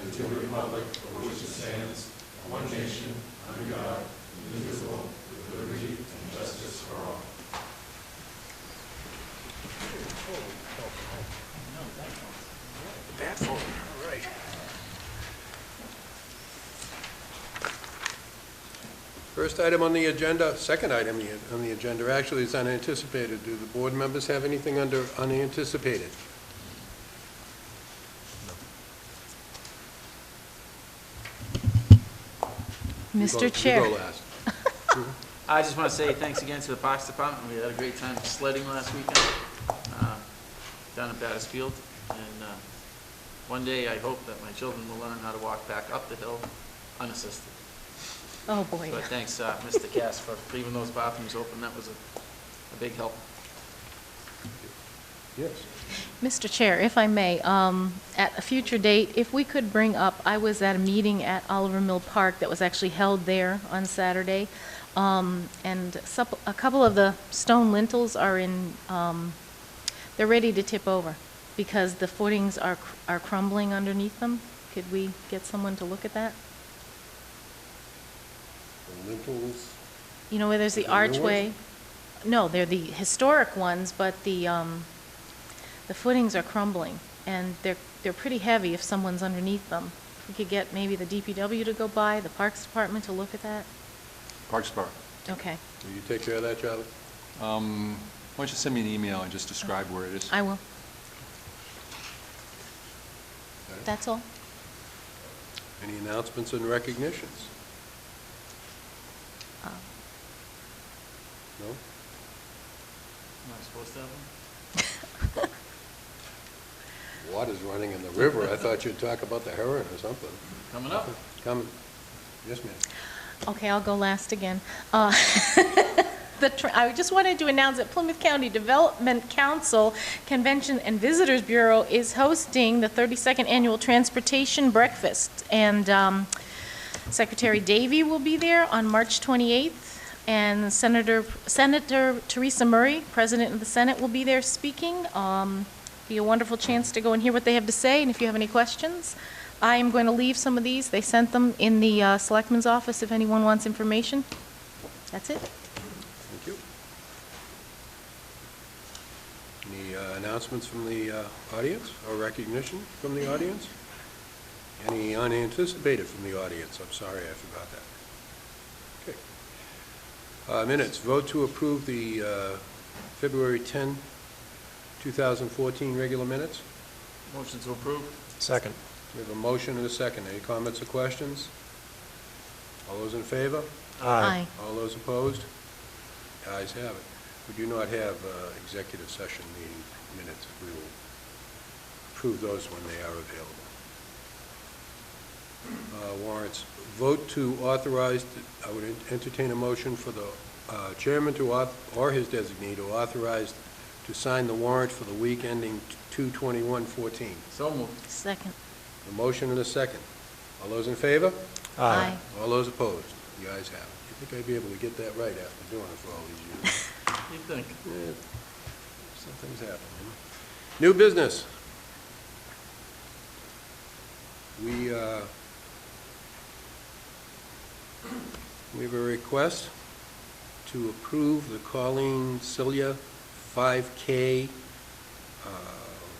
and to the republic for which it stands, one nation, under God, indivisible, with liberty and justice for all. That folder, all right. First item on the agenda, second item on the agenda actually is unanticipated. Do the board members have anything under unanticipated? Mr. Chair. You go last. I just want to say thanks again to the Parks Department. We had a great time sledding last weekend down at Battersfield. And one day I hope that my children will learn how to walk back up the hill unassisted. Oh, boy. But thanks, Mr. Cass, for leaving those bathrooms open. That was a big help. Yes. Mr. Chair, if I may, at a future date, if we could bring up, I was at a meeting at Oliver Mill Park that was actually held there on Saturday, and a couple of the stone lintels are in, they're ready to tip over because the footings are crumbling underneath them. Could we get someone to look at that? The lintels. You know where there's the archway? No, they're the historic ones, but the footings are crumbling, and they're pretty heavy if someone's underneath them. If we could get maybe the DPW to go by, the Parks Department to look at that? Parks Department. Okay, Will you take care of that, Charlie? Why don't you send me an email and just describe where it is? I will. Got it? That's all. Any announcements and recognitions? No? Am I supposed to have one? Water's running in the river. I thought you'd talk about the heron or something. Coming up. Come. Yes, ma'am. Okay, I'll go last again. I just wanted to announce that Plymouth County Development Council Convention and Visitors Bureau is hosting the 32nd Annual Transportation Breakfast. And Secretary Davey will be there on March 28th. And Senator Teresa Murray, President of the Senate, will be there speaking. Be a wonderful chance to go and hear what they have to say, and if you have any questions. I am going to leave some of these. They sent them in the Selectman's office if anyone wants information. That's it. Thank you. Any announcements from the audience or recognition from the audience? Any unanticipated from the audience? I'm sorry, I forgot that. Okay. Minutes. Vote to approve the February 10, 2014 regular minutes. Motion to approve. Second. We have a motion and a second. Any comments or questions? All those in favor? Aye. All those opposed? The ayes have it. We do not have executive session meeting minutes. We will approve those when they are available. Warrants. Vote to authorize, I would entertain a motion for the chairman to or his designee to authorize to sign the warrant for the week ending 2/21/14. So moved. Second. A motion and a second. All those in favor? Aye. All those opposed? The ayes have it. You think I'd be able to get that right after doing it for all these years? You think? Yeah, some things happen, you know? New business. We have a request to approve the Colleen Celia 5K.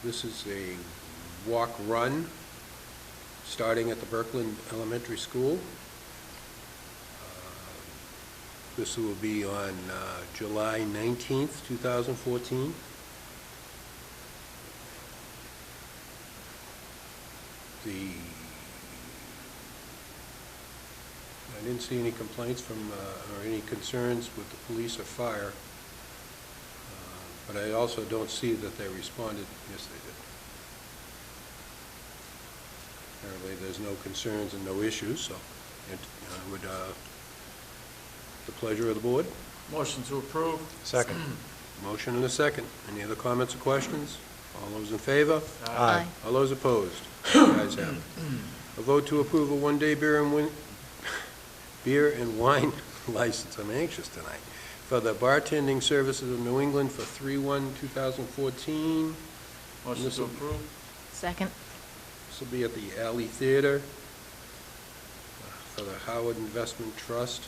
This is a walk-run starting at the Berkland Elementary School. This will be on July 19th, 2014. I didn't see any complaints from, or any concerns with the police or fire, but I also don't see that they responded. Yes, they did. Apparently there's no concerns and no issues, so I would, the pleasure of the board. Motion to approve. Second. Motion and a second. Any other comments or questions? All those in favor? Aye. All those opposed? The ayes have it. A vote to approve a one-day beer and wine license, I'm anxious tonight, for the bartending services of New England for 3/1/2014. Motion to approve. Second. will be at the Alley Theater for the Howard Investment Trust.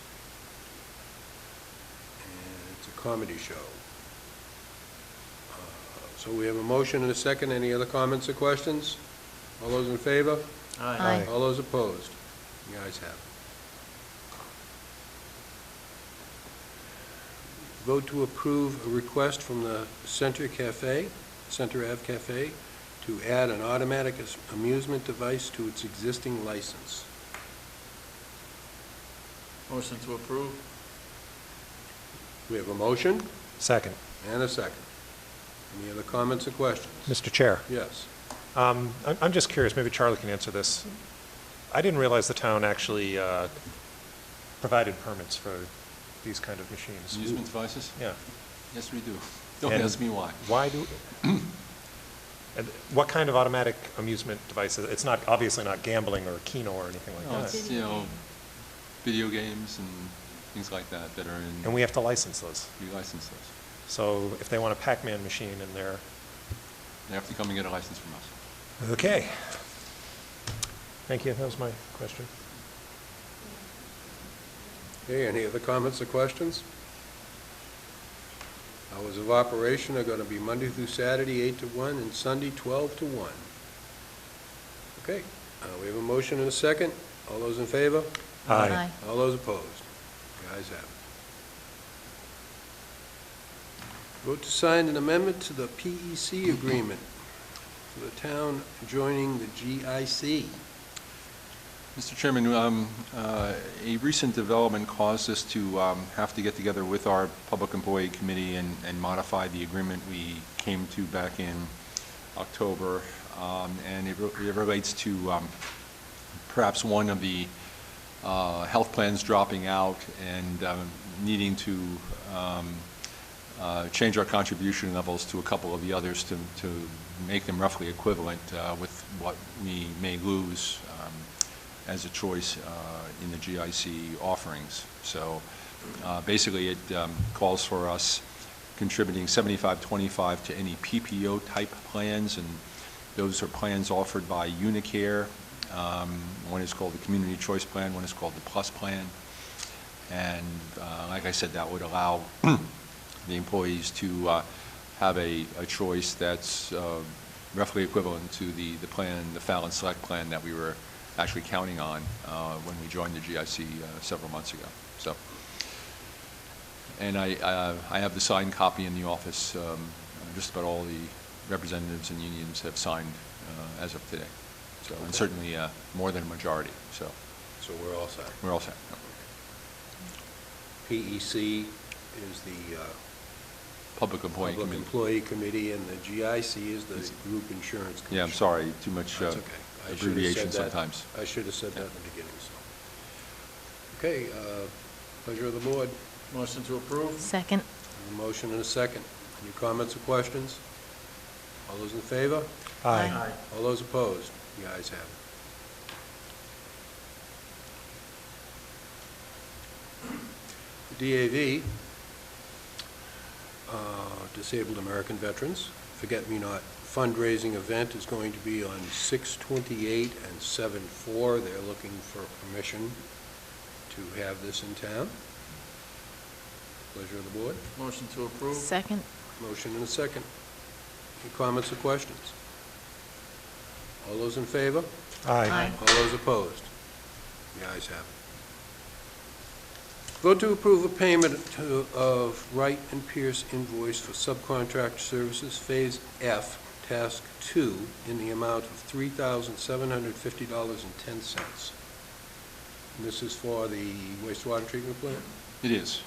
And it's a comedy show. So we have a motion and a second. Any other comments or questions? All those in favor? Aye. All those opposed? The ayes have it. Vote to approve a request from the Center Ave Cafe, to add an automatic amusement device to its existing license. Motion to approve? We have a motion Second. and a second. Any other comments or questions? Mr. Chair, Yes. I'm just curious, maybe Charlie can answer this. I didn't realize the town actually provided permits for these kind of machines. Amusement devices? Yeah. Yes, we do. Don't And ask me why. Why do, and what kind of automatic amusement devices? It's not, obviously not gambling or Keno or anything like No, that. it's, video games and things like that that are And in, we have to license those. we license those. So if they want a Pac-Man machine in there, They have to come and get a license from us. okay. Thank you, that was my question. Okay, any other comments or questions? Hours of operation are going to be Monday through Saturday, 8 to 1, and Sunday, 12 to 1. Okay, we have a motion and a second. All those in favor? Aye. All those opposed? The ayes have it. Vote to sign an amendment to the PEC agreement for the town joining the GIC. Mr. Chairman, a recent development caused us to have to get together with our Public Employee Committee and modify the agreement we came to back in October, and it relates to perhaps one of the health plans dropping out and needing to change our contribution levels to a couple of the others to make them roughly equivalent with what we may lose as a choice in the GIC offerings. So basically it calls for us contributing 75-25 to any PPO type plans, and those are plans offered by Unicare. One is called the Community Choice Plan, one is called the Plus Plan. And like I said, that would allow the employees to have a choice that's roughly equivalent to the plan, the Fallon Select Plan that we were actually counting on when we joined the GIC several months ago. So, and I have the signed copy in the office. Just about all the representatives and unions have signed as of today. So, and certainly more than a majority. So we're all set. we're all set. PEC is the Public Employee Public Committee. Employee Committee, and the GIC is the Group Insurance Commission. Yeah, I'm sorry, too much That's okay. I should have abbreviation said that. sometimes. I should have said that in the beginning, so. Okay, pleasure of the board. Motion to approve? Second. A motion and a second. Any comments or questions? All those in favor? Aye. All those opposed? The ayes have it. The DAV, Disabled American Veterans Forget-Me-Not fundraising event is going to be on 6/28 and 7/4. They're looking for permission to have this in town. Pleasure of the board. Motion to approve? Second. Motion and a second. Any comments or questions? All those in favor? Aye. All those opposed? The ayes have it. Vote to approve a payment of Wright and Pierce invoice for subcontract services, Phase F, Task 2, in the amount of $3,750.10. And this is for the wastewater treatment plant? It is.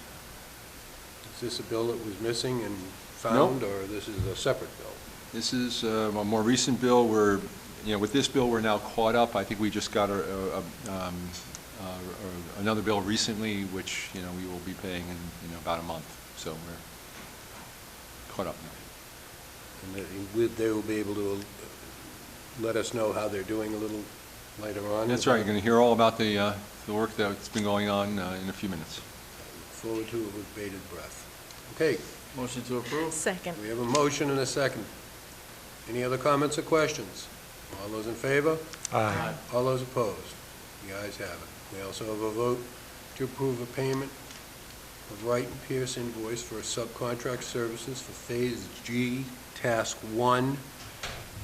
Is this a bill that was missing and found, or this is a separate bill? This is a more recent bill. We're, with this bill, we're now caught up. I think we just got another bill recently, which, we will be paying in, about a month. So we're caught up now. And they will be able to let us know how they're doing a little later on? That's right. You're going to hear all about the work that's been going on in a few minutes. Look forward to it with bated breath. Okay, Motion to approve? Second. we have a motion and a second. Any other comments or questions? All those in favor? Aye. All those opposed? The ayes have it. We also have a vote to approve a payment of Wright and Pierce invoice for subcontract services for Phase G, Task 1,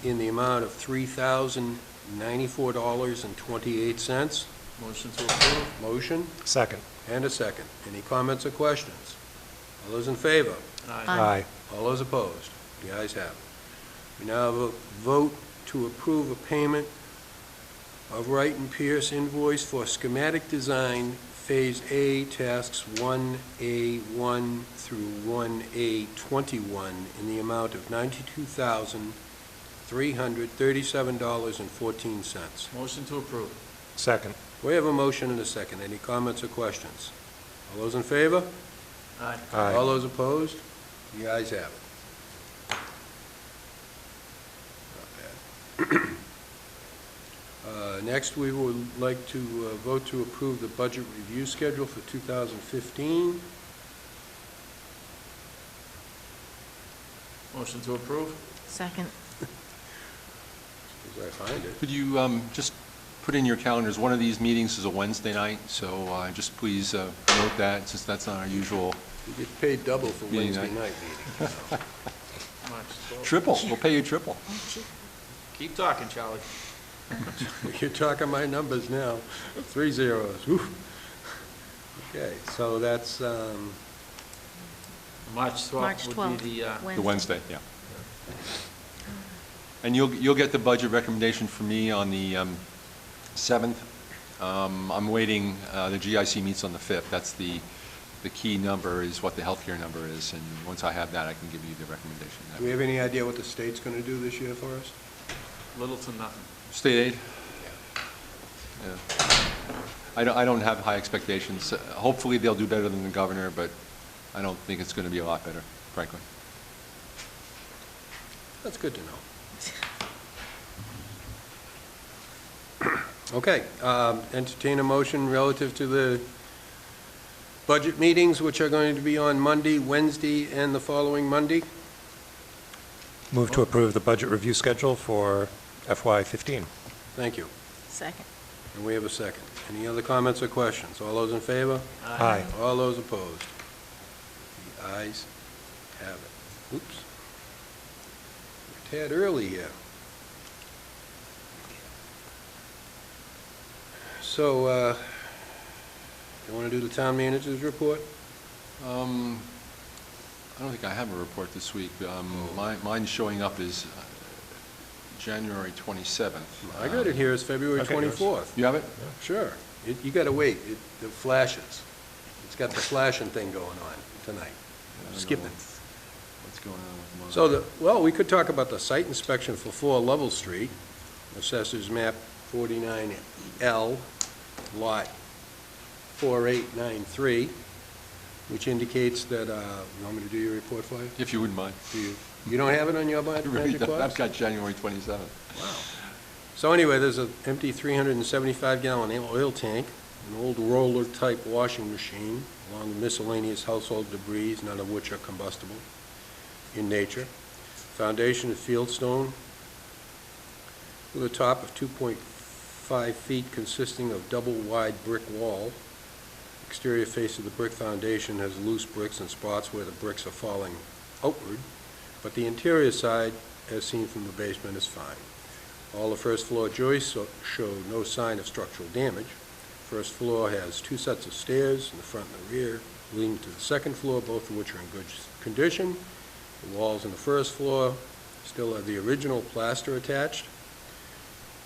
in the amount of $3,094.28. Motion to approve. Motion Second. and a second. Any comments or questions? All those in favor? Aye. Aye. All those opposed? The ayes have it. We now have a vote to approve a payment of Wright and Pierce invoice for schematic design, Phase A, Tasks 1A1 through 1A21, in the amount of $92,337.14. Motion to approve. Second. We have a motion and a second. Any comments or questions? All those in favor? Aye. Aye. All those opposed? The ayes have it. Not bad. Next, we would like to vote to approve the budget review schedule for 2015. Motion to approve. Second. As I find it. Could you just put in your calendars, one of these meetings is a Wednesday night, so just please note that, since that's not our usual. You get paid double for Meeting Wednesday night. night meetings. so. Much. Triple, we'll pay you triple. Keep talking, Charlie. You're talking my numbers now. 3 zeros. Whew. Okay, so that's, March 12th March would 12th. be the, The Wednesday, yeah. And you'll get the budget recommendation from me on the 7th. I'm waiting, the GIC meets on the 5th. That's the key number is what the healthcare number is, and once I have that, I can give you the recommendation. do we have any idea what the state's going to do this year for us? little to nothing. State aid? Yeah. I don't have high expectations. Hopefully, they'll do better than the governor, but I don't think it's going to be a lot better, frankly. That's good to know. Okay, entertain a motion relative to the budget meetings, which are going to be on Monday, Wednesday, and the following Monday. Move to approve the budget review schedule for FY15. Thank you. Second. And we have a second. Any other comments or questions? All those in favor? Aye. All those opposed? The ayes have it. Oops. We're a tad early here. So, you want to do the town manager's report? I don't think I have a report this week. Mine's showing up as January 27th. I got it here as February Okay, yours. 24th. You have it? Sure. You got to wait. It flashes. It's got the flashing thing going on tonight. I don't Skip know it. What's going on with mine? So, well, we could talk about the site inspection for 4 Level Street, Assessors Map 49L, Lot 4893, which indicates that, you want me to do your report for you? If you wouldn't mind. You don't have it on your I really magic don't. box? I've got January 27th. Wow. So anyway, there's an empty 375-gallon oil tank, an old roller-type washing machine, along with miscellaneous household debris, none of which are combustible in nature. Foundation of fieldstone with a top of 2.5 feet consisting of double-wide brick wall. Exterior face of the brick foundation has loose bricks and spots where the bricks are falling outward, but the interior side, as seen from the basement, is fine. All the first floor joists show no sign of structural damage. First floor has 2 sets of stairs in the front and the rear, leading to the second floor, both of which are in good condition. The walls in the first floor still have the original plaster attached.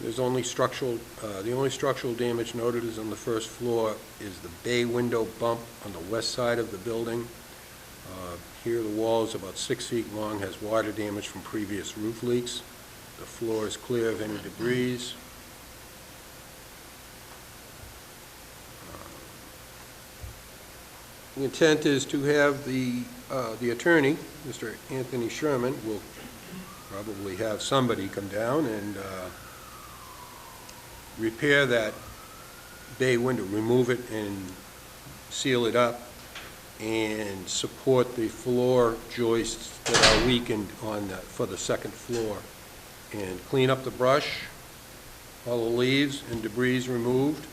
There's only the only structural damage noted is on the first floor is the bay window bump on the west side of the building. Here the wall is about 6 feet long, has water damage from previous roof leaks. The floor is clear of any debris. The intent is to have the attorney, Mr. Anthony Sherman, will probably have somebody come down and repair that bay window, remove it and seal it up, and support the floor joists that are weakened for the second floor and clean up the brush, all the leaves and debris removed.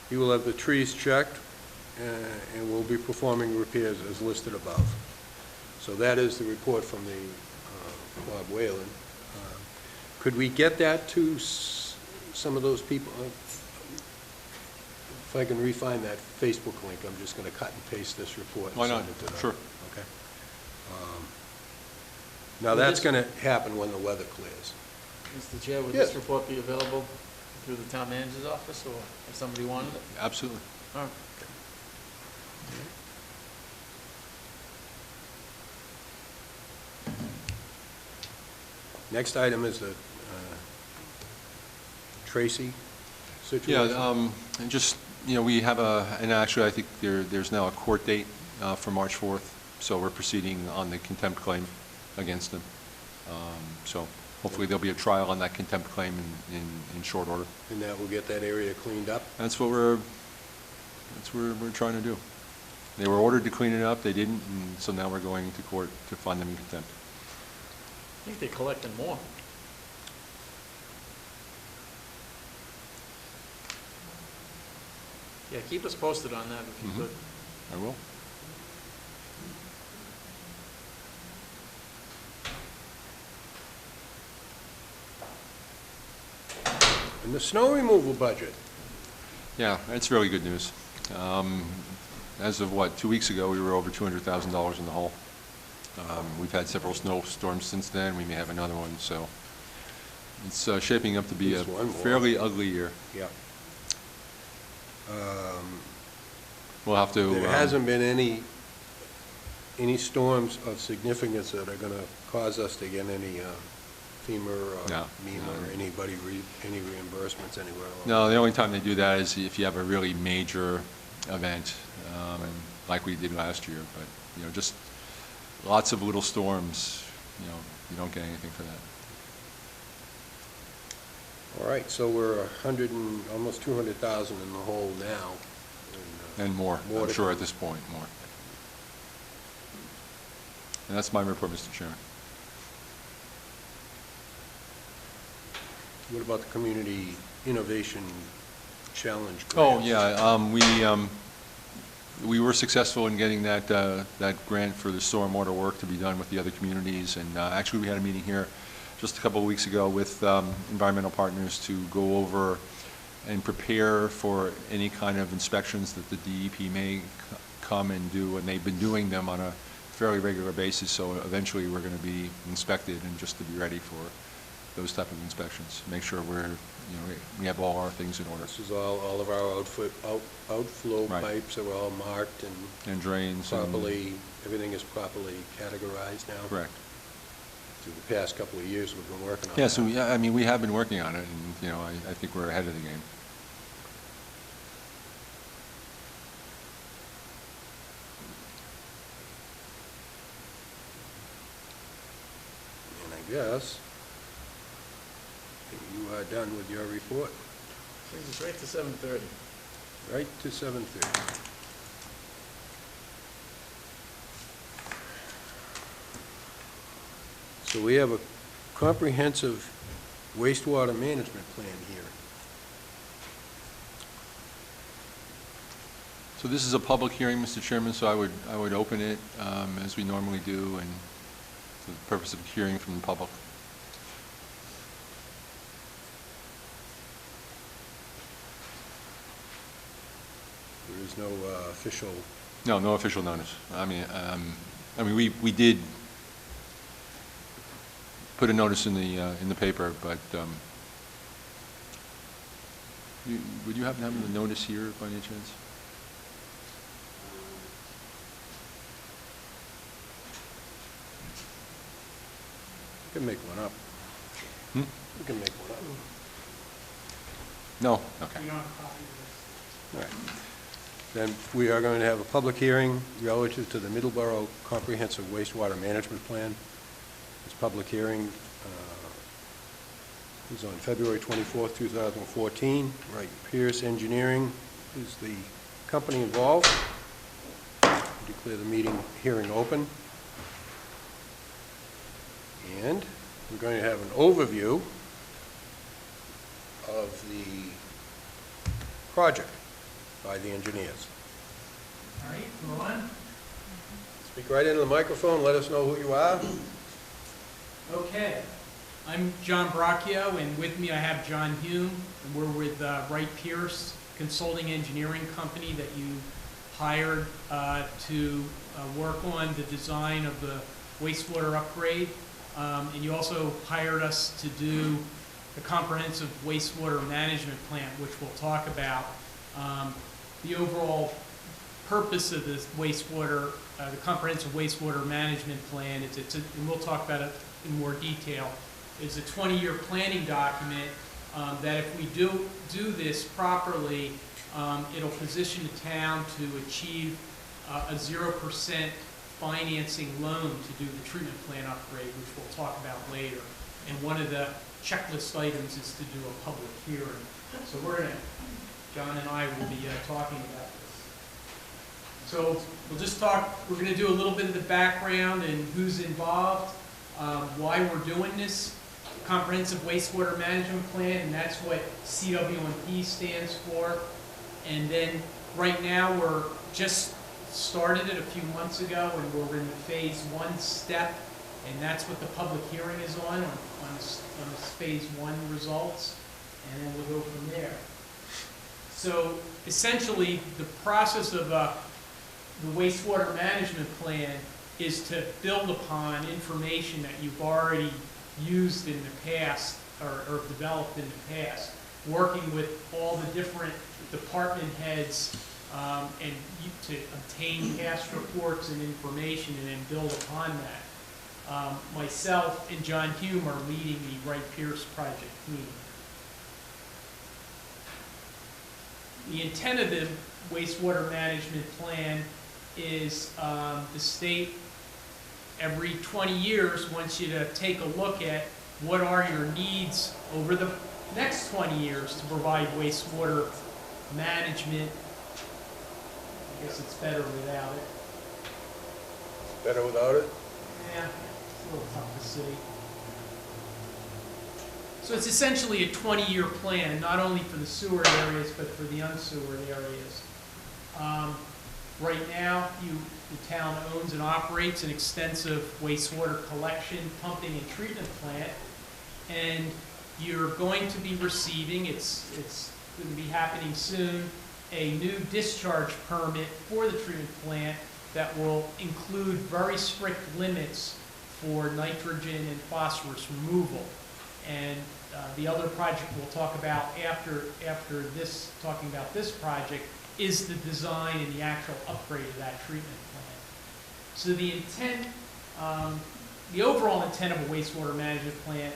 He will have the trees checked, and will be performing repairs as listed above. So that is the report from the Bob Whalen. Could we get that to some of those people? If I can refine that Facebook link, I'm just going to cut and paste this report. Why and not? send it to them. Sure. Okay. Now, that's going to happen when the weather clears. Mr. Chair, would Yes. this report be available through the town manager's office, or if somebody wanted it? Absolutely. All right. Next item is the Tracy situation. Yeah, and just, we have and actually, I think there's now a court date for March 4th, so we're proceeding on the contempt claim against them. So hopefully there'll be a trial on that contempt claim in short order. And that will get that area cleaned up? That's what we're trying to do. They were ordered to clean it up, they didn't, and so now we're going to court to find them in contempt. I think they're collecting more. Yeah, keep us posted on that if you could. I will. And the snow removal budget? Yeah, it's really good news. As of 2 weeks ago, we were over $200,000 in the hole. We've had several snowstorms since then. We may have another one, so it's shaping up to be a At least one more. fairly ugly year. Yeah. We'll have to. There hasn't been any storms of significance that are going to cause us to get any FEMA or No, MEMA no. or anybody, any reimbursements anywhere along. No, the only time they do that is if you have a really major event, like we did last year. But just lots of little storms. You don't get anything for that. All right, so we're almost 200,000 in the hole now. And more, More I'm to sure come. at this point, more. And that's my report, Mr. Chairman. What about the Community Innovation Challenge Oh, grants? yeah, we were successful in getting that grant for the stormwater work to be done with the other communities, and actually we had a meeting here just a couple of weeks ago with environmental partners to go over and prepare for any kind of inspections that the DEP may come and do, and they've been doing them on a fairly regular basis, so eventually we're going to be inspected, and just to be ready for those type of inspections, make sure we have all our things in order. This is all of our outflow Right. pipes are all marked and And drains. properly, everything is properly categorized now? Correct. Through the past couple of years, we've been working on that. Yeah, so, we have been working on it, and, I think we're ahead of the game. And I guess you are done with your report, Brings us right to 7:30. right to 7:30. So we have a comprehensive wastewater management plan here. So this is a public hearing, Mr. Chairman, so I would open it as we normally do, and for the purpose of hearing from the public. There is no official, No, no official notice. We did put a notice in the paper, but would you happen to have the notice here by any chance? you can make one up. Hmm? You can make one up. No? Okay. All right. Then we are going to have a public hearing relative to the Middleborough Comprehensive Wastewater Management Plan. This public hearing is on February 24th, 2014. Right, Pierce Engineering is the company involved. Declare the hearing open. And we're going to have an overview of the project by the engineers. All right, go on. Speak right into the microphone, let us know who you are. Okay. I'm John Bracchio, and with me I have John Hume, and we're with Wright Pierce Consulting Engineering Company that you hired to work on the design of the wastewater upgrade. And you also hired us to do the comprehensive wastewater management plan, which we'll talk about. The overall purpose of this wastewater, the comprehensive wastewater management plan, and we'll talk about it in more detail, is a 20-year planning document that if we do this properly, it'll position the town to achieve a 0% financing loan to do the treatment plant upgrade, which we'll talk about later. And one of the checklist items is to do a public hearing. So John and I will be talking about this. So we're going to do a little bit of the background and who's involved, why we're doing this comprehensive wastewater management plan, and that's what CWMP stands for. And then right now we're just started it a few months ago, and we're in the phase 1 step, and that's what the public hearing is on this phase 1 results, and then we'll go from there. So essentially, the process of the wastewater management plan is to build upon information that you've already used in the past or developed in the past, working with all the different department heads and to obtain past reports and information and then build upon that. Myself and John Hume are leading the Wright Pierce project team. The intent of the wastewater management plan is the state every 20 years wants you to take a look at what are your needs over the next 20 years to provide wastewater management. I guess it's better without it. Better without it? Yeah, it's a little tough to see. So it's essentially a 20-year plan, not only for the sewer areas, but for the unsewered areas. Right now, the town owns and operates an extensive wastewater collection, pumping, and treatment plant, and you're going to be receiving, it's going to be happening soon, a new discharge permit for the treatment plant that will include very strict limits for nitrogen and phosphorus removal. And the other project we'll talk about after this, talking about this project, is the design and the actual upgrade of that treatment plant. So the intent, the overall intent of a wastewater management plant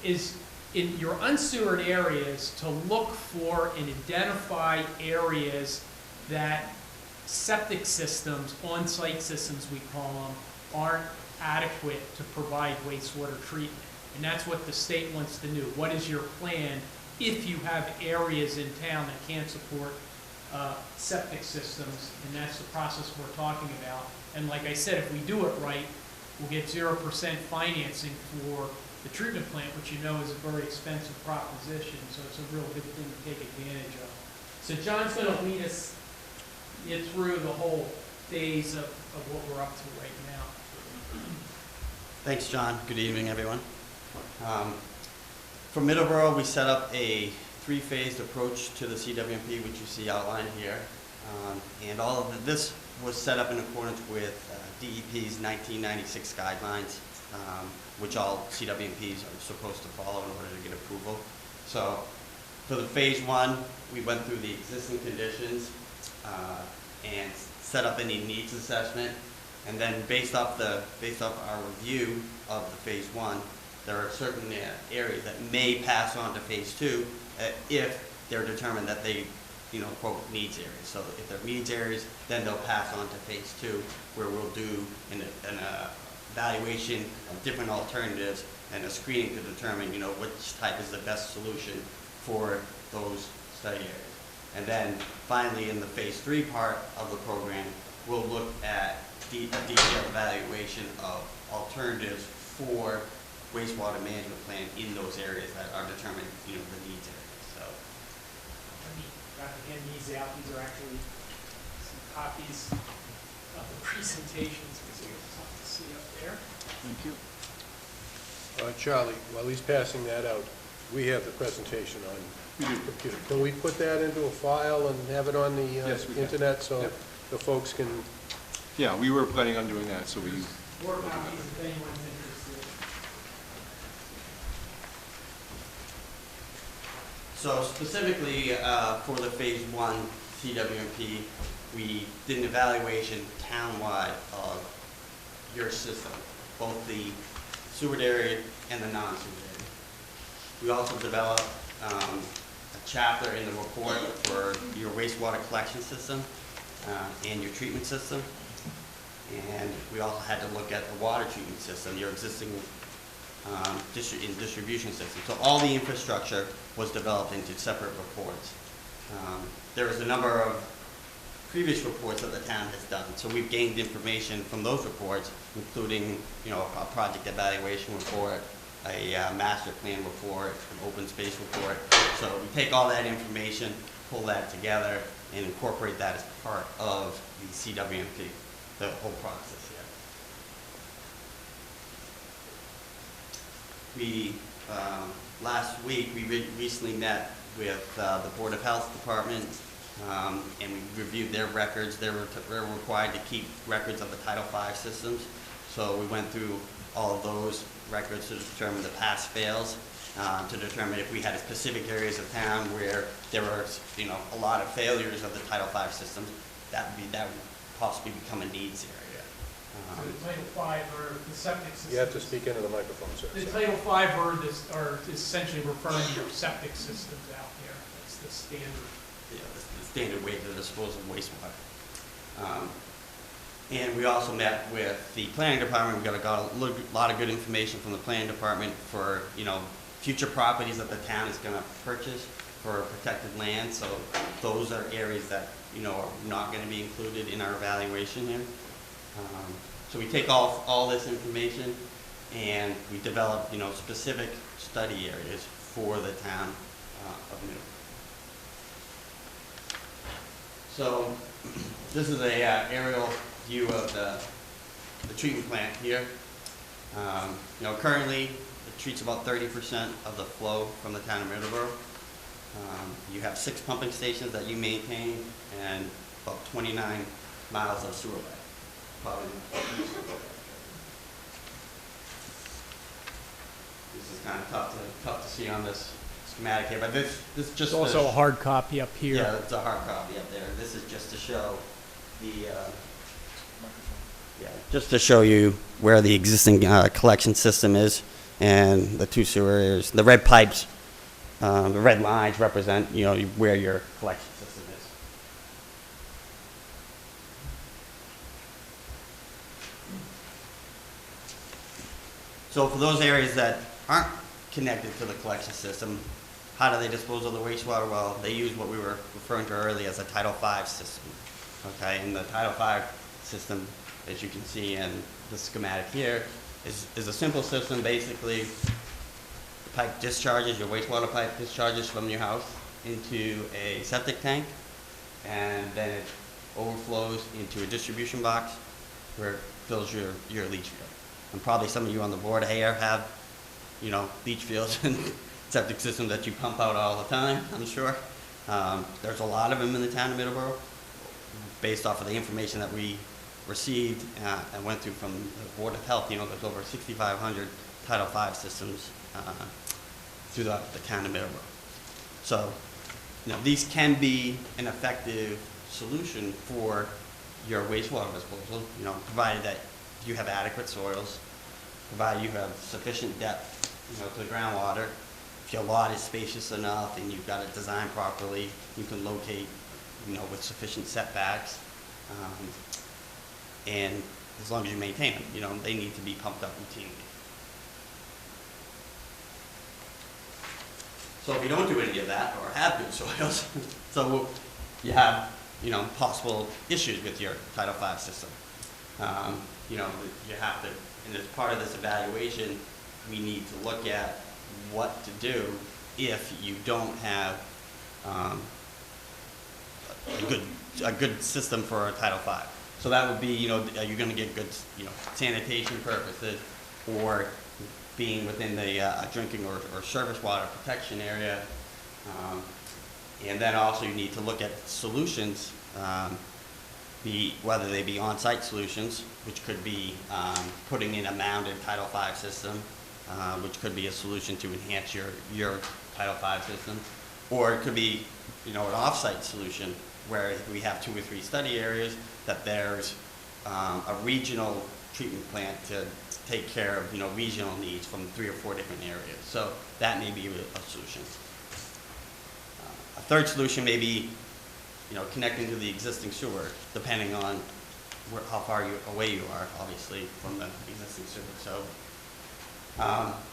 is in your unsewered areas to look for and identify areas that septic systems, on-site systems we call them, aren't adequate to provide wastewater treatment. And that's what the state wants to know. What is your plan if you have areas in town that can't support septic systems? And that's the process we're talking about. And like I said, if we do it right, we'll get 0% financing for the treatment plant, which you know is a very expensive proposition. So it's a real good thing to take advantage of. So John's going to lead us through the whole phase of what we're up to right now. Thanks, John. Good evening, everyone. For Middleborough, we set up a 3-phased approach to the CWMP, which you see outlined here. And all of this was set up in accordance with DEP's 1996 guidelines, which all CWMPs are supposed to follow in order to get approval. So for the phase 1, we went through the existing conditions and set up any needs assessment. And then based off our review of the phase 1, there are certain areas that may pass on to phase 2 if they're determined that they, quote, needs areas. So if they're needs areas, then they'll pass on to phase 2, where we'll do an evaluation of different alternatives and a screening to determine, which type is the best solution for those study areas. And then finally, in the phase 3 part of the program, we'll look at a detailed evaluation of alternatives for wastewater management plan in those areas that are determined, the needs areas. forgot to hand these out. These are actually some copies of the presentations, which are tough to see up there. Thank you. Charlie, while he's passing that out, we have the presentation on computer. Can we put that into a file and have it on the Yes, we can. internet so Yep. the folks can? Yeah, we were planning on doing that, so we, More copies if anyone's interested. So specifically for the Phase 1 CWMP, we did an evaluation townwide of your system, both the sewer area and the non-sewer area. We also developed a chapter in the report for your wastewater collection system and your treatment system. And we also had to look at the water treatment system, your existing distribution system. So all the infrastructure was developed into separate reports. There was a number of previous reports that the town has done. So we've gained information from those reports, including, a project evaluation report, a master plan report, an open space report. So we take all that information, pull that together, and incorporate that as part of the CWMP, the whole process here. We, last week, we recently met with the Board of Health Department, and we reviewed their records. They're required to keep records of the Title V systems. So we went through all of those records to determine the pass fails, to determine if we had specific areas of town where there were, a lot of failures of the Title V systems. That would possibly become a needs area. So the Title V or the septic system. You have to speak into the microphone, sir. The Title V are essentially referring to your septic systems out there. That's the standard. Yeah, the standard way to dispose of wastewater. And we also met with the planning department. We got a lot of good information from the planning department for, future properties that the town is going to purchase for protected land. So those are areas that, are not going to be included in our evaluation here. So we take all this information and we develop, specific study areas for the town of Middleborough. So this is a aerial view of the treatment plant here. Currently it treats about 30% of the flow from the town of Middleborough. You have 6 pumping stations that you maintain and about 29 miles of sewer line. Probably. This is kind of tough to see on this schematic here, but this just There's also a hard copy up here. Yeah, it's a hard copy up there. This is just to show just to show you where the existing collection system is and the 2 sewer areas. The red pipes, the red lines represent, where your collection system is. So for those areas that aren't connected to the collection system, how do they dispose of the wastewater? Well, they use what we were referring to earlier as a Title V system. Okay, and the Title V system, as you can see in the schematic here, is a simple system. Basically, the pipe discharges, your wastewater pipe discharges from your house into a septic tank, and then it overflows into a distribution box where it fills your leach field. And probably some of you on the board here have, leach fields and septic systems that you pump out all the time, I'm sure. There's a lot of them in the town of Middleborough, based off of the information that we received and went through from the Board of Health. There's over 6,500 Title V systems throughout the town of Middleborough. So, these can be an effective solution for your wastewater disposal, provided that you have adequate soils, provided you have sufficient depth, to the groundwater. If your lot is spacious enough and you've got it designed properly, you can locate, with sufficient setbacks. And as long as you maintain them, they need to be pumped up routinely. So if you don't do any of that or have good soils, so you have, possible issues with your Title V system. You have to, and as part of this evaluation, we need to look at what to do if you don't have a good system for a Title V. So that would be, you know, you're gonna get good, you know, sanitation purposes, or being within the drinking or surface water protection area. And then also you need to look at solutions, whether they be on-site solutions, which could be putting in a mounted Title V system, which could be a solution to enhance your Title V system, or it could be, you know, an off-site solution where we have 2 or 3 study areas, that there's a regional treatment plant to take care of, you know, regional needs from 3 or 4 different areas. So that may be a solution. A third solution may be, you know, connecting to the existing sewer, depending on how far away you are, obviously, from the existing sewer. So,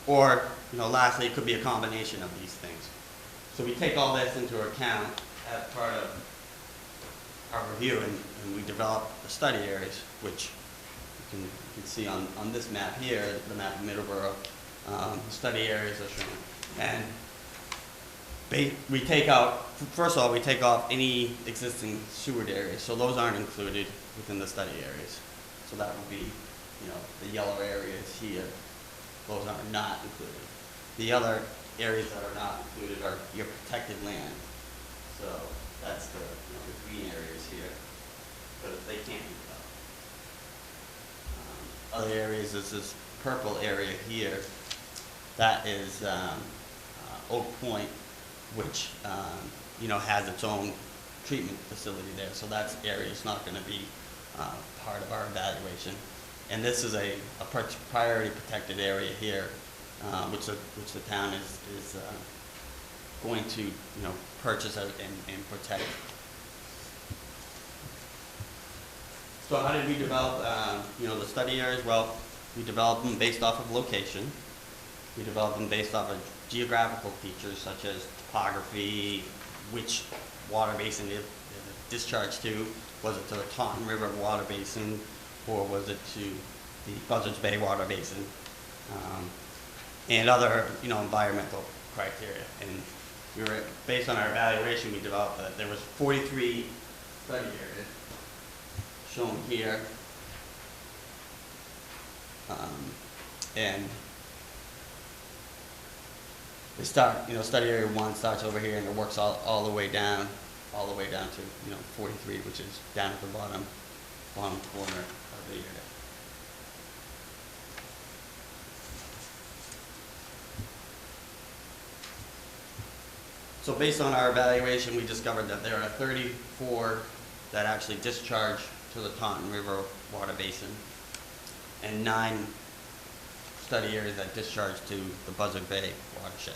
or, you know, lastly, it could be a combination of these things. So we take all this into account as part of our review, and we develop the study areas, which you can see on this map here, the map of Middleborough. The study areas are shown. And we take out, first of all, we take off any existing sewered areas, so those aren't included within the study areas. So that would be, you know, the yellow areas here, those are not included. The other areas that are not included are your protected land. So that's the, you know, the green areas here, but they can't be developed. Other areas is this purple area here, that is Oak Point, which you know, has its own treatment facility there. So that area is not going to be part of our evaluation. And this is a priority protected area here, which the town is going to, you know, purchase and protect. So how did we develop, you know, the study areas? Well, we developed them based off of location. We developed them based off of geographical features such as topography, which water basin it discharged to. Was it to the Taunton River water basin, or was it to the Buzzards Bay water basin? And other, you know, environmental criteria. And we were, based on our evaluation, we developed that there was 43 study areas shown here. And they start, you know, study area 1 starts over here and it works all the way down to, you know, 43, which is down at the bottom corner of the area. So based on our evaluation, we discovered that there are 34 that actually discharge to the Taunton River water basin, and 9 study areas that discharge to the Buzzard Bay watershed.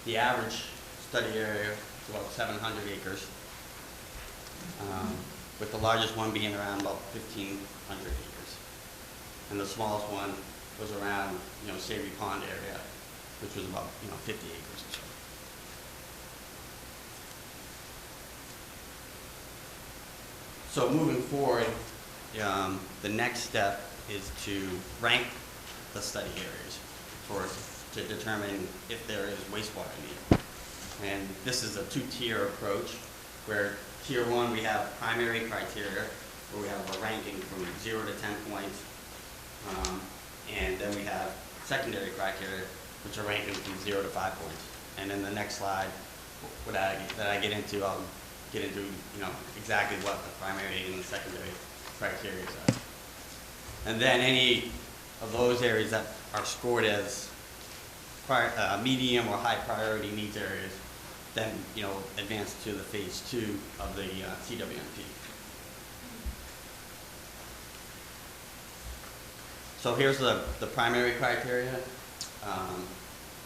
The average study area is about 700 acres, with the largest one being around about 1,500 acres. And the smallest one was around, you know, Savory Pond area, which was about, you know, 50 acres or so. So moving forward, the next step is to rank the study areas to determine if there is wastewater need. And this is a 2-tier approach, where tier 1 we have primary criteria, where we have a ranking from 0 to 10 points, and then we have secondary criteria, which are ranking from 0 to 5 points. And in the next slide that I get into, I'll get into, you know, exactly what the primary and the secondary criteria are. And then any of those areas that are scored as medium or high priority needs areas, then, you know, advance to the phase 2 of the CWMP. So here's the primary criteria.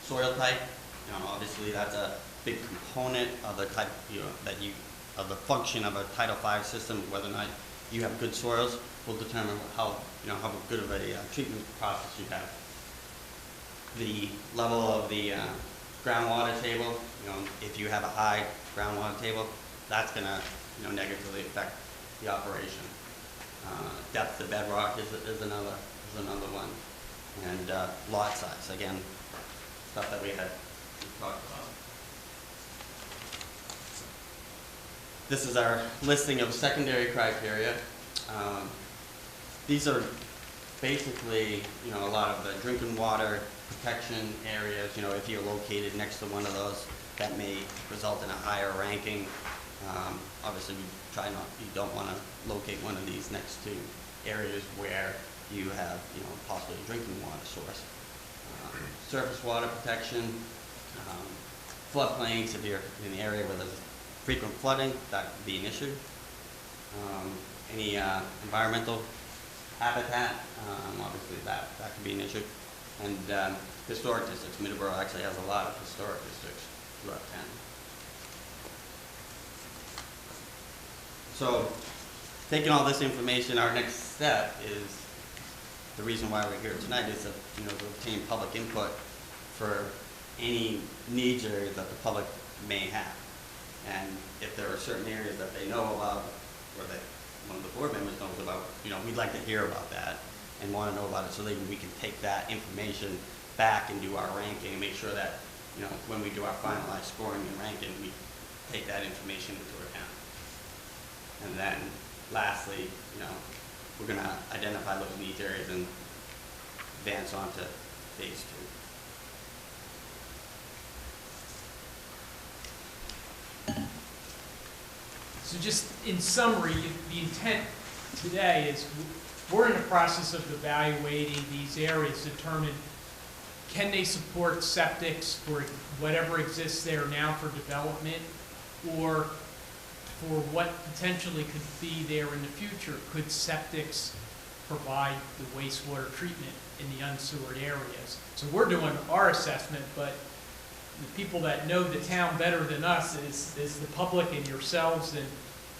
Soil type, you know, obviously that's a big component of the type, you know, of the function of a Title V system. Whether or not you have good soils will determine how good of a treatment process you have. The level of the groundwater table, you know, if you have a high groundwater table, that's going to, you know, negatively affect the operation. Depth of bedrock is another one, and lot size, again, stuff that we had talked about. This is our listing of secondary criteria. These are basically, a lot of the drinking water protection areas. If you're located next to one of those, that may result in a higher ranking. Obviously, you don't want to locate one of these next to areas where you have, possibly a drinking water source. Surface water protection, floodplains, if you're in the area where there's frequent flooding, that could be an issue. Any environmental habitat, obviously that could be an issue. And historic districts, Middleborough actually has a lot of historic districts throughout town. So, taking all this information, our next step is, the reason why we're here tonight is to obtain public input for any needs areas that the public may have. And if there are certain areas that they know about, or that one of the board members knows about, we'd like to hear about that and want to know about it, so that we can take that information back and do our ranking and make sure that, when we do our finalized scoring and ranking, we take that information into account. And then lastly, we're going to identify those needs areas and advance on to phase 2. So just in summary, the intent today is we're in the process of evaluating these areas to determine, can they support septics for whatever exists there now for development, or for what potentially could be there in the future? Could septics provide the wastewater treatment in the unsewered areas? So we're doing our assessment, but the people that know the town better than us is the public and yourselves, and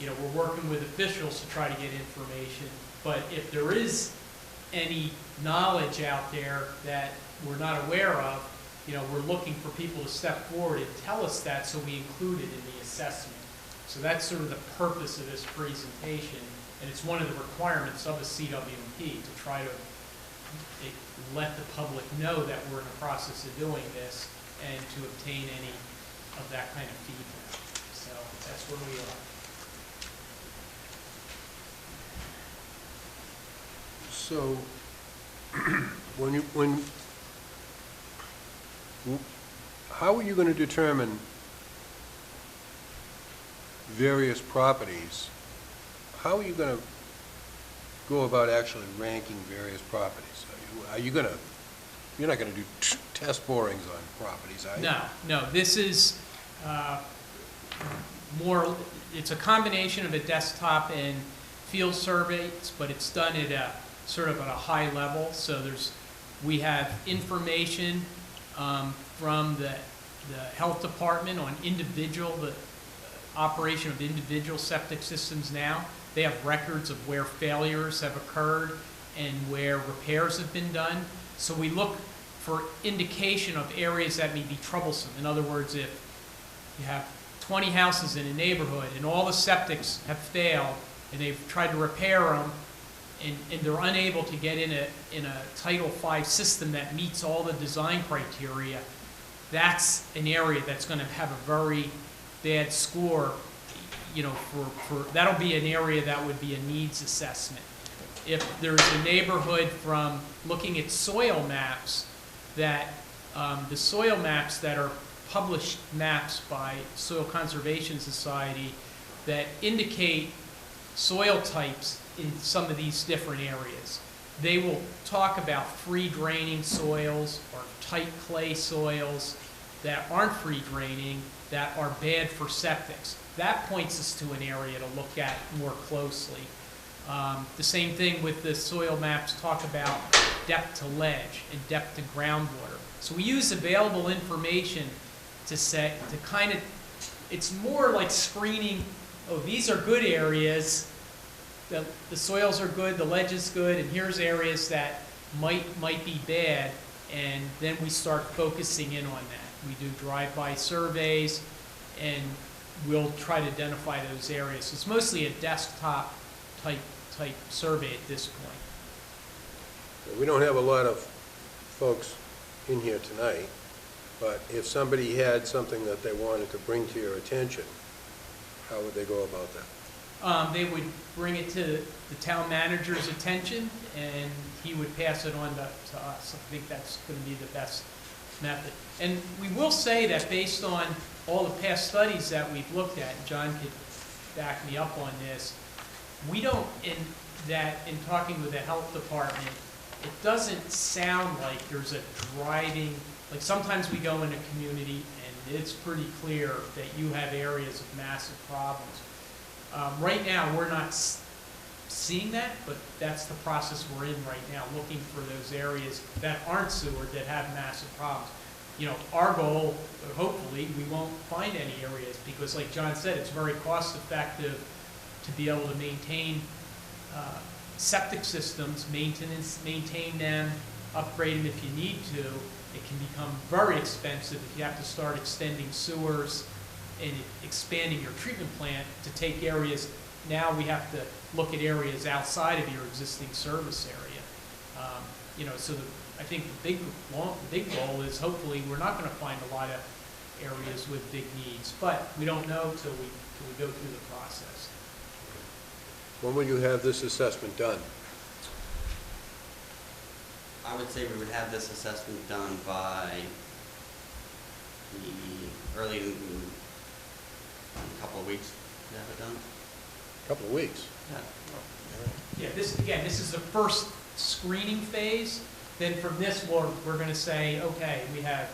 we're working with officials to try to get information. But if there is any knowledge out there that we're not aware of, we're looking for people to step forward and tell us that, so we include it in the assessment. So that's sort of the purpose of this presentation, and it's one of the requirements of a CWMP to try to let the public know that we're in the process of doing this and to obtain any of that kind of feedback. So that's where we are. So, how are you going to determine various properties? How are you going to go about actually ranking various properties? Are you going to, you're not going to do test borings on properties, are you? No, this is more, it's a combination of a desktop and field surveys, but it's done at a sort of at a high level. So we have information from the health department on the operation of individual septic systems now. They have records of where failures have occurred and where repairs have been done. So we look for indication of areas that may be troublesome. In other words, if you have 20 houses in a neighborhood and all the septics have failed and they've tried to repair them and they're unable to get in a Title V system that meets all the design criteria, that's an area that's going to have a very bad score. That'll be an area that would be a needs assessment. If there's a neighborhood, from looking at soil maps, that the soil maps that are published maps by Soil Conservation Society that indicate soil types in some of these different areas. They will talk about free draining soils or tight clay soils that aren't free draining, that are bad for septics. That points us to an area to look at more closely. The same thing with the soil maps talk about depth to ledge and depth to groundwater. So we use available information to it's more like screening, oh, these are good areas, the soils are good, the ledge is good, and here's areas that might be bad, and then we start focusing in on that. We do drive-by surveys, and we'll try to identify those areas. So it's mostly a desktop type survey at this point. We don't have a lot of folks in here tonight, but if somebody had something that they wanted to bring to your attention, How would they go about that? They would bring it to the town manager's attention, and he would pass it on to us. I think that's going to be the best method. And we will say that based on all the past studies that we've looked at, and John could back me up on this, we don't, in talking with the health department, it doesn't sound like there's a driving, like sometimes we go in a community and it's pretty clear that you have areas of massive problems. Right now, we're not seeing that, but that's the process we're in right now, looking for those areas that aren't sewered, that have massive problems. You know, our goal, hopefully, we won't find any areas, because like John said, it's very cost effective to be able to maintain septic systems, maintain them, upgrade them if you need to. It can become very expensive if you have to start extending sewers and expanding your treatment plant to take areas. Now we have to look at areas outside of your existing service area. You know, so I think the big goal is hopefully we're not going to find a lot of areas with big needs, but we don't know till we go through the process. When will you have this assessment done? I would say we would have this assessment done by the early in a couple of weeks to have it done. A couple of weeks? Yeah. Yeah, this is the first screening phase. Then from this, we're going to say, okay, we have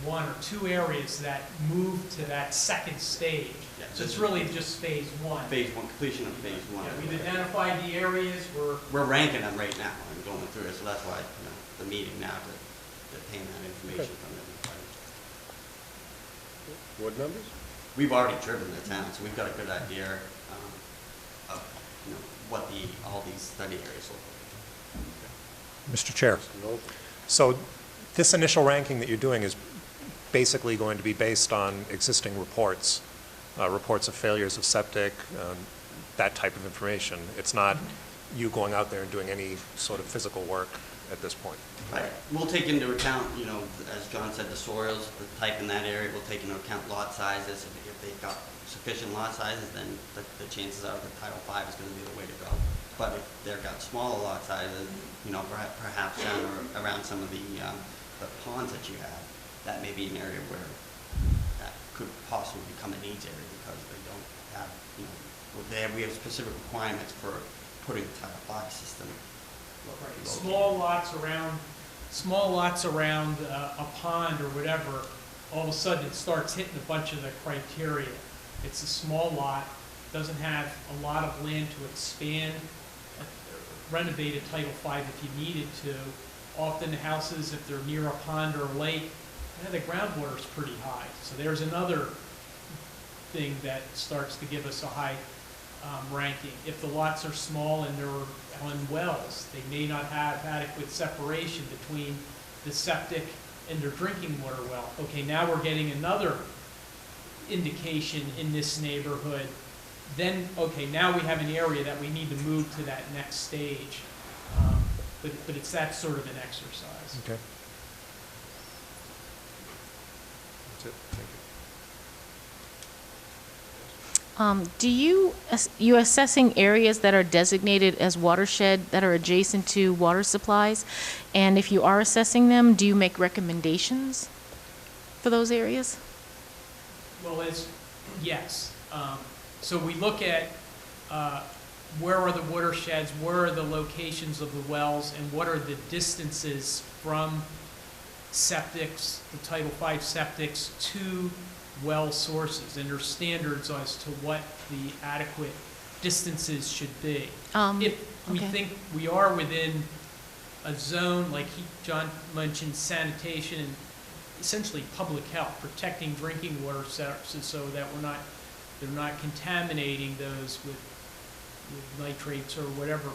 1 or 2 areas that move to that second stage. Yeah, So it's really just phase 1. Phase 1, completion of phase 1. Yeah, we've identified the areas. We're ranking them right now and going through it, so that's why, you know, the meeting now to obtain that information from everybody. What numbers? We've already driven the town, so we've got a good idea of, you know, what all these study areas look like. Mr. Chair, so this initial ranking that you're doing is basically going to be based on existing reports, reports of failures of septic, that type of information. It's not you going out there and doing any sort of physical work at this point. Right. We'll take into account, you know, as John said, the soils, the type in that area. We'll take into account lot sizes. If they've got sufficient lot sizes, then the chances are that Title V is going to be the way to go. But if they've got smaller lot sizes, you know, perhaps down around some of the ponds that you have, that may be an area where that could possibly become a needs area because they don't have, you know, we have specific requirements for putting a Title V system. Right. Small lots around a pond or whatever, all of a sudden it starts hitting a bunch of the criteria. It's a small lot, doesn't have a lot of land to expand, renovate a Title V if you needed to. Often the houses, if they're near a pond or a lake, the groundwater is pretty high. So there's another thing that starts to give us a high ranking. If the lots are small and they're on wells, they may not have adequate separation between the septic and their drinking water well. Okay, now we're getting another indication in this neighborhood. Then, okay, now we have an area that we need to move to that next stage. But it's that sort of an exercise. Okay. That's it. Thank you. You assessing areas that are designated as watershed that are adjacent to water supplies? And if you are assessing them, do you make recommendations for those areas? Well, yes. So we look at where are the watersheds, where are the locations of the wells, and what are the distances from septics, the Title V septics, to well sources, and there's standards as to what the adequate distances should be. If we think we are within a zone, like John mentioned, sanitation and essentially public health, protecting drinking water sources so that they're not contaminating those with nitrates or whatever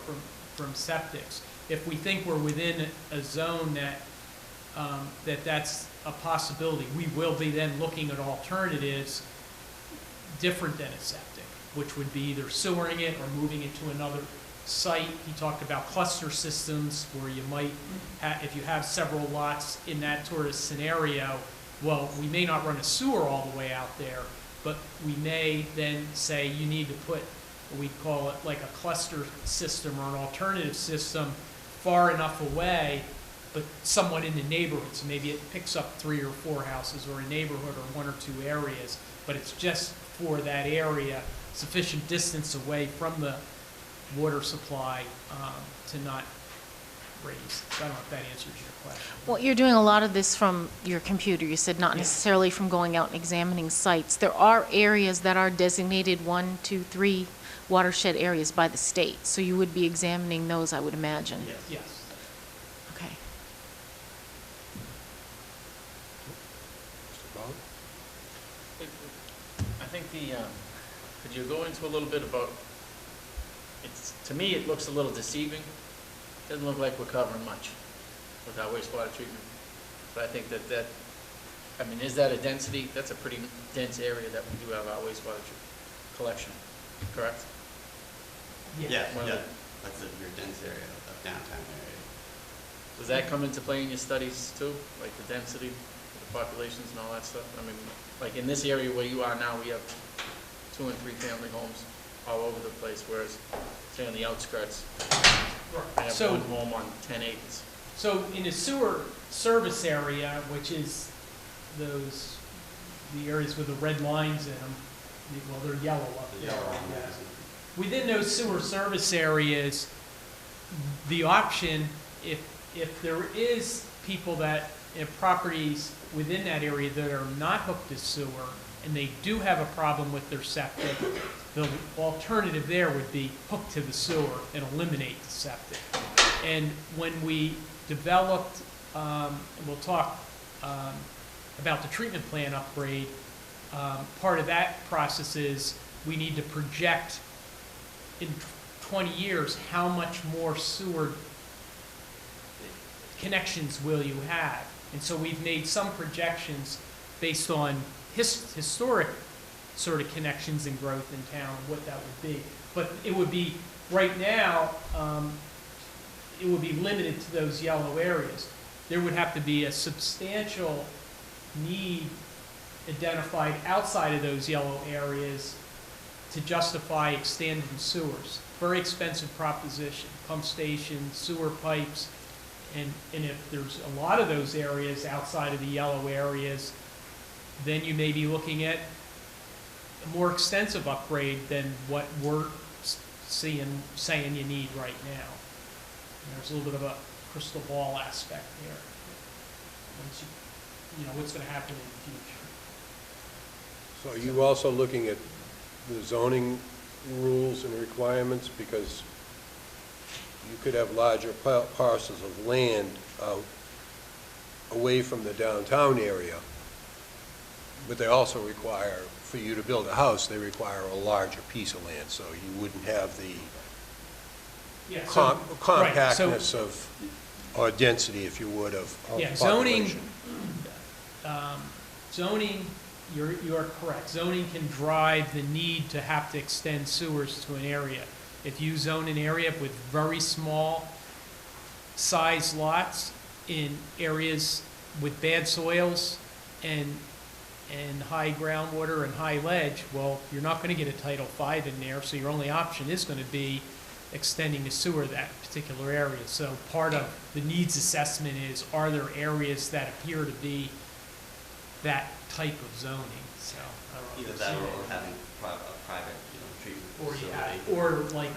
from septics. If we think we're within a zone that's a possibility, we will be then looking at alternatives different than a septic, which would be either sewering it or moving it to another site. He talked about cluster systems where you might if you have several lots in that sort of scenario, well, we may not run a sewer all the way out there, but we may then say you need to put, we call it like a cluster system or an alternative system far enough away, but somewhat in the neighborhood. So maybe it picks up 3 or 4 houses or a neighborhood or 1 or 2 areas, but it's just for that area, sufficient distance away from the water supply to not raise. So I don't know if that answers your question. Well, you're doing a lot of this from your computer. You said not necessarily from going out and examining sites. There are areas that are designated 1, 2, 3 watershed areas by the state. So you would be examining those, I would imagine. Yes. Yes. Okay. Mr. Bowden? I think could you go into a little bit about, to me, it looks a little deceiving. Doesn't look like we're covering much with our wastewater treatment. But I think is that a density? That's a pretty dense area that we do have our wastewater collection, correct? Yeah, One of yeah, the- that's your dense area of downtown area. Does that come into play in your studies too? Like the density, the populations and all that stuff? I mean, like in this area where you are now, we have 2 and 3 family homes all over the place, whereas say on the outskirts, I have So- 1 home on 10 acres. So in the sewer service area, which is the areas with the red lines in them, well, they're yellow up The there. yellow Yeah. areas. Within those sewer service areas, the option, if there is people that, properties within that area that are not hooked to sewer, and they do have a problem with their septic, the alternative there would be hook to the sewer and eliminate the septic. And when we developed, and we'll talk about the treatment plan upgrade, part of that process is we need to project in 20 years how much more sewer connections will you have. And so we've made some projections based on historic sort of connections and growth in town, and what that would be. But it would be, right now, it would be limited to those yellow areas. There would have to be a substantial need identified outside of those yellow areas to justify extending sewers. Very expensive proposition, pump stations, sewer pipes, and if there's a lot of those areas outside of the yellow areas, then you may be looking at a more extensive upgrade than what we're saying you need right now. And there's a little bit of a crystal ball aspect there. Once you know what's going to happen in the future. So are you also looking at the zoning rules and requirements? Because you could have larger parcels of land out away from the downtown area, but they also require, for you to build a house, they require a larger piece of land, so you wouldn't have the Yeah, so- right, so- compactness of, or density, if you would, of Yeah, population. zoning, you're correct. Zoning can drive the need to have to extend sewers to an area. If you zone an area with very small size lots in areas with bad soils and high groundwater and high ledge, well, you're not going to get a Title V in there, so your only option is going to be extending the sewer to that particular area. So part of the needs assessment is, are there areas that appear to be that type of zoning? So I don't know. Either that or having a private, treatment Or, facility. yeah, or like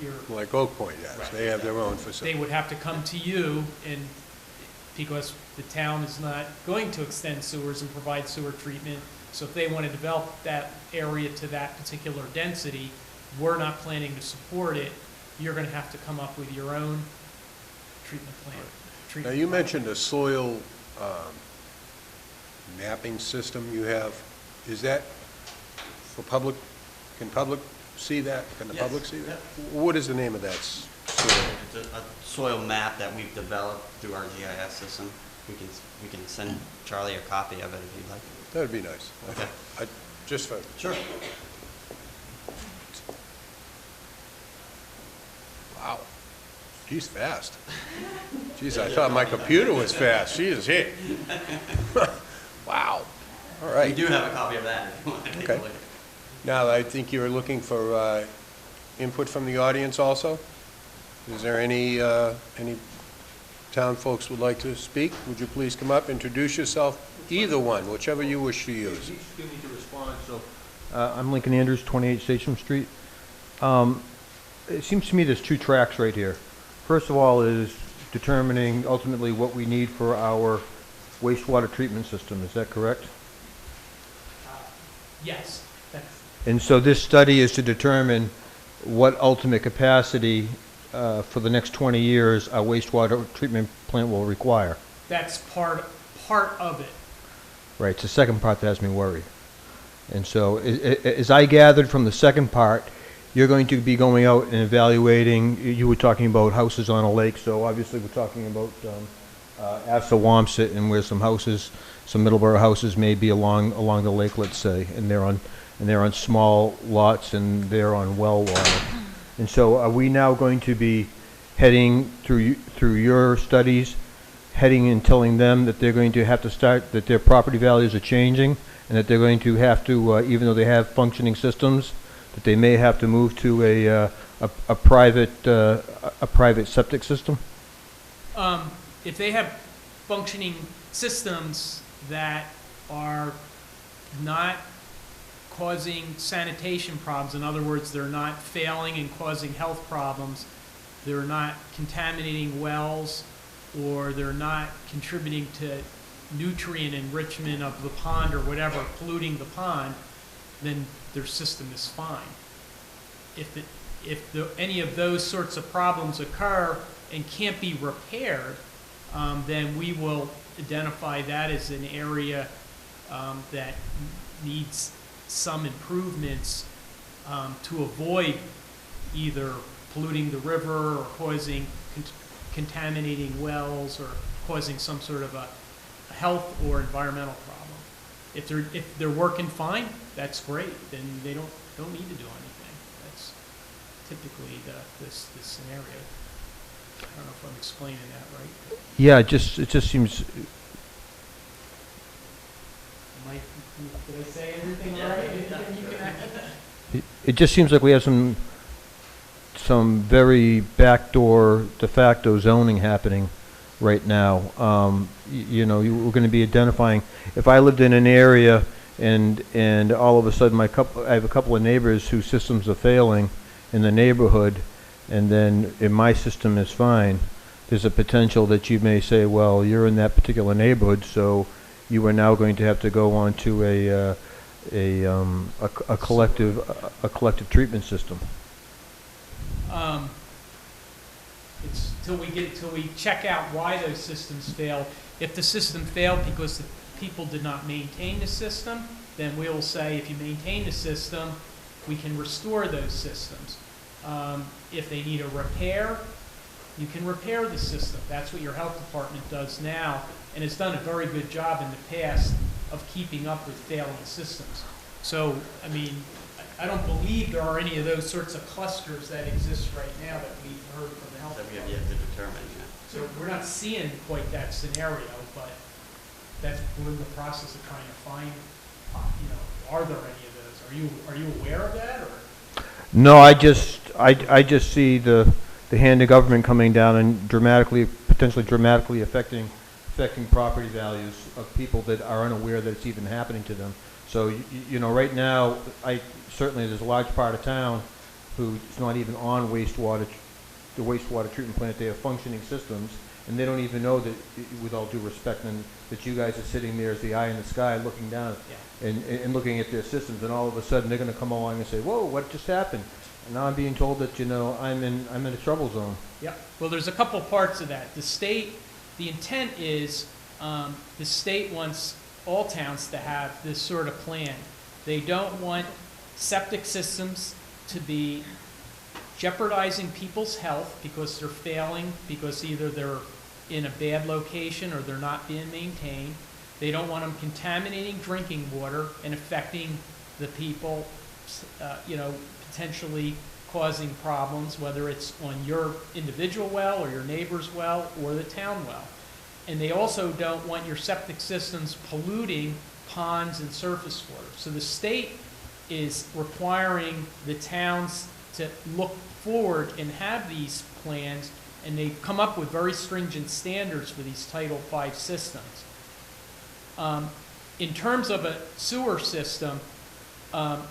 your, Like Oak Point, yes, Right, they have their own they facility. would have to come to you, and because the town is not going to extend sewers and provide sewer treatment, so if they want to develop that area to that particular density, we're not planning to support it, you're going to have to come up with your own treatment plan. Now, treatment you plan. mentioned a soil mapping system you have. Is that for public, can public see that? Can the Yes, public see that? yeah. What is the name of that soil? It's a soil map that we've developed through our GIS system. We can send Charlie a copy of it if you'd like. That'd be nice. Okay. Just for, Sure. wow, she's fast. Geez, I thought my computer was fast. She is hit. Wow. All right. right. We do have a copy of that if you want to take a Okay. look. Now, I think you're looking for input from the audience also? Is there any town folks would like to speak? Would you please come up, introduce yourself, either one, whichever you wish to use. Each do need to respond, so. I'm Lincoln Andrews, 28 Station Street. It seems to me there's two tracks right here. First of all is determining ultimately what we need for our wastewater treatment system. Is that correct? Yes, that's, And so this study is to determine what ultimate capacity for the next 20 years our wastewater treatment plant will require. that's part of it. Right, it's the second part that has me worried. And so, as I gathered from the second part, you're going to be going out and evaluating, you were talking about houses on a lake, so obviously we're talking about Assawamsett, and where some houses, some Middleborough houses may be along the lake, let's say, and they're on small lots and they're on well water. And so are we now going to be heading through your studies, heading and telling them that they're going to have to start, that their property values are changing, and that they're going to have to, even though they have functioning systems, that they may have to move to a private septic system? If they have functioning systems that are not causing sanitation problems, in other words, they're not failing and causing health problems, they're not contaminating wells, or they're not contributing to nutrient enrichment of the pond or whatever, polluting the pond, then their system is fine. If any of those sorts of problems occur and can't be repaired, then we will identify that as an area that needs some improvements to avoid either polluting the river or causing contaminating wells or causing some sort of a health or environmental problem. If they're working fine, that's great. Then they don't need to do anything. That's typically this scenario. I don't know if I'm explaining that right. Yeah, it just seems. Did I say everything right? Anything you can add? It just seems like we have some very backdoor de facto zoning happening right now. You know, we're going to be identifying. If I lived in an area and all of a sudden I have a couple of neighbors whose systems are failing in the neighborhood, and then if my system is fine, there's a potential that you may say, well, you're in that particular neighborhood, so you are now going to have to go on to a collective treatment system. It's till we check out why those systems fail. If the system failed because the people did not maintain the system, then we will say, if you maintain the system, we can restore those systems. If they need a repair, you can repair the system. That's what your health department does now, and it's done a very good job in the past of keeping up with failing systems. So, I mean, I don't believe there are any of those sorts of clusters that exist right now that we've heard from the health That we have department. yet to determine, yeah. So we're not seeing quite that scenario, but we're in the process of trying to find, are there any of those? Are you aware of that, or? No, I just see the hand of government coming down and potentially dramatically affecting property values of people that are unaware that it's even happening to them. So, right now, certainly there's a large part of town who's not even on the wastewater treatment plant. They have functioning systems, and they don't even know that, with all due respect, and that you guys are sitting there as the eye in the sky looking down and looking at their systems, and all of a sudden they're going to come along and say, whoa, what just happened? And now I'm being told that, I'm in a trouble zone. Yeah, well, there's a couple parts of that. The intent is, the state wants all towns to have this sort of plan. They don't want septic systems to be jeopardizing people's health because they're failing, because either they're in a bad location or they're not being maintained. They don't want them contaminating drinking water and affecting the people, potentially causing problems, whether it's on your individual well or your neighbor's well or the town well. And they also don't want your septic systems polluting ponds and surface water. So the state is requiring the towns to look forward and have these plans, and they've come up with very stringent standards for these Title V systems. In terms of a sewer system, from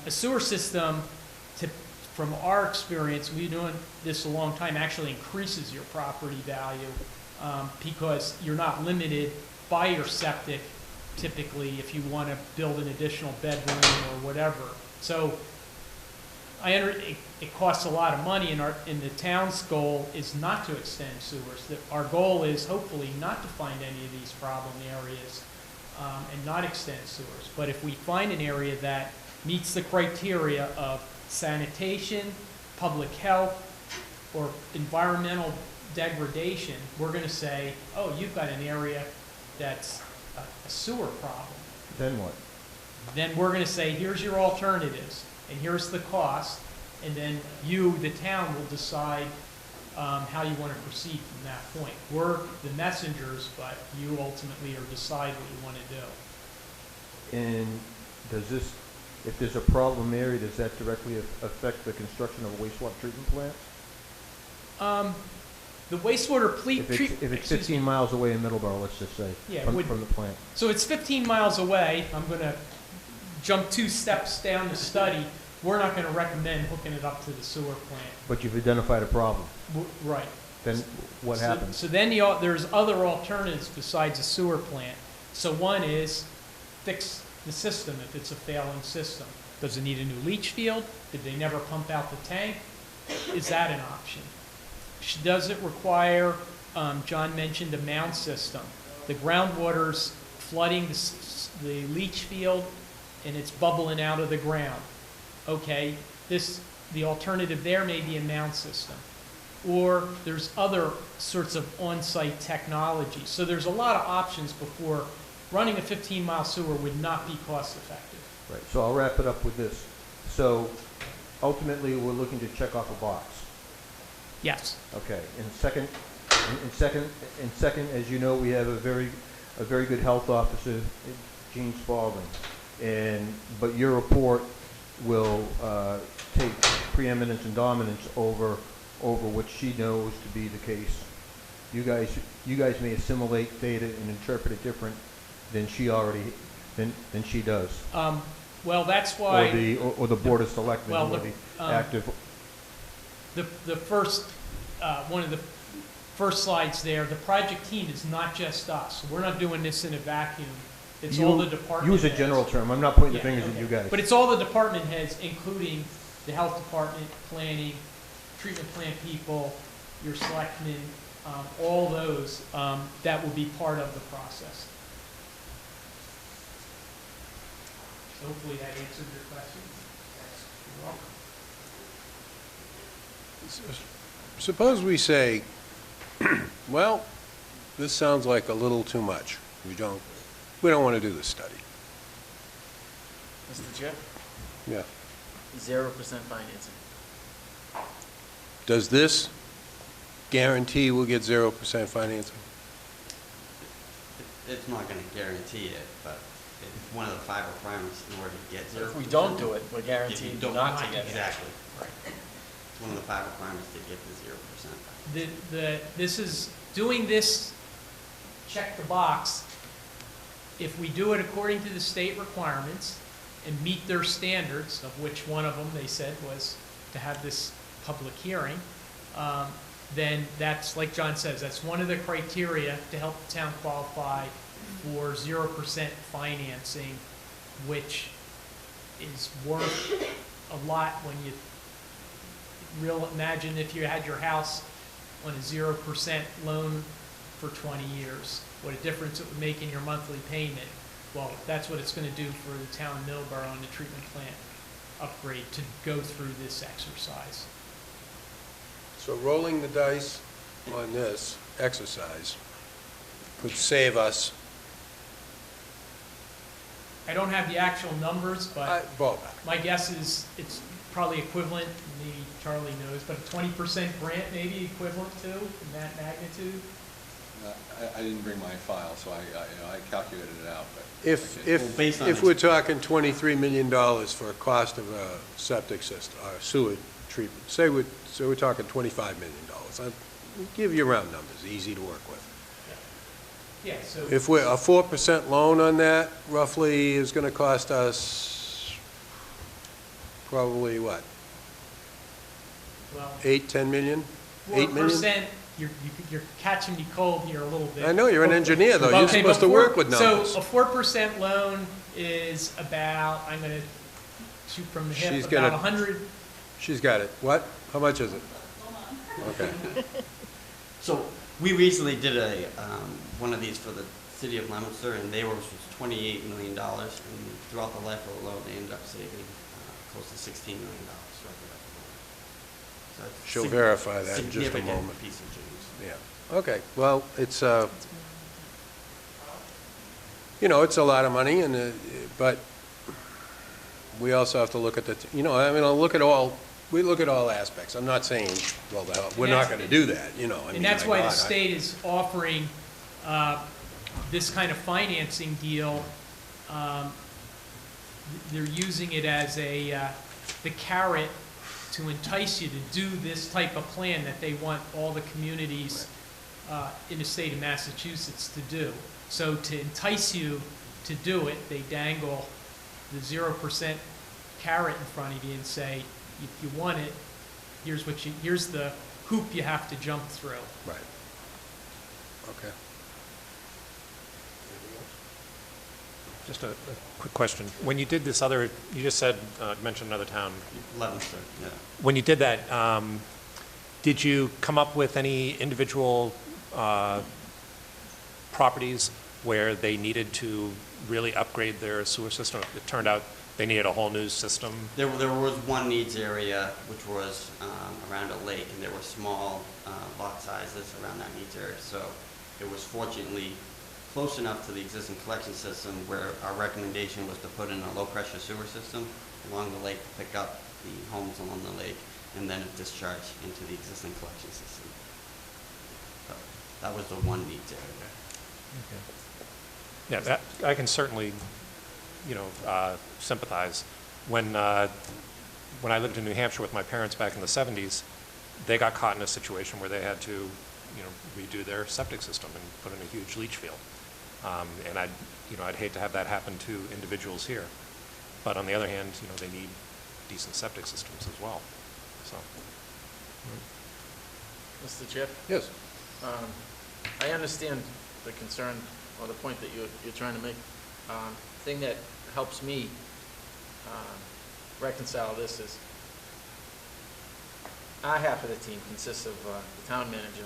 our experience, we've been doing this a long time, actually increases your property value because you're not limited by your septic typically if you want to build an additional bedroom or whatever. So it costs a lot of money, and the town's goal is not to extend sewers. Our goal is hopefully not to find any of these problem areas and not extend sewers. But if we find an area that meets the criteria of sanitation, public health, or environmental degradation, we're going to say, oh, you've got an area that's a sewer problem. Then what? Then we're going to say, here's your alternatives, and here's the cost, and then you, the town, will decide how you want to proceed from that point. We're the messengers, but you ultimately decide what you want to do. And does this, if there's a problem area, does that directly affect the construction of a wastewater treatment plant? The wastewater If it's 15 miles away in Middleborough, let's just say, Yeah, from the plant. So it's 15 miles away. I'm going to jump 2 steps down the study. We're not going to recommend hooking it up to the sewer plant. But you've identified a problem. Right. Then what happens? So then there's other alternatives besides a sewer plant. So one is fix the system if it's a failing system. Does it need a new leach field? Did they never pump out the tank? Is that an option? Does it require, John mentioned, a mound system? The groundwater's flooding the leach field and it's bubbling out of the ground. Okay, the alternative there may be a mound system. Or there's other sorts of on-site technology. So there's a lot of options before running a 15-mile sewer would not be cost-effective. Right, so I'll wrap it up with this. So ultimately, we're looking to check off a box. Yes. Okay, and second, as you know, we have a very good health officer, Gene Spalding. But your report will take preeminence and dominance over what she knows to be the case. You guys may assimilate data and interpret it different than than she does. Well, that's why. Or the Board of Selectmen, well, or the active. The first, one of the first slides there, the project team is not just us. We're not doing this in a vacuum. It's all the department Use a heads. general term. I'm not pointing the fingers okay. at you guys. But it's all the department heads, including the health department, planning, treatment plant people, your selectmen, all those that will be part of the process. So hopefully that answered your question. You're welcome. Suppose we say, well, this sounds like a little too much. We don't want to do this study. Mr. Chair, Yeah. 0% financing. Does this guarantee we'll get 0% financing? It's not going to guarantee it, but it's one of the 5 requirements in order to get 0%. If we don't do it, we're guaranteed not to get it. Exactly. Right. It's one of the 5 requirements to get the 0%. This is doing this, check the box. If we do it according to the state requirements and meet their standards, of which one of them they said was to have this public hearing, then that's, like John says, that's one of the criteria to help the town qualify for 0% financing, which is worth a lot when you imagine if you had your house on a 0% loan for 20 years, what a difference it would make in your monthly payment. Well, that's what it's going to do for the town of Middleborough and the treatment plant upgrade to go through this exercise. So rolling the dice on this exercise could save us. I don't have the actual numbers, but Ballpark. my guess is it's probably equivalent, maybe Charlie knows, but a 20% grant maybe equivalent to in that magnitude. I didn't bring my file, so I calculated it out, but. If, okay. Well, based on if we're talking $23 million for a cost of a septic system, or sewer treatment, say we're talking $25 million. I'll give you round numbers, easy to work with. Yeah, so. If we're a 4% loan on that, roughly is going to cost us probably what? Well, 8, 10 million? 8 million? 4%, you're catching me cold here a little bit. I know, you're an engineer though, you're Okay, supposed but to work with numbers. So a 4% loan is about, I'm gonna shoot from the She's hip, gonna- about 100, She's got it. What? How much is it? Okay. So we recently did one of these for the city of Leominster, and they were $28 million, and throughout the life of the loan, they ended up saving close to $16 million. So it's She'll verify that in just a significant moment. piece of change. Yeah. Okay, well, it's, it's a lot of money, and, but we also have to look at the, we look at all aspects. I'm not saying, well, the hell, we're not going to do that, I mean, and that's my why the God, state is offering this kind of financing deal. They're using it as the carrot to entice you to do this type of plan that they want all the communities in the state of Massachusetts to do. So to entice you to do it, they dangle the 0% carrot in front of you and say, if you want it, here's the hoop you have to jump through. Right. Okay. Just a quick question. When you did this other, you just said, mentioned another town. Leominster, yeah. When you did that, did you come up with any individual properties where they needed to really upgrade their sewer system? It turned out they needed a whole new system. There was one needs area, which was around a lake, and there were small lot sizes around that needs area. So it was fortunately close enough to the existing collection system where our recommendation was to put in a low-pressure sewer system along the lake to pick up the homes along the lake, and then it discharged into the existing collection system. So that was the one needs area. Yeah, that, I can certainly, sympathize. When I lived in New Hampshire with my parents back in the 70s, they got caught in a situation where they had to, redo their septic system and put in a huge leach field. And I'd hate to have that happen to individuals here. But on the other hand, they need decent septic systems as well. So. Mr. Chair? Yes. I understand the concern or the point that you're trying to make. Thing that helps me reconcile this is our half of the team consists of the town manager,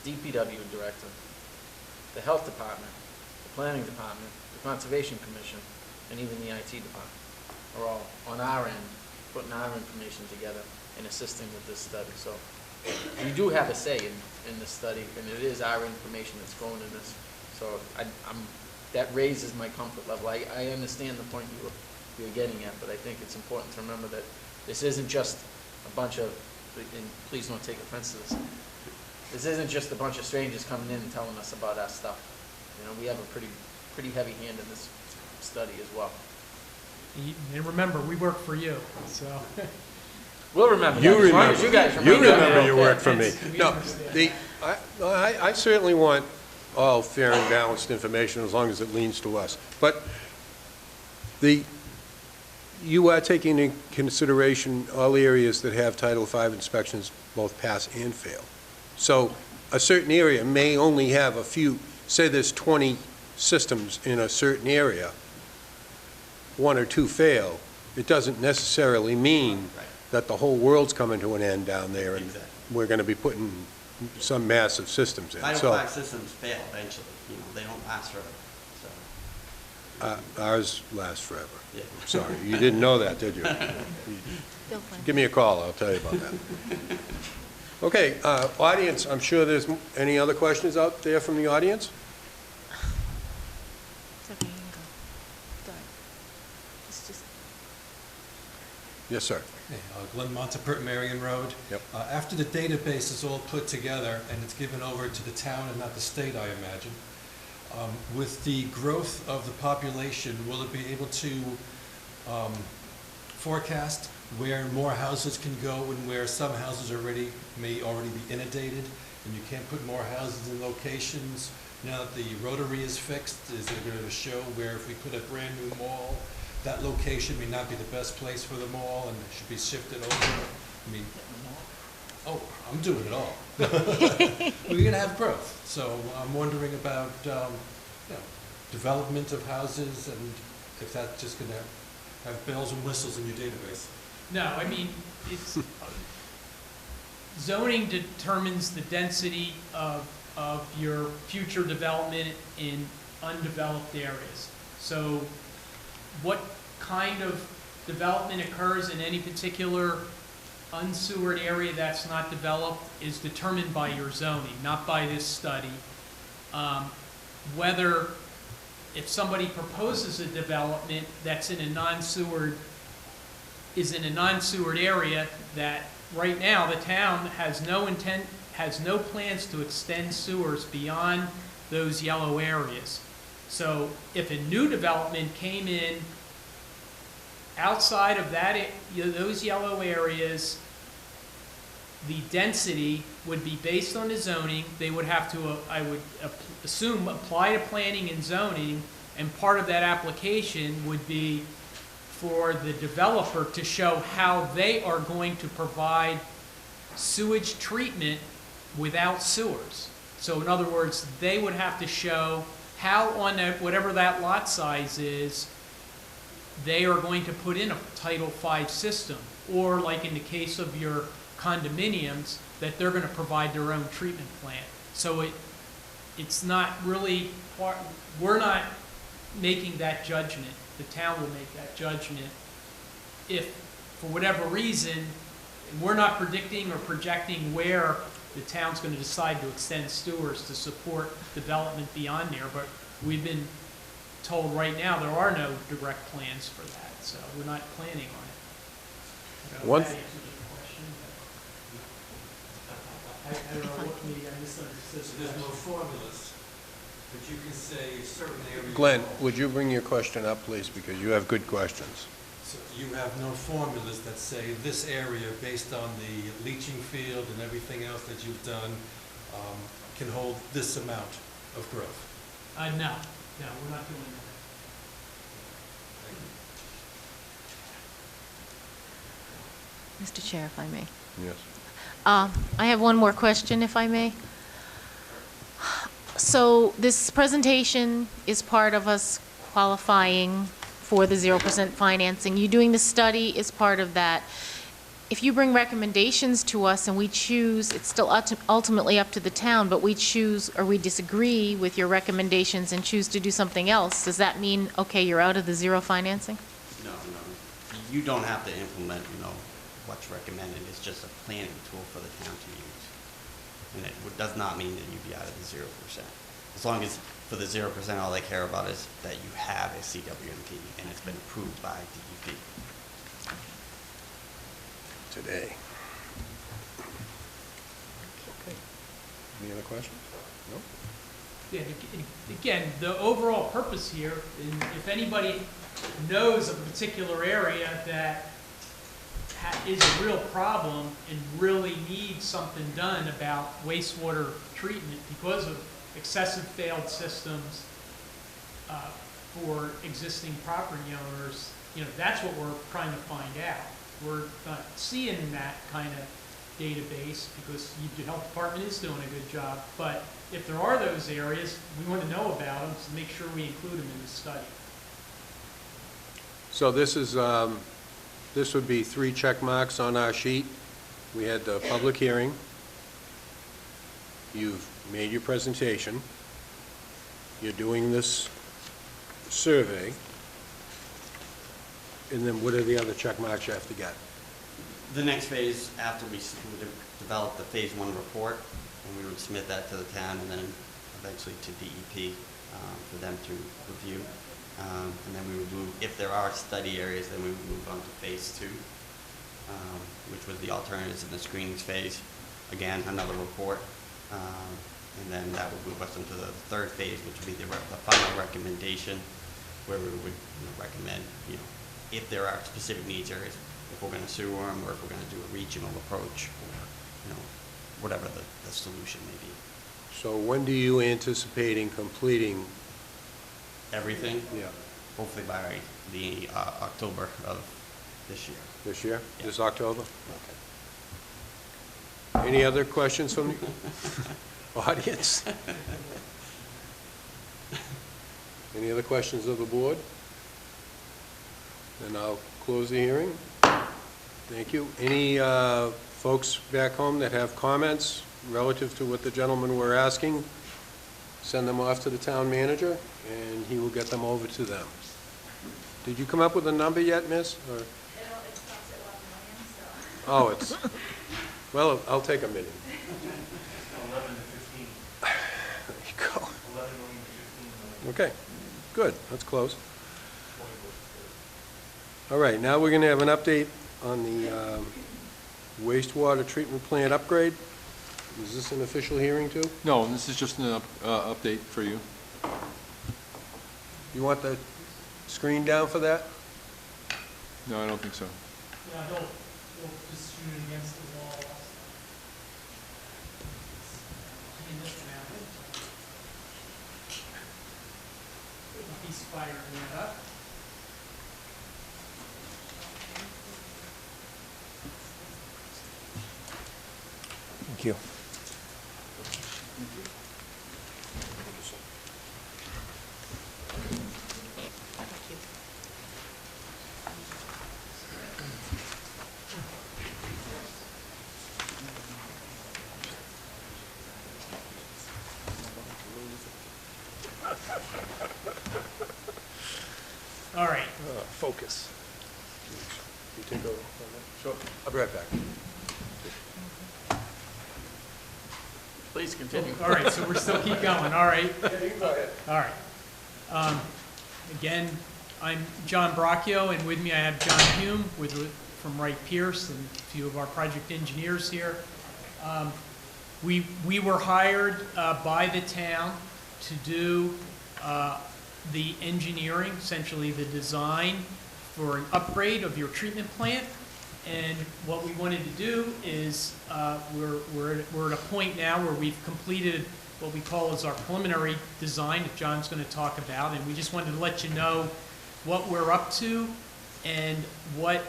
the DPW director, the health department, the planning department, the conservation commission, and even the IT department are all on our end, putting our information together and assisting with this study. So we do have a say in this study, and it is our information that's going in this. So that raises my comfort level. I understand the point you were getting at, but I think it's important to remember that this isn't just a bunch of, and please don't take offense to this isn't just a bunch of strangers coming in and telling us about our stuff. We have a pretty heavy hand in this study as well. And remember, we work for you, so. We'll remember You that, as long as remember, you guys you remember. remember you worked for me. We No, understand. I certainly want all fair and balanced information as long as it leans to us. But you are taking into consideration all the areas that have Title V inspections, both pass and fail. So a certain area may only have a few, say there's 20 systems in a certain area, 1 or 2 fail. It doesn't necessarily mean that the whole world's coming to an end down there and Exactly. we're going to be putting some massive systems in. Title V systems fail eventually, they don't last forever, so. Ours lasts forever. Yeah. Sorry, you didn't know that, did you? Give me a call, I'll tell you about that. Okay, audience, I'm sure there's any other questions out there from the audience? It's okay, you can go. Go ahead. It's just, Yes, sir. Hey, Glenn Montepert, Marion Road. Yep. After the database is all put together and it's given over to the town and not the state, I imagine, with the growth of the population, will it be able to forecast where more houses can go and where some houses may already be inundated and you can't put more houses in locations? Now that the rotary is fixed, is it going to show where if we put a brand new mall, that location may not be the best place for the mall and it should be shifted over? I mean, oh, I'm doing it all. We're going to have growth. So I'm wondering about development of houses and if that's just going to have bells and whistles in your database. No, I mean, it's, zoning determines the density of your future development in undeveloped areas. So what kind of development occurs in any particular unsewered area that's not developed is determined by your zoning, not by this study. Whether if somebody proposes a development that's in a non-sewered area, that right now the town has no plans to extend sewers beyond those yellow areas. So if a new development came in outside of that, those yellow areas, the density would be based on the zoning. They would have to, I would assume, apply to planning and zoning, and part of that application would be for the developer to show how they are going to provide sewage treatment without sewers. So in other words, they would have to show how on whatever that lot size is, they are going to put in a Title V system, or like in the case of your condominiums, that they're going to provide their own treatment plant. So it's not really part, we're not making that judgment. The town will make that judgment if, for whatever reason, we're not predicting or projecting where the town's going to decide to extend sewers to support development beyond there, but we've been told right now there are no direct plans for that, so we're not planning on it. I don't know if that answers your question, but I don't know what maybe I misunderstood. So there's no formulas, but you can say certain areas. Glenn, would you bring your question up, please, because you have good questions. So you have no formulas that say this area, based on the leaching field and everything else that you've done, can hold this amount of growth? No, we're not doing that. Mr. Chair, if I may. Yes. I have one more question, if I may. So this presentation is part of us qualifying for the 0% financing. You doing the study is part of that. If you bring recommendations to us and we choose, it's still ultimately up to the town, but we choose or we disagree with your recommendations and choose to do something else, does that mean, okay, you're out of the zero financing? No. You don't have to implement, what's recommended. It's just a planning tool for the town to use. And it does not mean that you'd be out of the 0%. As long as for the 0%, all they care about is that you have a CWMP and it's been approved by DEP. Today. Okay. Any other questions? No? Yeah, again, the overall purpose here, and if anybody knows of a particular area that is a real problem and really needs something done about wastewater treatment because of excessive failed systems for existing property owners, that's what we're trying to find out. We're not seeing that kind of database because the health department is doing a good job, but if there are those areas, we want to know about them to make sure we include them in the study. So this is, this would be 3 check marks on our sheet. We had the public hearing. You've made your presentation. You're doing this survey. And then what are the other check marks you have to get? The next phase, after we would develop the phase 1 report, and we would submit that to the town and then eventually to DEP for them to review. And then we would move, if there are study areas, then we would move on to phase 2. which was the alternatives in the screenings phase. Again, another report. And then that would move us into the third phase, which would be the final recommendation, where we would recommend, if there are specific needs areas, if we're going to sewer them, or if we're going to do a regional approach, or whatever the solution may be. So when do you anticipating completing? Everything, Yeah. hopefully by the October of this year. This year? Yeah. This October? Okay. Any other questions from the audience? Any other questions of the board? Then I'll close the hearing. Thank you. Any folks back home that have comments relative to what the gentlemen were asking, send them off to the town manager, and he will get them over to them. Did you come up with a number yet, miss? Or? It stops at 1 million, so. Oh, it's, well, I'll take a minute. 11 to 15. There you go. 11 million to 15 million. Okay, good, that's close. All right, now we're going to have an update on the wastewater treatment plant upgrade. Is this an official hearing too? No, this is just an update for you. You want the screen down for that? No, I don't think so. Yeah, they'll just shoot it against the wall. He's firing it up. Thank you. All right. Focus. You take over on that? Sure. I'll be right back. Please continue. All right, so we're still keep going, all right? Yeah, you can go ahead. All right. Again, I'm John Bracchio, and with me I have John Hume from Wright Pierce and a few of our project engineers here. We were hired by the town to do the engineering, essentially the design for an upgrade of your treatment plant. And what we wanted to do is, we're at a point now where we've completed what we call as our preliminary design that John's going to talk about, and we just wanted to let you know what we're up to and what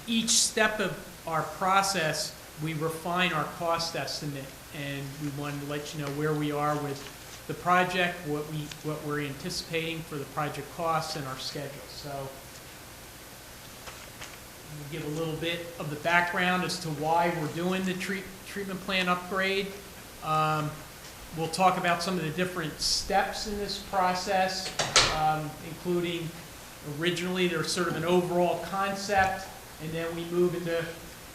each step of our process, we refine our cost estimate, and we wanted to let you know where we are with the project, what we're anticipating for the project costs and our schedule. So we'll give a little bit of the background as to why we're doing the treatment plant upgrade. We'll talk about some of the different steps in this process, including originally there's sort of an overall concept, and then we move into,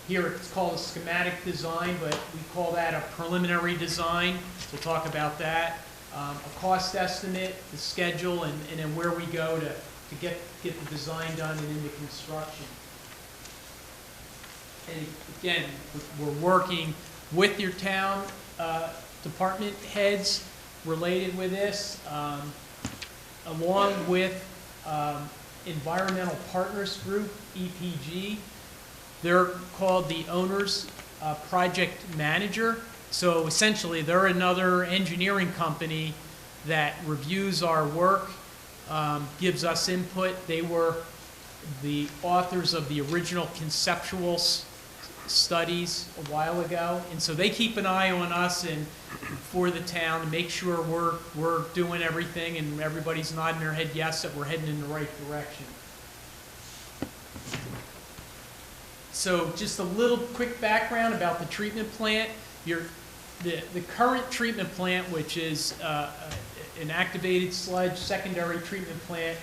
here it's called a schematic design, but we call that a preliminary design. We'll talk about that. A cost estimate, the schedule, and then where we go to get the design done and into construction. And again, we're working with your town department heads related with this, along with Environmental Partners Group, EPG. They're called the owner's project manager. So essentially, they're another engineering company that reviews our work, gives us input. They were the authors of the original conceptual studies a while ago, and so they keep an eye on us and for the town to make sure we're doing everything and everybody's nodding their head yes, that we're heading in the right direction. So just a little quick background about the treatment plant. The current treatment plant, which is an activated sludge secondary treatment plant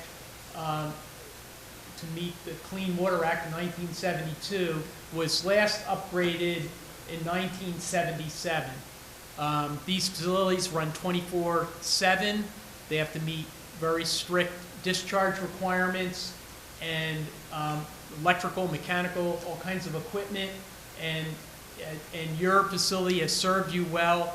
to meet the Clean Water Act of 1972, was last upgraded in 1977. These facilities run 24/7. They have to meet very strict discharge requirements, and electrical, mechanical, all kinds of equipment, and your facility has served you well.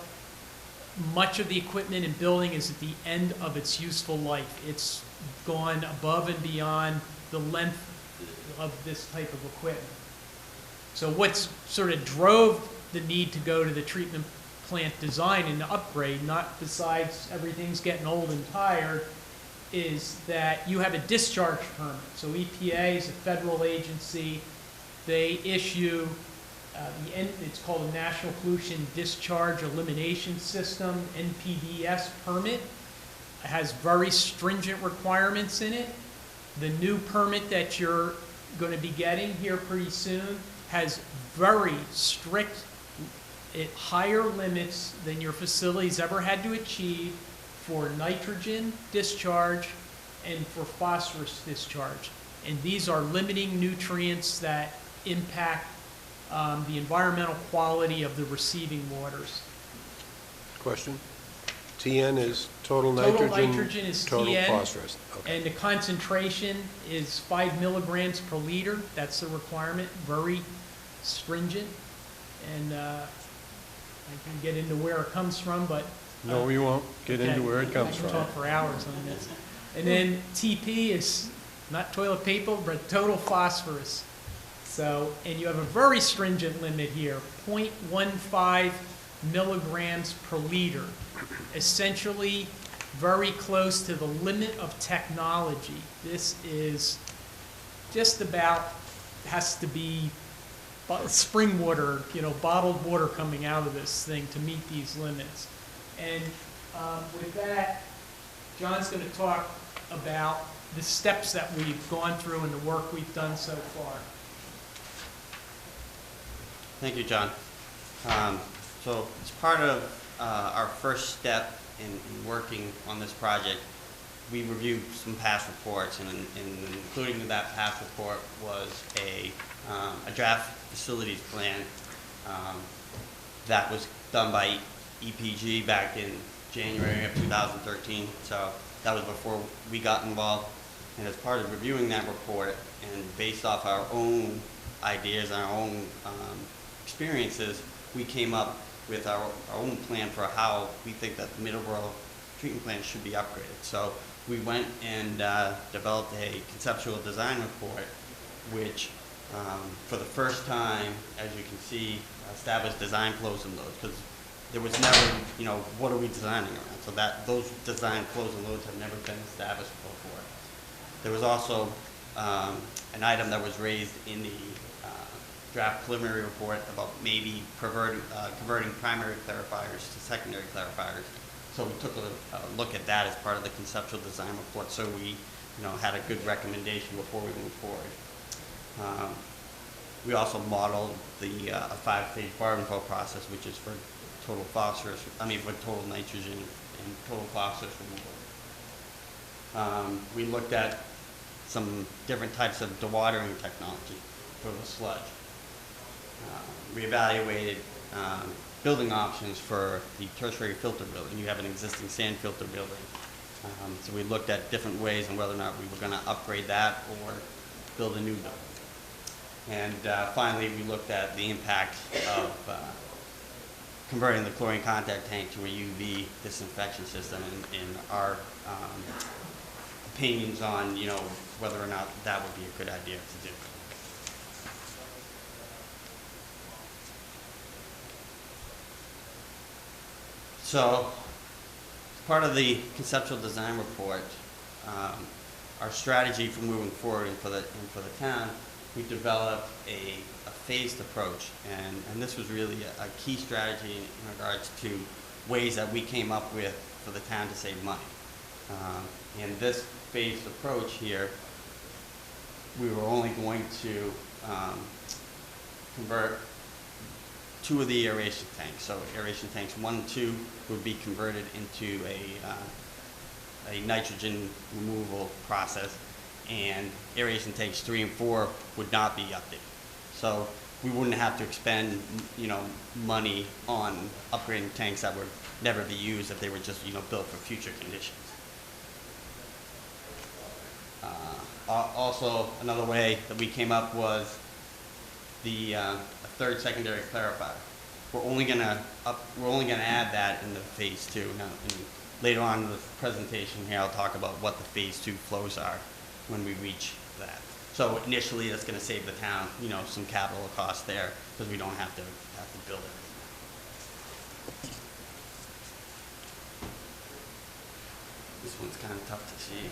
Much of the equipment and building is at the end of its useful life. It's gone above and beyond the length of this type of equipment. So what's sort of drove the need to go to the treatment plant design and upgrade, not besides everything's getting old and tired, is that you have a discharge permit. So EPA is a federal agency. They issue it's called a National Pollution Discharge Elimination System, NPDES permit. It has very stringent requirements in it. The new permit that you're going to be getting here pretty soon has very strict, higher limits than your facility's ever had to achieve for nitrogen discharge and for phosphorus discharge. And these are limiting nutrients that impact the environmental quality of the receiving waters. Question? TN is total nitrogen? Total nitrogen is total TN. Phosphorus. Okay. And the concentration is 5 milligrams per liter. That's the requirement, very stringent. And I can get into where it comes from, but... No, we won't get into where it comes I can from. talk for hours on this. And then TP is not toilet paper, but total phosphorus. So, and you have a very stringent limit here, 0.15 milligrams per liter. Essentially, very close to the limit of technology. This is just about, has to be spring water, bottled water coming out of this thing to meet these limits. And with that, John's going to talk about the steps that we've gone through and the work we've done so far. Thank you, John. So as part of our first step in working on this project, we reviewed some past reports, and including in that past report was a draft facilities plan that was done by EPG back in January of 2013. So that was before we got involved. And as part of reviewing that report, and based off our own ideas and our own experiences, we came up with our own plan for how we think that the Middleborough treatment plant should be upgraded. So we went and developed a conceptual design report, which for the first time, as you can see, established design flows and loads, because there was never, what are we designing around? So that those design flows and loads have never been established before. There was also an item that was raised in the draft preliminary report about maybe converting primary clarifiers to secondary clarifiers. So we took a look at that as part of the conceptual design report, so we had a good recommendation before we moved forward. We also modeled the a 5-stage bar control process, which is for total phosphorus, for total nitrogen and total phosphorus removal. We looked at some different types of dewatering technology for the sludge. We evaluated building options for the tertiary filter building. You have an existing sand filter building. So we looked at different ways and whether or not we were going to upgrade that or build a new building. And finally, we looked at the impact of converting the chlorine contact tank to a UV disinfection system and our opinions on, whether or not that would be a good idea to do. So, as part of the conceptual design report, our strategy for moving forward and for the town, we developed a phased approach, and this was really a key strategy in regards to ways that we came up with for the town to save money. In this phased approach here, we were only going to convert 2 of the aeration tanks. So aeration tanks 1 and 2 would be converted into a nitrogen removal process, and aeration tanks 3 and 4 would not be updated. So we wouldn't have to expend, money on upgrading tanks that would never be used if they were just, built for future conditions. Also, another way that we came up was a third secondary clarifier. We're only gonna add that in the phase 2. Now, later on in the presentation here, I'll talk about what the phase 2 flows are when we reach that. So initially, that's gonna save the town, some capital costs there, because we don't have to build it. This one's kind of tough to see.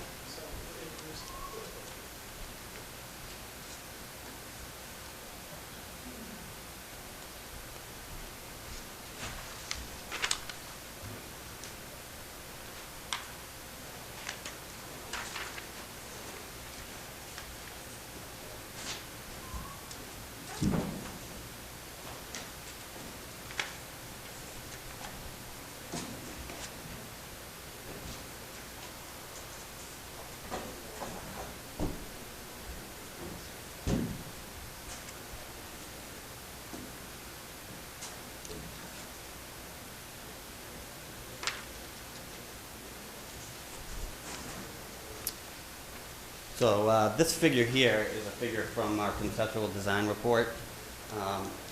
So this figure here is a figure from our conceptual design report,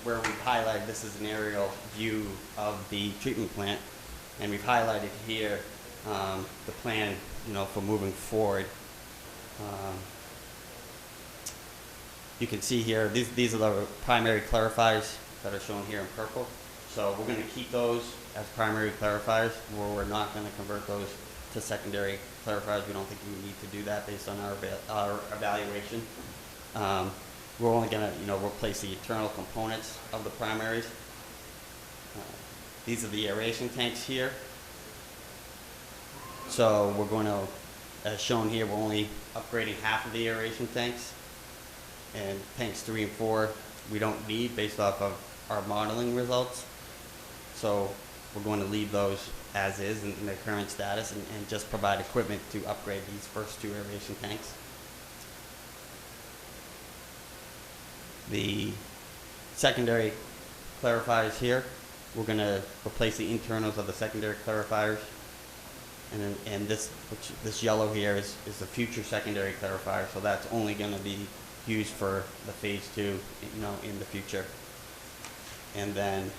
where we've highlighted, this is an aerial view of the treatment plant, and we've highlighted here the plan, for moving forward. You can see here, these are the primary clarifiers that are shown here in purple. So we're going to keep those as primary clarifiers, where we're not going to convert those to secondary clarifiers. We don't think we need to do that based on our evaluation. We're only going to, replace the internal components of the primaries. These are the aeration tanks here. So we're going to, as shown here, we're only upgrading half of the aeration tanks. And tanks 3 and 4, we don't need based off of our modeling results. So we're going to leave those as is in their current status and just provide equipment to upgrade these first 2 aeration tanks. The secondary clarifiers here, we're going to replace the internals of the secondary clarifiers. And this yellow here is the future secondary clarifier, so that's only going to be used for the phase 2, in the future. And then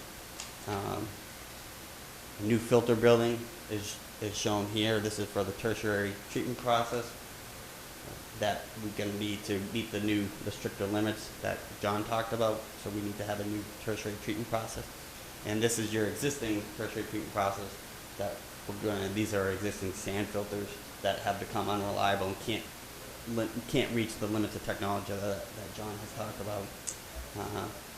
a new filter building is shown here. This is for the tertiary treatment process that we're going to need to meet the stricter limits that John talked about. So we need to have a new tertiary treatment process. And this is your existing tertiary treatment process that these are existing sand filters that have become unreliable and can't reach the limits of technology that John has talked about.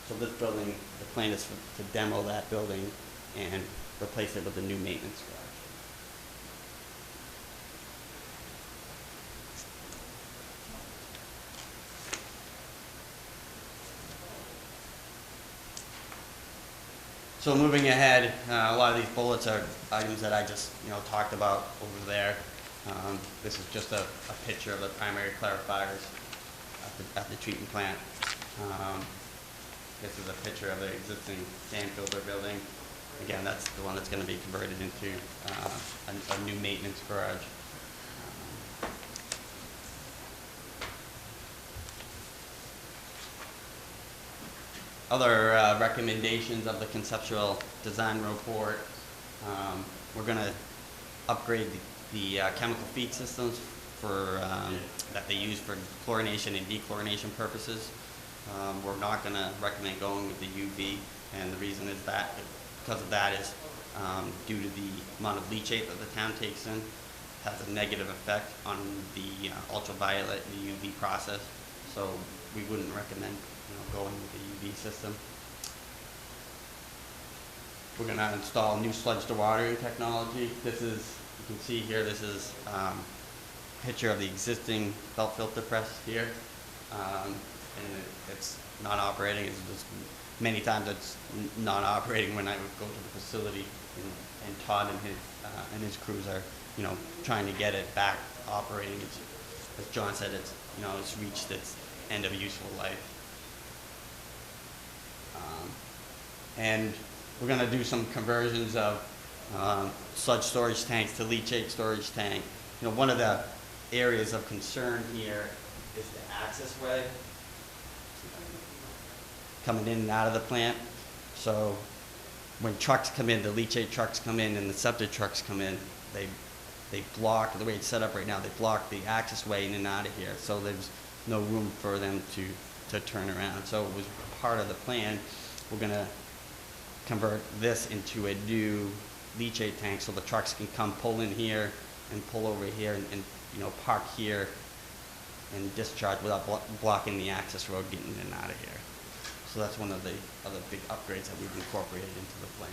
So this building, the plan is to demo that building and replace it with a new maintenance garage. So moving ahead, a lot of these bullets are items that I just talked about over there. This is just a picture of the primary clarifiers at the treatment plant. This is a picture of the existing sand filter building. Again, that's the one that's going to be converted into a new maintenance garage. Other recommendations of the conceptual design report, we're going to upgrade the chemical feed systems that they use for chlorination and dechlorination purposes. We're not going to recommend going with the UV, and the reason is that because of that is due to the amount of leachate that the town takes in, has a negative effect on the ultraviolet and the UV process. So we wouldn't recommend going with the UV system. We're going to install new sludge to watering technology. This is, you can see here, this is a picture of the existing belt filter press here. And it's not operating. It's just many times it's not operating when I would go to the facility, and Todd and his crews are trying to get it back operating. As John said, it's reached its end of useful life. And we're going to do some conversions of sludge storage tanks to leachate storage tank. One of the areas of concern here is the access way coming in and out of the plant. So when trucks come in, the leachate trucks come in and the septic trucks come in, they block, the way it's set up right now, they block the access way in and out of here. So there's no room for them to turn around. So it was part of the plan. We're gonna convert this into a new leachate tank so the trucks can come pull in here and pull over here and you know, park here and discharge without blocking the access road getting in and out of here. So that's one of the other big upgrades that we've incorporated into the plan.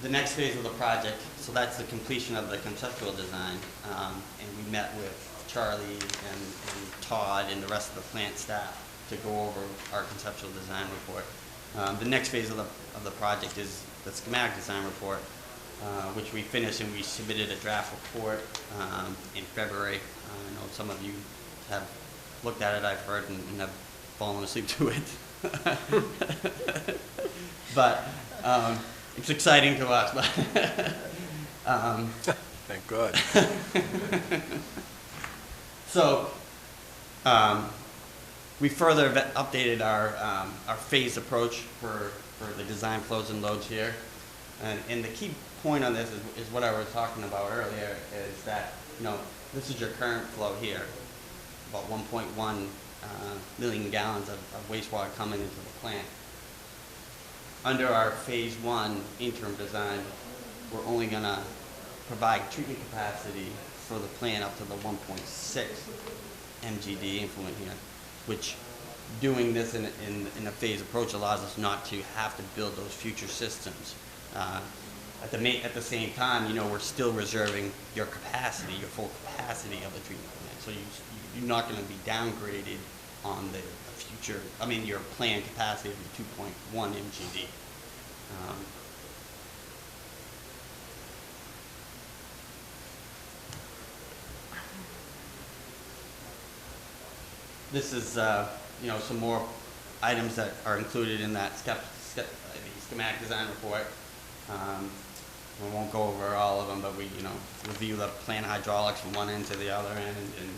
The next phase of the project, so that's the completion of the conceptual design, and we met with Charlie and Todd and the rest of the plant staff to go over our conceptual design report. The next phase of the project is the schematic design report, which we finished and we submitted a draft report in February. I know some of you have looked at it, I've heard, and have fallen asleep to it. But it's exciting to us. Thank God. So we further updated our phased approach for the design flows and loads here. And the key point on this is what I was talking about earlier, is that, you know, this is your current flow here, about 1.1 million gallons of wastewater coming into the plant. Under our phase 1 interim design, we're only going to provide treatment capacity for the plant up to the 1.6 MGD influent here, which doing this in a phased approach allows us not to have to build those future systems. At the same time, you know, we're still reserving your capacity, your full capacity of the treatment plant. So you're not going to be downgraded on the future, I mean, your planned capacity of the 2.1 MGD. This is, you know, some more items that are included in that the schematic design report. We won't go over all of them, but we, you know, review the plant hydraulics from one end to the other end, and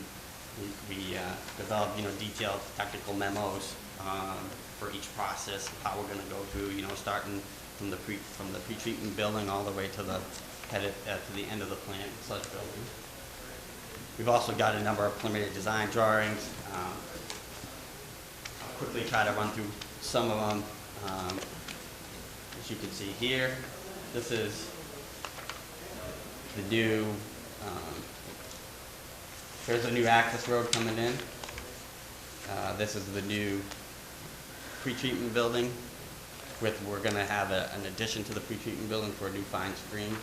we develop, you know, detailed technical memos for each process, how we're going to go through, you know, starting from the pre-treatment building all the way to the to the end of the plant sludge building. We've also got a number of preliminary design drawings. I'll quickly try to run through some of them. As you can see here, this is the new, here's a new access road coming in. This is the new pre-treatment building. We're going to have an addition to the pre-treatment building for a new fine stream.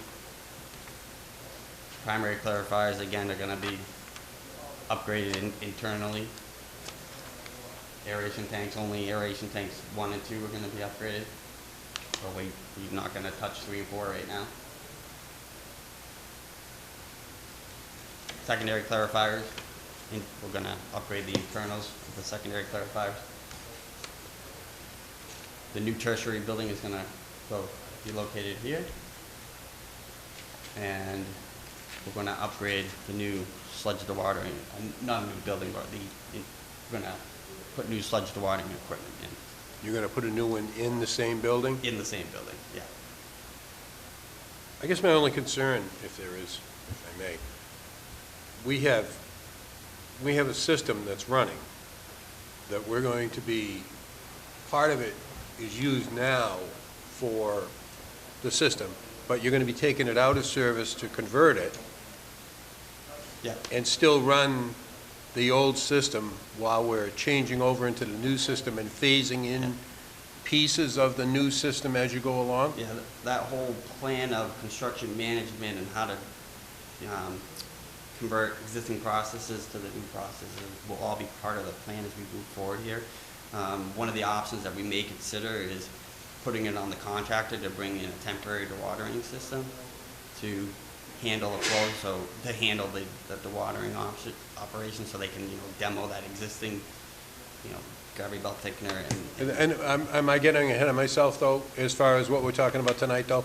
Primary clarifiers, again, are going to be upgraded internally. Aeration tanks, only aeration tanks 1 and 2 are going to be upgraded. So we're not going to touch 3 and 4 right now. Secondary clarifiers, we're going to upgrade the internals of the secondary clarifiers. The new tertiary building is going to be located here. And we're going to upgrade the new sludge dewatering, not a new building, but we're going to put new sludge dewatering equipment in. You're going to put a new one in the same building? In the same building, yeah. I guess my only concern, if there is, if I may, we have a system that's running, that we're going to be, part of it is used now for the system, but you're going to be taking it out of service to convert it, Yeah. and still run the old system while we're changing over into the new system and phasing in pieces of the new system as you go along? Yeah, that whole plan of construction management and how to convert existing processes to the new processes will all be part of the plan as we move forward here. One of the options that we may consider is putting it on the contractor to bring in a temporary dewatering system to handle the flow, so to handle the dewatering operation, so they can, you know, demo that existing, you know, gravity belt thickener, And am I getting ahead of myself, though, as far as what we're talking about tonight, though?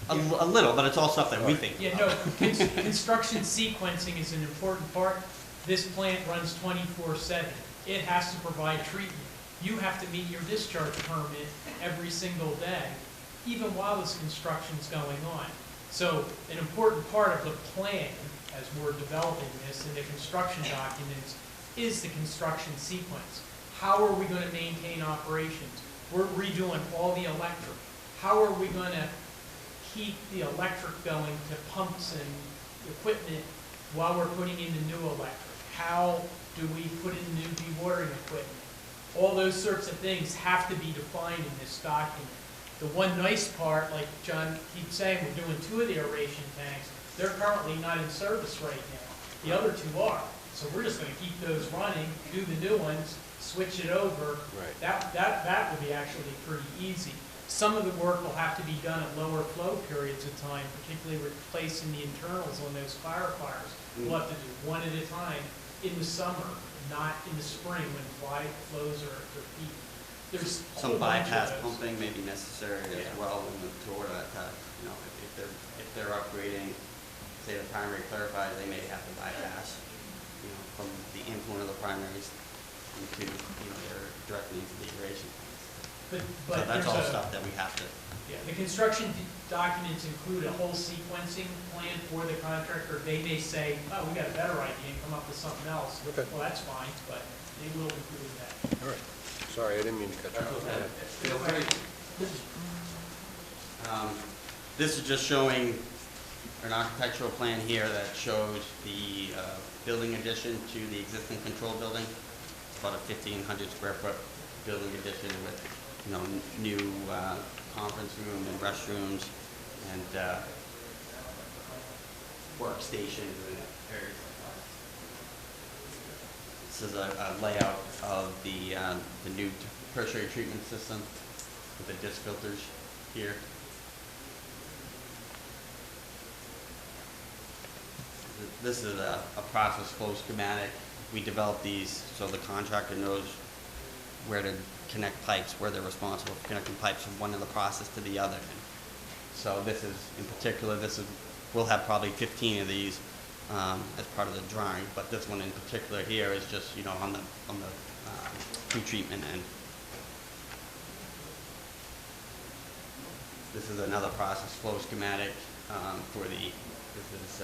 a little, but it's all stuff that we think. Yeah, no, construction sequencing is an important part. This plant runs 24/7. It has to provide treatment. You have to meet your discharge permit every single day, even while this construction's going on. So an important part of the plan, as we're developing this in the construction documents, is the construction sequence. How are we going to maintain operations? We're redoing all the electric. How are we going to keep the electric going to pumps and equipment while we're putting in the new electric? How do we put in new dewatering equipment? All those sorts of things have to be defined in this document. The one nice part, like John keeps saying, we're doing 2 of the aeration tanks. They're currently not in service right now. The other 2 are. So we're just going to keep those running, do the new ones, switch it over. Right. That would be actually pretty easy. Some of the work will have to be done at lower flow periods of time, particularly replacing the internals on those clarifiers. We'll have to do one at a time in the summer, not in the spring when flows are at their peak. There's a Some whole bunch of bypass those. pumping may be necessary as Yeah. well to order that, you know, if they're upgrading, say the primary clarifiers, they may have to bypass, you know, from the influent of the primaries into, you know, their direct needs of the aeration. But So that's all there's stuff that we have to, Yeah, the construction documents include a whole sequencing plan for the contractor. They may say, oh, we got a better idea and come up with something else. Okay. Well, that's fine, but they will include that. All right. Sorry, I didn't mean to cut you off. feel free. This is just showing an architectural plan here that shows the building addition to the existing control building. It's about a 1,500 square foot building addition with, you know, new conference room and restrooms and workstations and areas. This is a layout of the new tertiary treatment system with the disc filters here. This is a process flow schematic. We developed these so the contractor knows where to connect pipes, where they're responsible for connecting pipes from one end of the process to the other. So this is, in particular, we'll have probably 15 of these as part of the drawing, but this one in particular here is just, you know, on the pre-treatment end. This is another process flow schematic for this is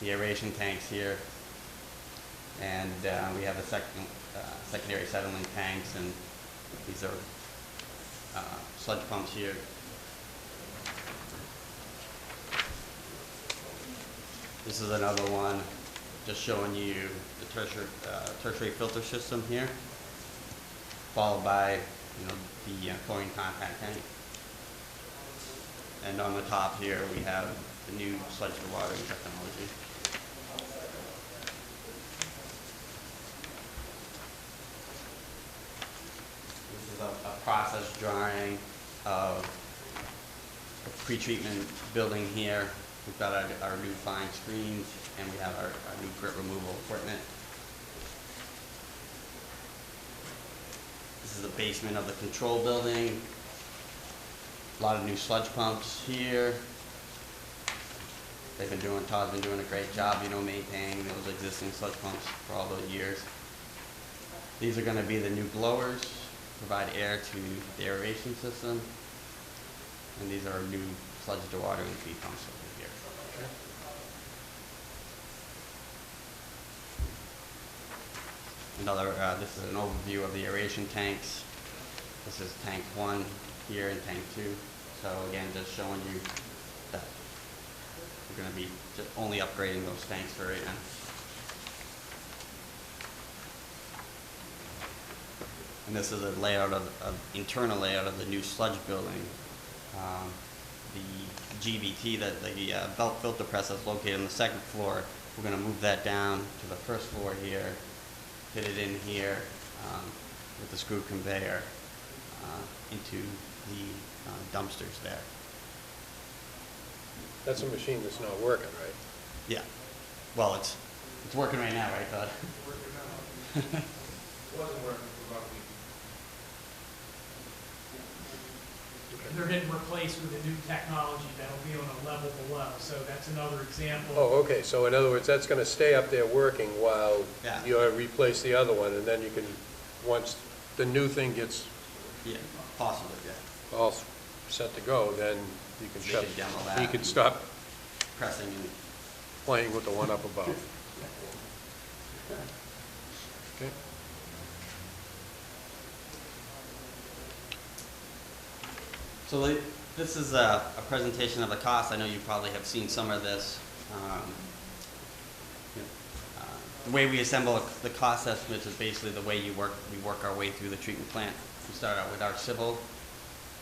the aeration tanks here, and we have the secondary settling tanks, and these are sludge pumps here. This is another one, just showing you the tertiary filter system here, followed by, you know, the chlorine contact tank. And on the top here, we have the new sludge dewatering technology. This is a process drawing of a pre-treatment building here. We've got our new fine screens, and we have our new grit removal equipment. This is the basement of the control building. A lot of new sludge pumps here. Todd's been doing a great job, you know, maintaining those existing sludge pumps for all those years. These are going to be the new blowers, provide air to the aeration system. And these are our new sludge dewatering feed pumps over here. This is an overview of the aeration tanks. This is tank 1 here and tank 2. So again, just showing you that we're going to be just only upgrading those tanks for right now. And this is a layout of internal layout of the new sludge building. The GBT, the belt filter press that's located on the 2nd floor, we're going to move that down to the 1st floor here, fit it in here with the screw conveyor into the dumpsters there. That's a machine that's not working, right? Yeah. Well, it's working right now, right, Todd? It wasn't working about a week. They're getting replaced with a new technology that'll be on a level below, so that's another example. Oh, okay, so in other words, that's gonna stay up there working while Yeah. you replace the other one, and then you can, once the new thing gets Yeah, possibly, yeah. all set to go, then you can They shut, could demo that you can and- stop Pressing and playing with the one up above. Okay. So this is a presentation of the cost. I know you probably have seen some of this. The way we assemble the cost estimates is basically the way we work our way through the treatment plant. We start out with our civil,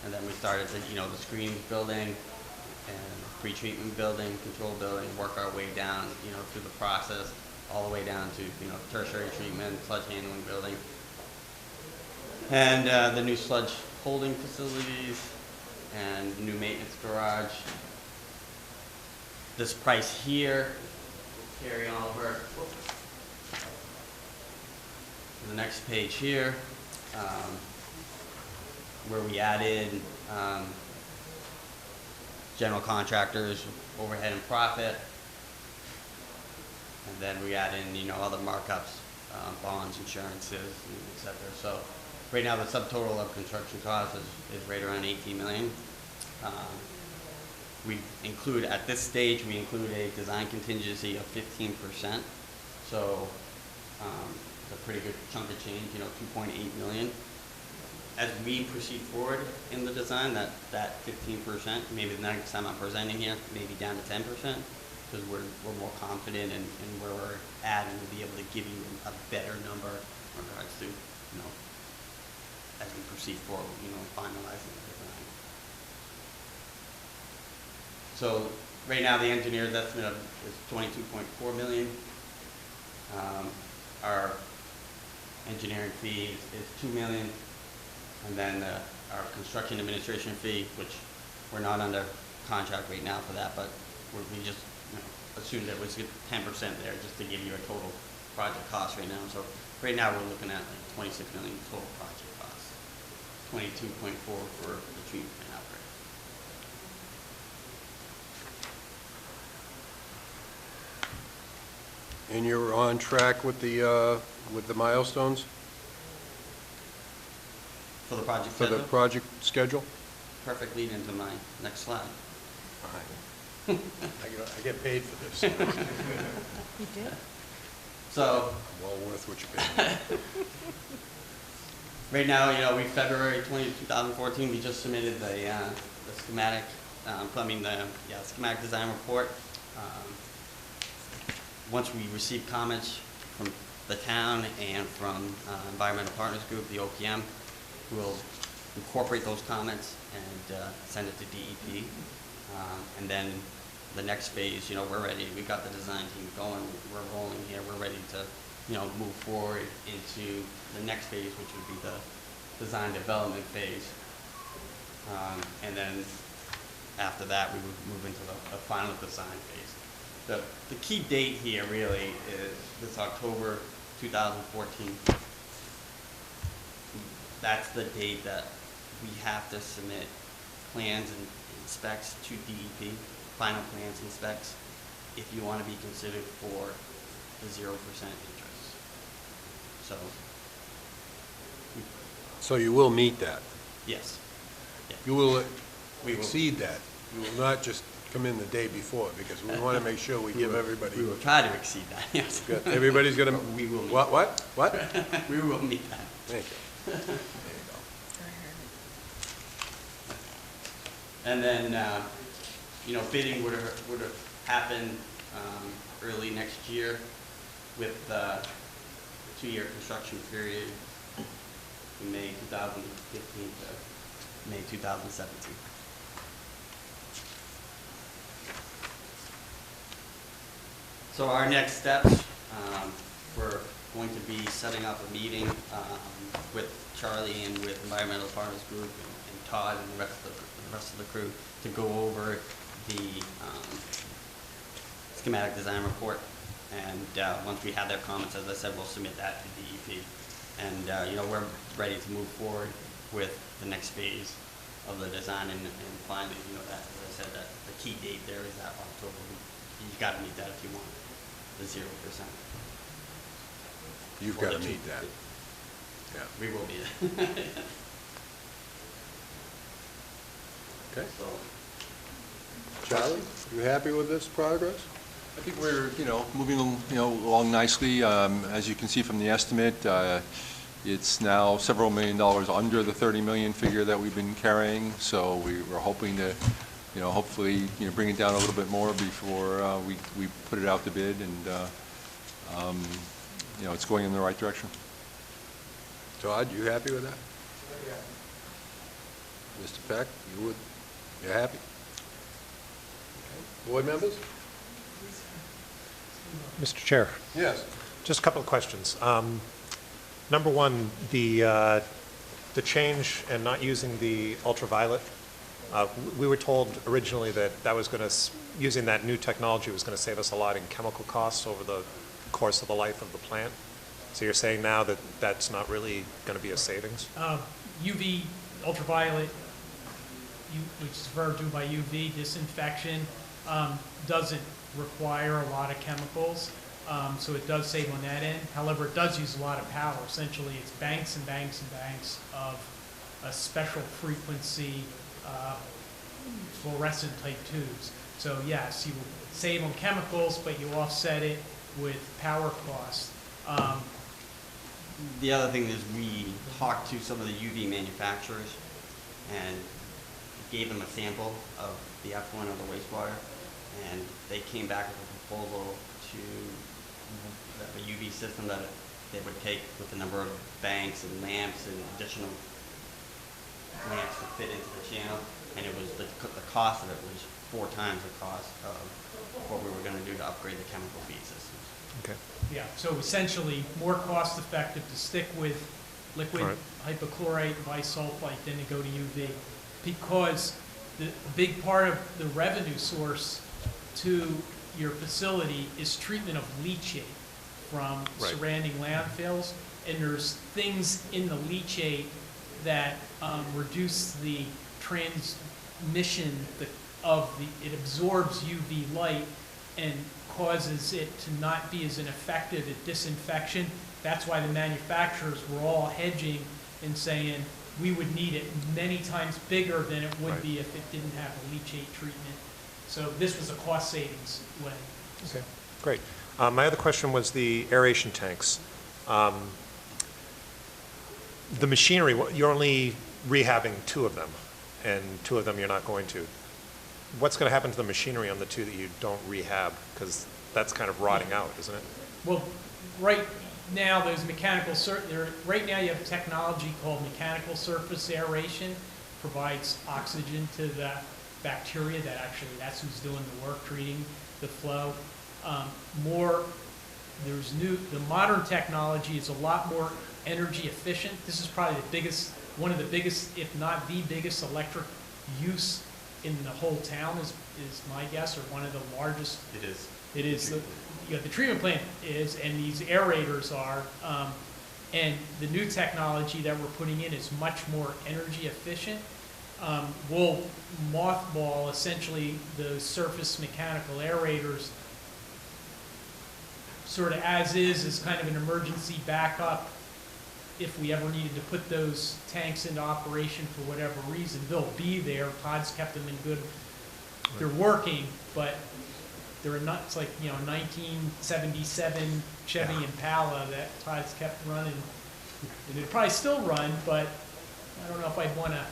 and then we started the screening building and pre-treatment building, control building, work our way down, through the process, all the way down to, tertiary treatment, sludge handling building, and the new sludge holding facilities, and new maintenance garage. This price here, carry on over. The next page here, where we added general contractors, overhead and profit, and then we add in, other markups, bonds, insurances, et cetera. So right now, the subtotal of construction costs is right around 18 million. We include, at this stage, we include a design contingency of 15%. So it's a pretty good chunk of change, 2.8 million. As we proceed forward in the design, that 15%, maybe the next time I'm presenting here, maybe down to 10%, because we're more confident in where we're at, and we'll be able to give you a better number in regards to, as we proceed forward, finalizing the design. So right now, the engineer's estimate is 22.4 million. Our engineering fee is 2 million. And then our construction administration fee, which we're not under contract right now for that, but we just assumed that was 10% there, just to give you a total project cost right now. So right now we're looking at like 26 million total project cost, 22.4 for the treatment plant upgrade. And you're on track with the milestones For the project for the schedule, project schedule? perfect lead into my next slide. I get paid for this. You did? So Well worth what you paid. right now, February 20, 2014, we just submitted the schematic, schematic design report. Once we receive comments from the town and from Environmental Partners Group, the OPM, we'll incorporate those comments and send it to DEP. And then the next phase, we're ready. We've got the design team going. We're rolling here. We're ready to, move forward into the next phase, which would be the design development phase. And then after that, we would move into the final design phase. The key date here really is this October 2014. That's the date that we have to submit plans and specs to DEP, final plans and specs, if you want to be considered for the 0% interest. So you will meet that? Yes. Yeah. You will We will. exceed that? You will not just come in the day before, because we want to make sure we give everybody... We will try to exceed that, yes. Good. Everybody's going to... We will meet What? We will meet that. Thank you. There you go. And then, bidding would have happened early next year with the 2-year construction period from May 2015 to May 2017. So our next steps, we're going to be setting up a meeting with Charlie and with Environmental Partners Group and Todd and the rest of the crew to go over the schematic design report. And once we have their comments, as I said, we'll submit that to DEP. And, you know, we're ready to move forward with the next phase of the design, and finally, you know, that, as I said, that the key date there is that October. You've got to meet that if you want the 0%. You've got to meet that. Yeah. We will be. Okay. So, Charlie, you happy with this progress? I think we're, moving, along nicely. As you can see from the estimate, it's now several $1 million under the 30 million figure that we've been carrying. So we're hoping to, hopefully, bring it down a little bit more before we put it out to bid, and it's going in the right direction. Todd, you happy with that? Mr. Peck, you're happy? Okay. Board members? Mr. Chair, Yes. just a couple of questions. Number one, the change and not using the ultraviolet, we were told originally that was going to, using that new technology was going to save us a lot in chemical costs over the course of the life of the plant. So you're saying now that that's not really going to be a savings? UV, ultraviolet, which is referred to by UV, disinfection, doesn't require a lot of chemicals, so it does save on that end. However, it does use a lot of power. Essentially, it's banks and banks and banks of a special frequency fluorescent type tubes. So yes, you will save on chemicals, but you offset it with power costs. the other thing is we talked to some of the UV manufacturers and gave them a sample of the effluent of the wastewater, and they came back with a proposal to a UV system that they would take with the number of banks and lamps and additional lamps to fit into the channel, and it was the cost of it was 4 times the cost of what we were going to do to upgrade the chemical feed systems. Okay. Yeah, so essentially more cost effective to stick with liquid Right. hypochlorite and bisulfite than to go to UV, because the big part of the revenue source to your facility is treatment of leachate from Right. surrounding landfills, and there's things in the leachate that reduce the transmission it absorbs UV light and causes it to not be as effective at disinfection. That's why the manufacturers were all hedging and saying we would need it many times bigger than it would Right. be if it didn't have a leachate treatment. So this was a cost savings way. Okay, great. My other question was the aeration tanks. The machinery, you're only rehabbing 2 of them, and 2 of them you're not going to. What's going to happen to the machinery on the 2 that you don't rehab? Because that's kind of rotting out, isn't it? Well, right now, those mechanical, right now you have technology called mechanical surface aeration, provides oxygen to the bacteria that's who's doing the work, treating the flow. The modern technology is a lot more energy efficient. This is probably one of the biggest, if not the biggest electric use in the whole town is my guess, or one of the largest. It is. It is. The treatment plant is, and these aerators are, and the new technology that we're putting in is much more energy efficient. We'll mothball essentially the surface mechanical aerators sort of as kind of an emergency backup. If we ever needed to put those tanks into operation for whatever reason, they'll be there. Todd's kept them in good, they're working, but they're not, it's like, 1977 Chevy Impala that Todd's kept running. And it'd probably still run, but I don't know if I'd want to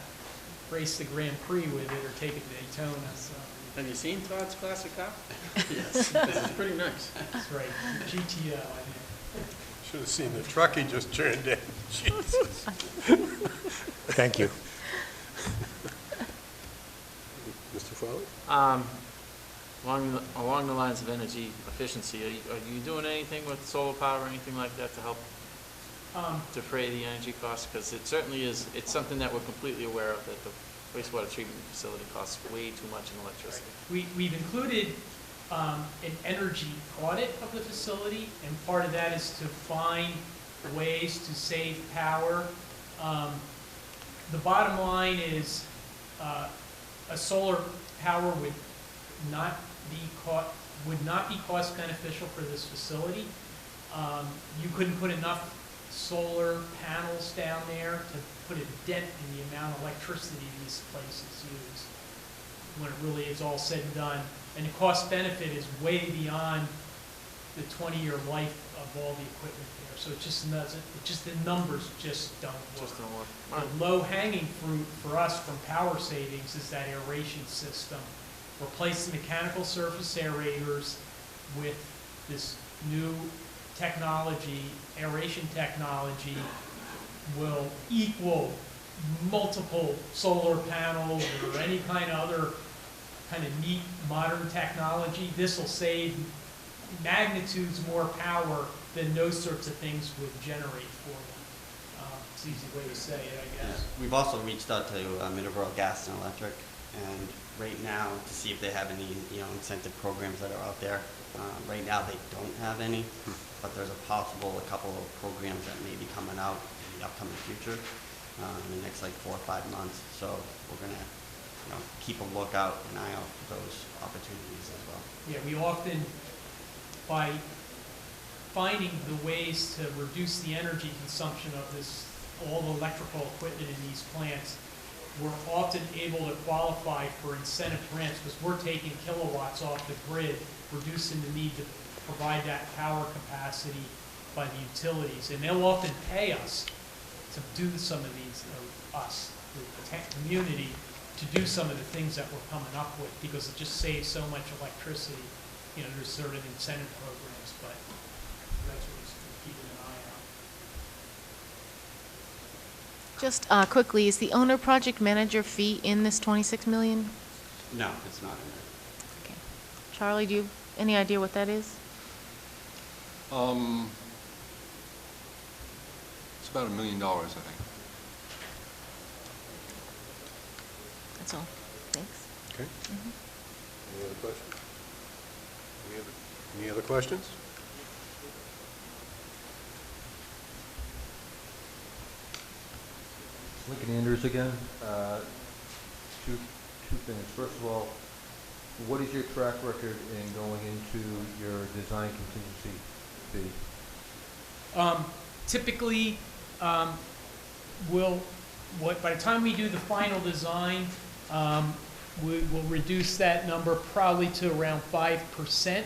race the Grand Prix with it or take it to Daytona, so. Have you seen Todd's classic car? Yes. It's pretty nice. That's right, GTO, I think. Should have seen the truck he just turned in. Jesus. Thank you. Mr. Fowler? Along the lines of energy efficiency, are you doing anything with solar power or anything like that to help defray the energy costs? Because it certainly is, it's something that we're completely aware of, that the wastewater treatment facility costs way too much in electricity. We've included an energy audit of the facility, and part of that is to find ways to save power. The bottom line is a solar power would not be cost beneficial for this facility. You couldn't put enough solar panels down there to put a dent in the amount of electricity these places use when it really is all said and done. And the cost benefit is way beyond the 20-year life of all the equipment there. So it just doesn't, the numbers just don't work. Just don't work. The low-hanging fruit for us from power savings is that aeration system. Replace the mechanical surface aerators with this new technology, aeration technology, will equal multiple solar panels or any kind of other kind of neat modern technology. This will save magnitudes more power than those sorts of things would generate for them. It's an easy way to say it, I guess. We've also reached out to Middleborough Gas and Electric, and right now to see if they have any incentive programs that are out there. Right now they don't have any, but there's a couple of programs that may be coming out in the upcoming future in the next like 4 or 5 months. So we're gonna keep a lookout, an eye out for those opportunities as well. Yeah, we often, by finding the ways to reduce the energy consumption of all the electrical equipment in these plants, we're often able to qualify for incentive grants because we're taking kilowatts off the grid, reducing the need to provide that power capacity by the utilities. And they'll often pay us to do some of these, the community, to do some of the things that we're coming up with because it just saves so much electricity. There's certain incentive programs, but that's what we're keeping an eye on. Just quickly, is the owner project manager fee in this 26 million? No, it's not in there. Okay. Charlie, do you have any idea what that is? It's about $1 million, I think. That's all. Thanks. Okay. Any other questions? Any other questions? Lincoln Andrews again. Two things. First of all, what is your track record in going into your design contingency fee? Typically, by the time we do the final design, we will reduce that number probably to around 5%,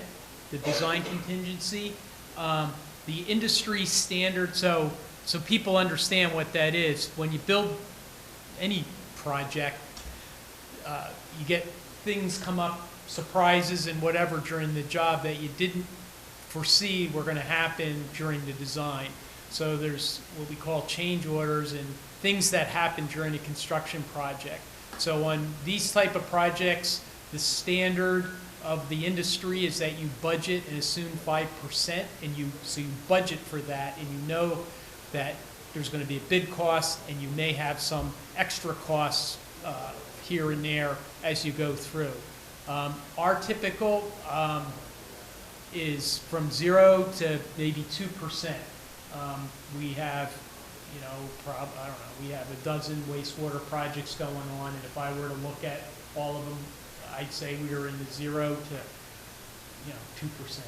the design contingency. The industry standard, so people understand what that is. When you build any project, you get things come up, surprises and whatever during the job that you didn't foresee were going to happen during the design. So there's what we call change orders and things that happen during a construction project. So on these type of projects, the standard of the industry is that you budget and assume 5%, and so you budget for that, and you know that there's going to be a bid cost, and you may have some extra costs here and there as you go through. Our typical is from 0 to maybe 2%. We have, we have a dozen wastewater projects going on, and if I were to look at all of them, I'd say we are in the 0 to 2%.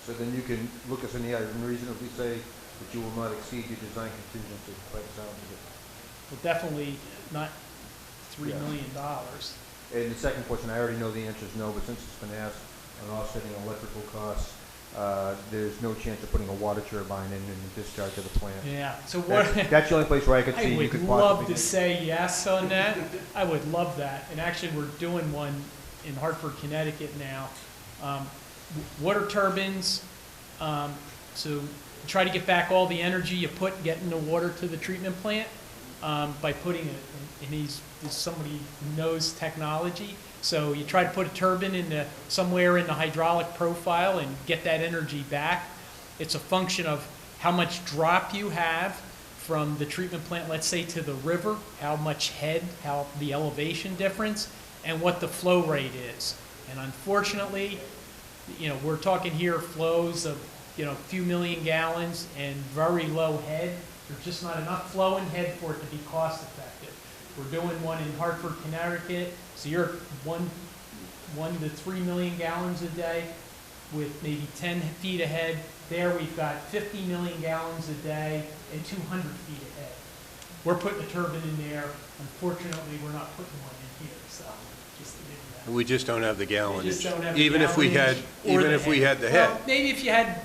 So then you can look us in the eye and reasonably say that you will not exceed your design contingency by the sound of it. Well, definitely not $3 Yeah. million. And the second question, I already know the answer is no, but since it's been asked on offsetting electrical costs, there's no chance of putting a water turbine in the discharge of the plant. Yeah, so what? That's the only place where I could I see you would could love possibly. to say yes on that. I would love that. And actually, we're doing one in Hartford, Connecticut now. Water turbines, so try to get back all the energy you put getting the water to the treatment plant by putting it in these, somebody who knows technology. So you try to put a turbine in somewhere in the hydraulic profile and get that energy back. It's a function of how much drop you have from the treatment plant, let's say, to the river, how much head, how the elevation difference, and what the flow rate is. And unfortunately, we're talking here flows of you know, a few million gallons and very low head. There's just not enough flow in head for it to be cost effective. We're doing one in Hartford, Connecticut, so you're 1 to 3 million gallons a day with maybe 10 feet ahead. There we've got 50 million gallons a day and 200 feet ahead. We're putting a turbine in there. Unfortunately, we're not putting one in here, so just to give you that. We just don't have the gallonage. We just don't have the Even if we had, gallonage or even the if we head. had the head. Well, maybe if you had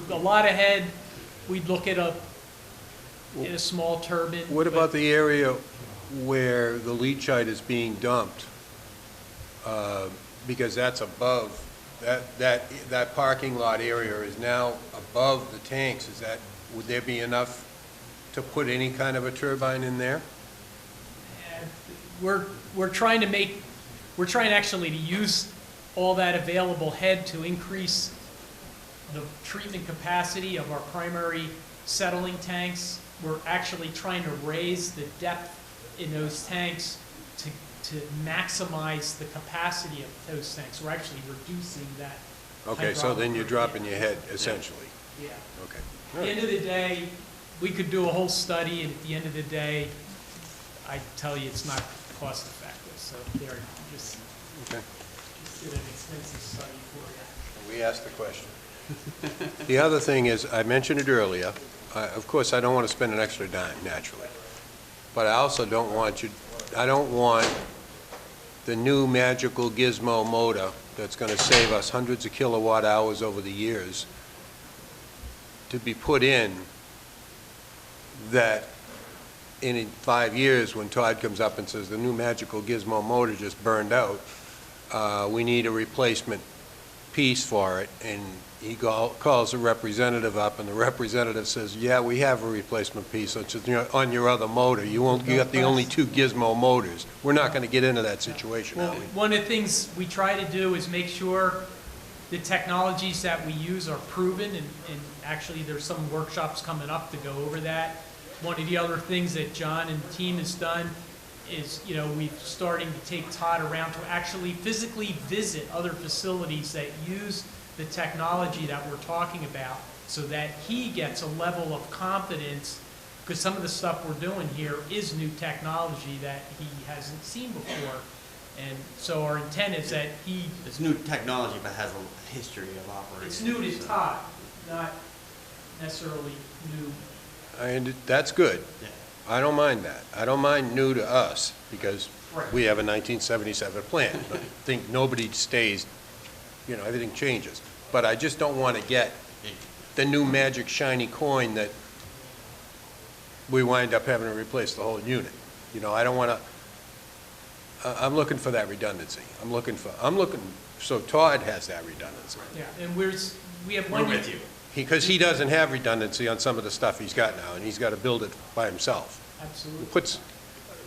a lot of head, we'd look at a small turbine. What but- about the area where the leachite is being dumped? Because that's above, that parking lot area is now above the tanks. Would there be enough to put any kind of a turbine in there? We're trying actually to use all that available head to increase the treatment capacity of our primary settling tanks. We're actually trying to raise the depth in those tanks to maximize the capacity of those tanks. We're actually reducing that. Okay, so then you're hydraulic dropping your head, essentially. Yeah. Okay. At the end of the day, we could do a whole study, and at the end of the day, I tell you, it's not cost effective. So there, just Okay. did an expensive study for you. We asked the question. The other thing is, I mentioned it earlier, of course, I don't want to spend an extra dime, naturally. But I also don't want the new magical gizmo motor that's going to save us hundreds of kilowatt hours over the years to be put in that in 5 years, when Todd comes up and says the new magical gizmo motor just burned out, we need a replacement piece for it, and he calls a representative up, and the representative says, yeah, we have a replacement piece on your other motor. You got the only 2 gizmo motors. We're not going to get into that situation, Well, are we? one of the things we try to do is make sure the technologies that we use are proven, and actually there's some workshops coming up to go over that. One of the other things that John and the team has done is, you know, we're starting to take Todd around to actually physically visit other facilities that use the technology that we're talking about, so that he gets a level of confidence, because some of the stuff we're doing here is new technology that he hasn't seen before. And so our intent is that It's new technology, but has a history of operation. it's new to so- Todd, not necessarily new. And that's good. Yeah. I don't mind that. I don't mind new to us, because Right. we have a 1977 plant. But I think nobody stays, you know, everything changes. But I just don't want to get the new magic shiny coin that we wind up having to replace the whole unit. You know, I don't want to, I'm looking for that redundancy. I'm looking, so Todd has that redundancy. Yeah, and we have We're one. with you. Because he doesn't have redundancy on some of the stuff he's got now, and he's got to build it by himself. Absolutely.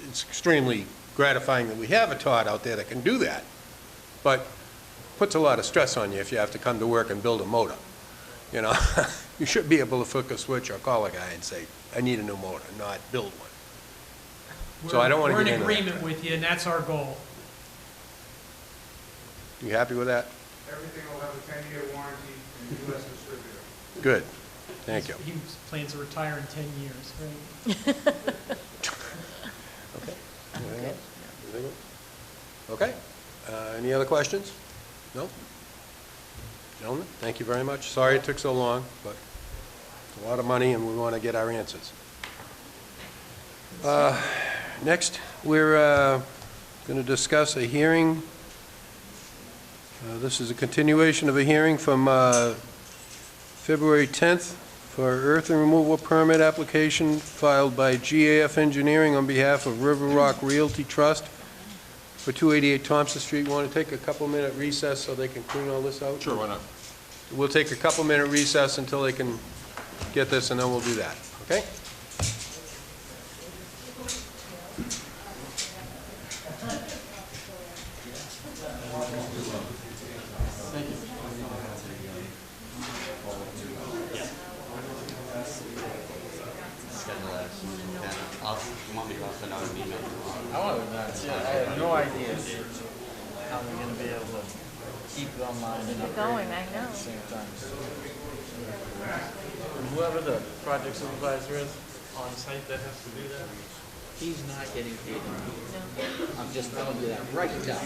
It's extremely gratifying that we have a Todd out there that can do that, but puts a lot of stress on you if you have to come to work and build a motor. You know, you should be able to flick a switch or call a guy and say, I need a new motor, not build one. So I don't want to get into that. We're in agreement with you, and that's our goal. You happy with that? Everything will have a 10-year warranty in U.S. distributor. Good, thank you. He plans to retire in 10 years, right? Anything else? Okay, any other questions? No? Gentlemen, thank you very much. Sorry it took so long, but it's a lot of money and we want to get our answers. Next, we're going to discuss a hearing. This is a continuation of a hearing from February 10th for earth and removal permit application filed by GAF Engineering on behalf of River Rock Realty Trust for 288 Thompson Street. You want to take a couple-minute recess so they can clean all this out? Sure, why not? We'll take a couple-minute recess until they can get this, and then we'll do that, okay? You want me to send out an email? I want to, I have no idea how we're going to be able to keep it online and Keep it upgrading going, I at know. the same time. And whoever the project supervisor is on site that has to do that, he's not getting paid enough. I'm just telling you that right now.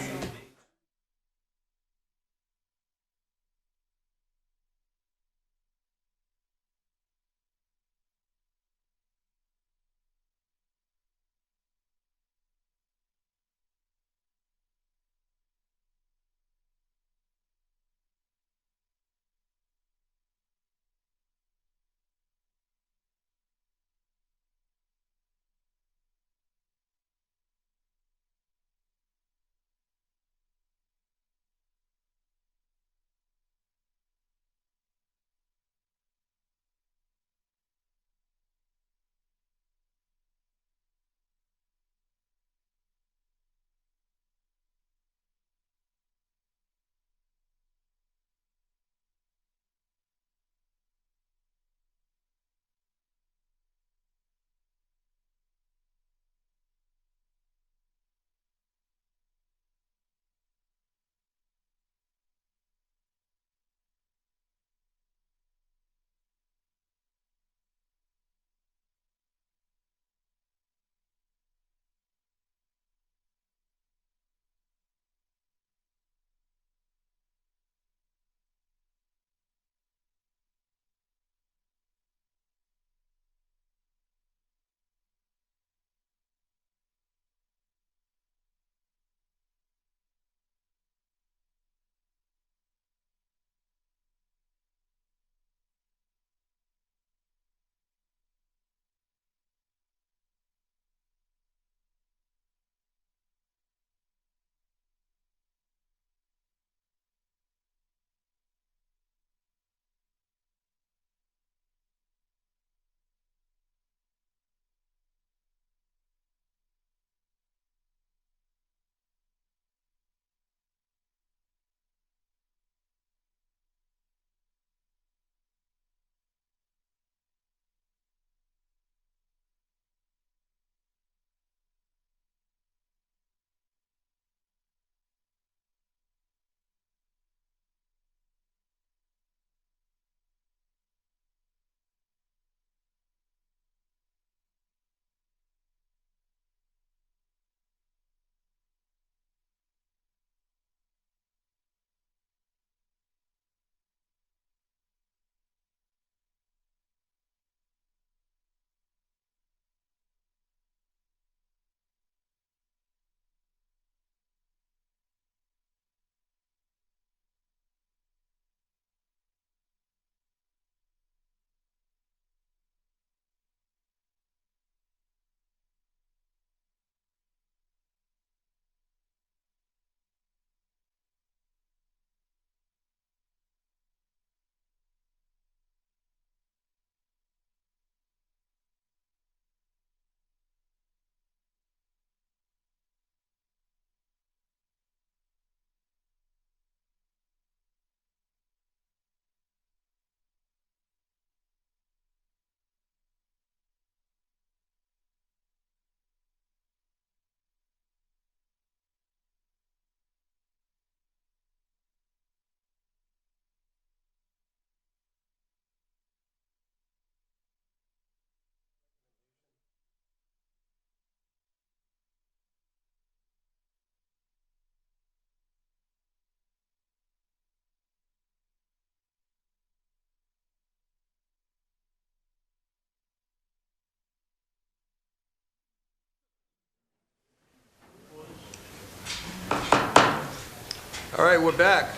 All right, we're back.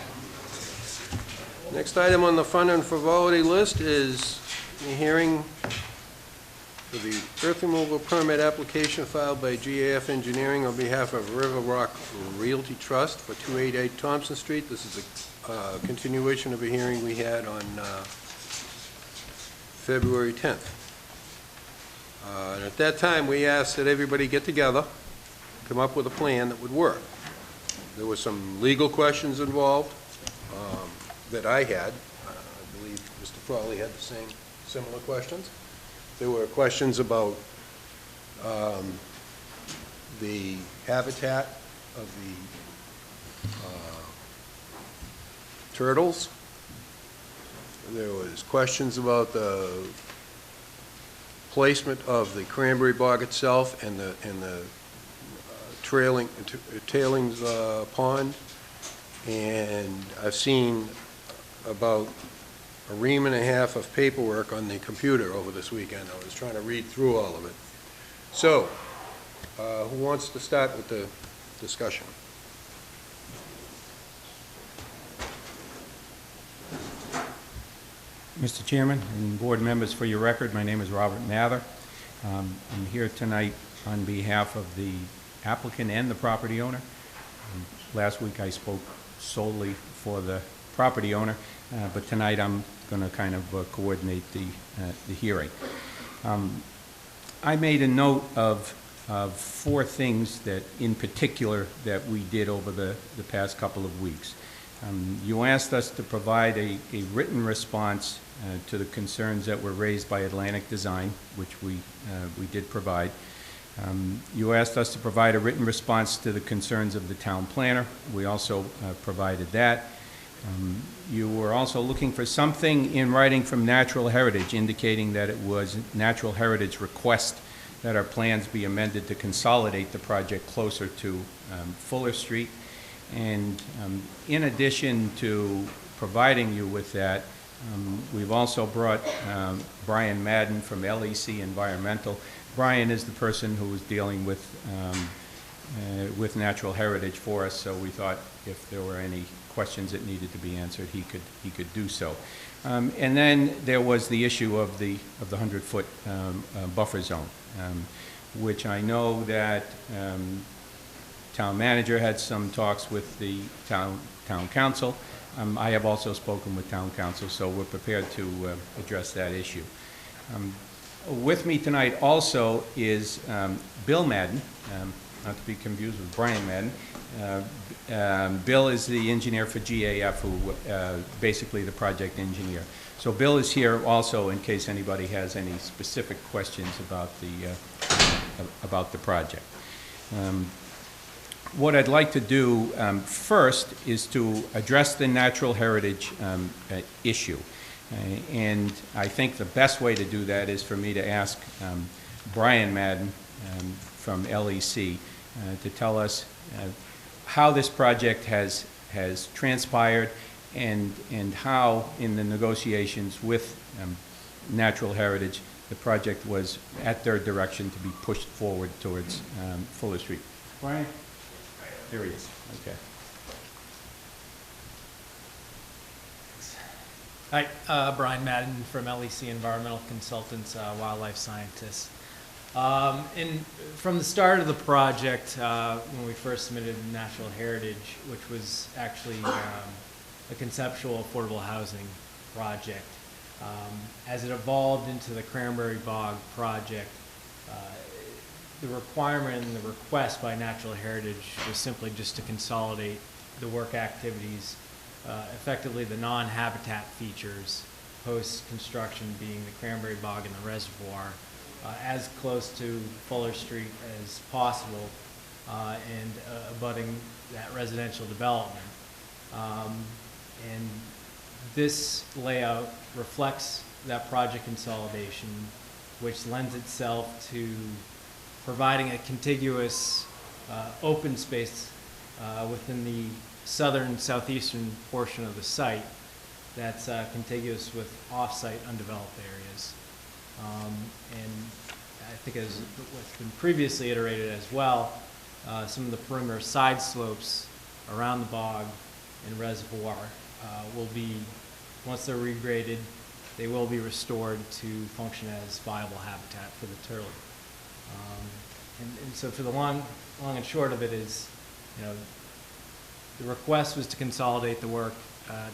Next item on the fun and frivolity list is the hearing for the earth removal permit application filed by GAF Engineering on behalf of River Rock Realty Trust for 288 Thompson Street. This is a continuation of a hearing we had on February 10th. And at that time, we asked that everybody get together, come up with a plan that would work. There were some legal questions involved that I had. I believe Mr. Frawley had the same similar questions. There were questions about the habitat of turtles. There was questions about the placement of the cranberry bog itself and the tailings pond. And I've seen about a ream and a half of paperwork on the computer over this weekend. I was trying to read through all of it. So, who wants to start with the discussion? Mr. Chairman and board members, for your record, my name is Robert Mather. I'm here tonight on behalf of the applicant and the property owner. Last week I spoke solely for the property owner, but tonight I'm going to kind of coordinate the hearing. I made a note of 4 things that, in particular, that we did over the past couple of weeks. You asked us to provide a written response to the concerns that were raised by Atlantic Design, which we did provide. You asked us to provide a written response to the concerns of the town planner. We also provided that. You were also looking for something in writing from Natural Heritage indicating that it was Natural Heritage request that our plans be amended to consolidate the project closer to Fuller Street. And in addition to providing you with that, we've also brought Brian Madden from LEC Environmental. Brian is the person who was dealing with Natural Heritage for us, so we thought if there were any questions that needed to be answered, he could do so. And then there was the issue of the 100-foot buffer zone, which I know that town manager had some talks with the town council. I have also spoken with town council, so we're prepared to address that issue. With me tonight also is Bill Madden, not to be confused with Brian Madden. Bill is the engineer for GAF, who basically the project engineer. So Bill is here also in case anybody has any specific questions about the project. What I'd like to do first is to address the Natural Heritage issue. And I think the best way to do that is for me to ask Brian Madden from LEC to tell us how this project has transpired and how in the negotiations with Natural Heritage the project was at their direction to be pushed forward towards Fuller Street. Brian? There he is. Okay. Hi, Brian Madden from LEC Environmental Consultants, Wildlife Scientists. From the start of the project, when we first submitted Natural Heritage, which was actually a conceptual affordable housing project, as it evolved into the Cranberry Bog project, the requirement and the request by Natural Heritage was simply just to consolidate the work activities, effectively the non-habitat features post-construction being the Cranberry Bog and the reservoir, as close to Fuller Street as possible and abutting that residential development. And this layout reflects that project consolidation, which lends itself to providing a contiguous open space within the southeastern portion of the site that's contiguous with off-site undeveloped areas. And I think as what's been previously iterated as well, some of the perimeter side slopes around the bog and reservoir will be, once they're regraded, they will be restored to function as viable habitat for the turtle. And so for the long and short of it is, you know, the request was to consolidate the work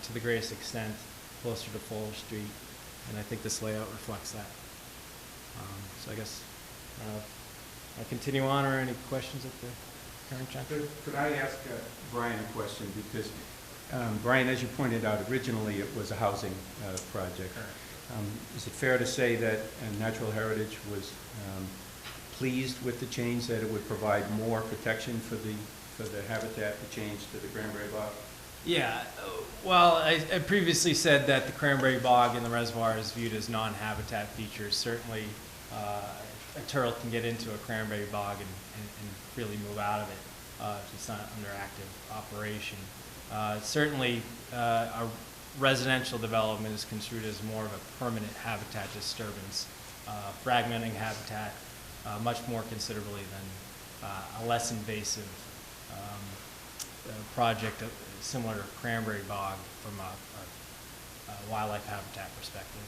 to the greatest extent closer to Fuller Street, and I think this layout reflects that. So I guess I'll continue on, or any questions at the current juncture? Could I ask Brian a question? Because, Brian, as you pointed out, originally it was a housing project. Is it fair to say that Natural Heritage was pleased with the change, that it would provide more protection for the habitat, the change to the Cranberry Bog? Yeah, well, I previously said that the cranberry bog and the reservoir is viewed as non-habitat features. Certainly, a turtle can get into a cranberry bog and freely move out of it if it's not under active operation. Certainly, a residential development is construed as more of a permanent habitat disturbance, fragmenting habitat much more considerably than a less invasive project similar to cranberry bog from a wildlife habitat perspective.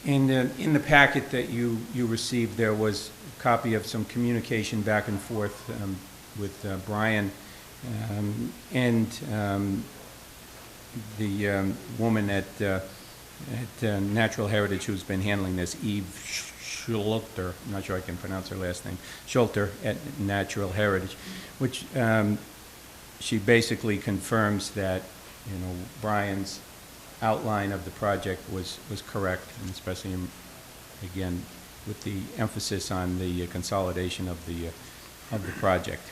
And in the packet that you received, there was a copy of some communication back and forth with Brian and the woman at Natural Heritage who's been handling this, Eve Schulter, I'm not sure I can pronounce her last name, Schulter at Natural Heritage, which she basically confirms that, you know, Brian's outline of the project was correct, and especially, again, with the emphasis on the consolidation of the project.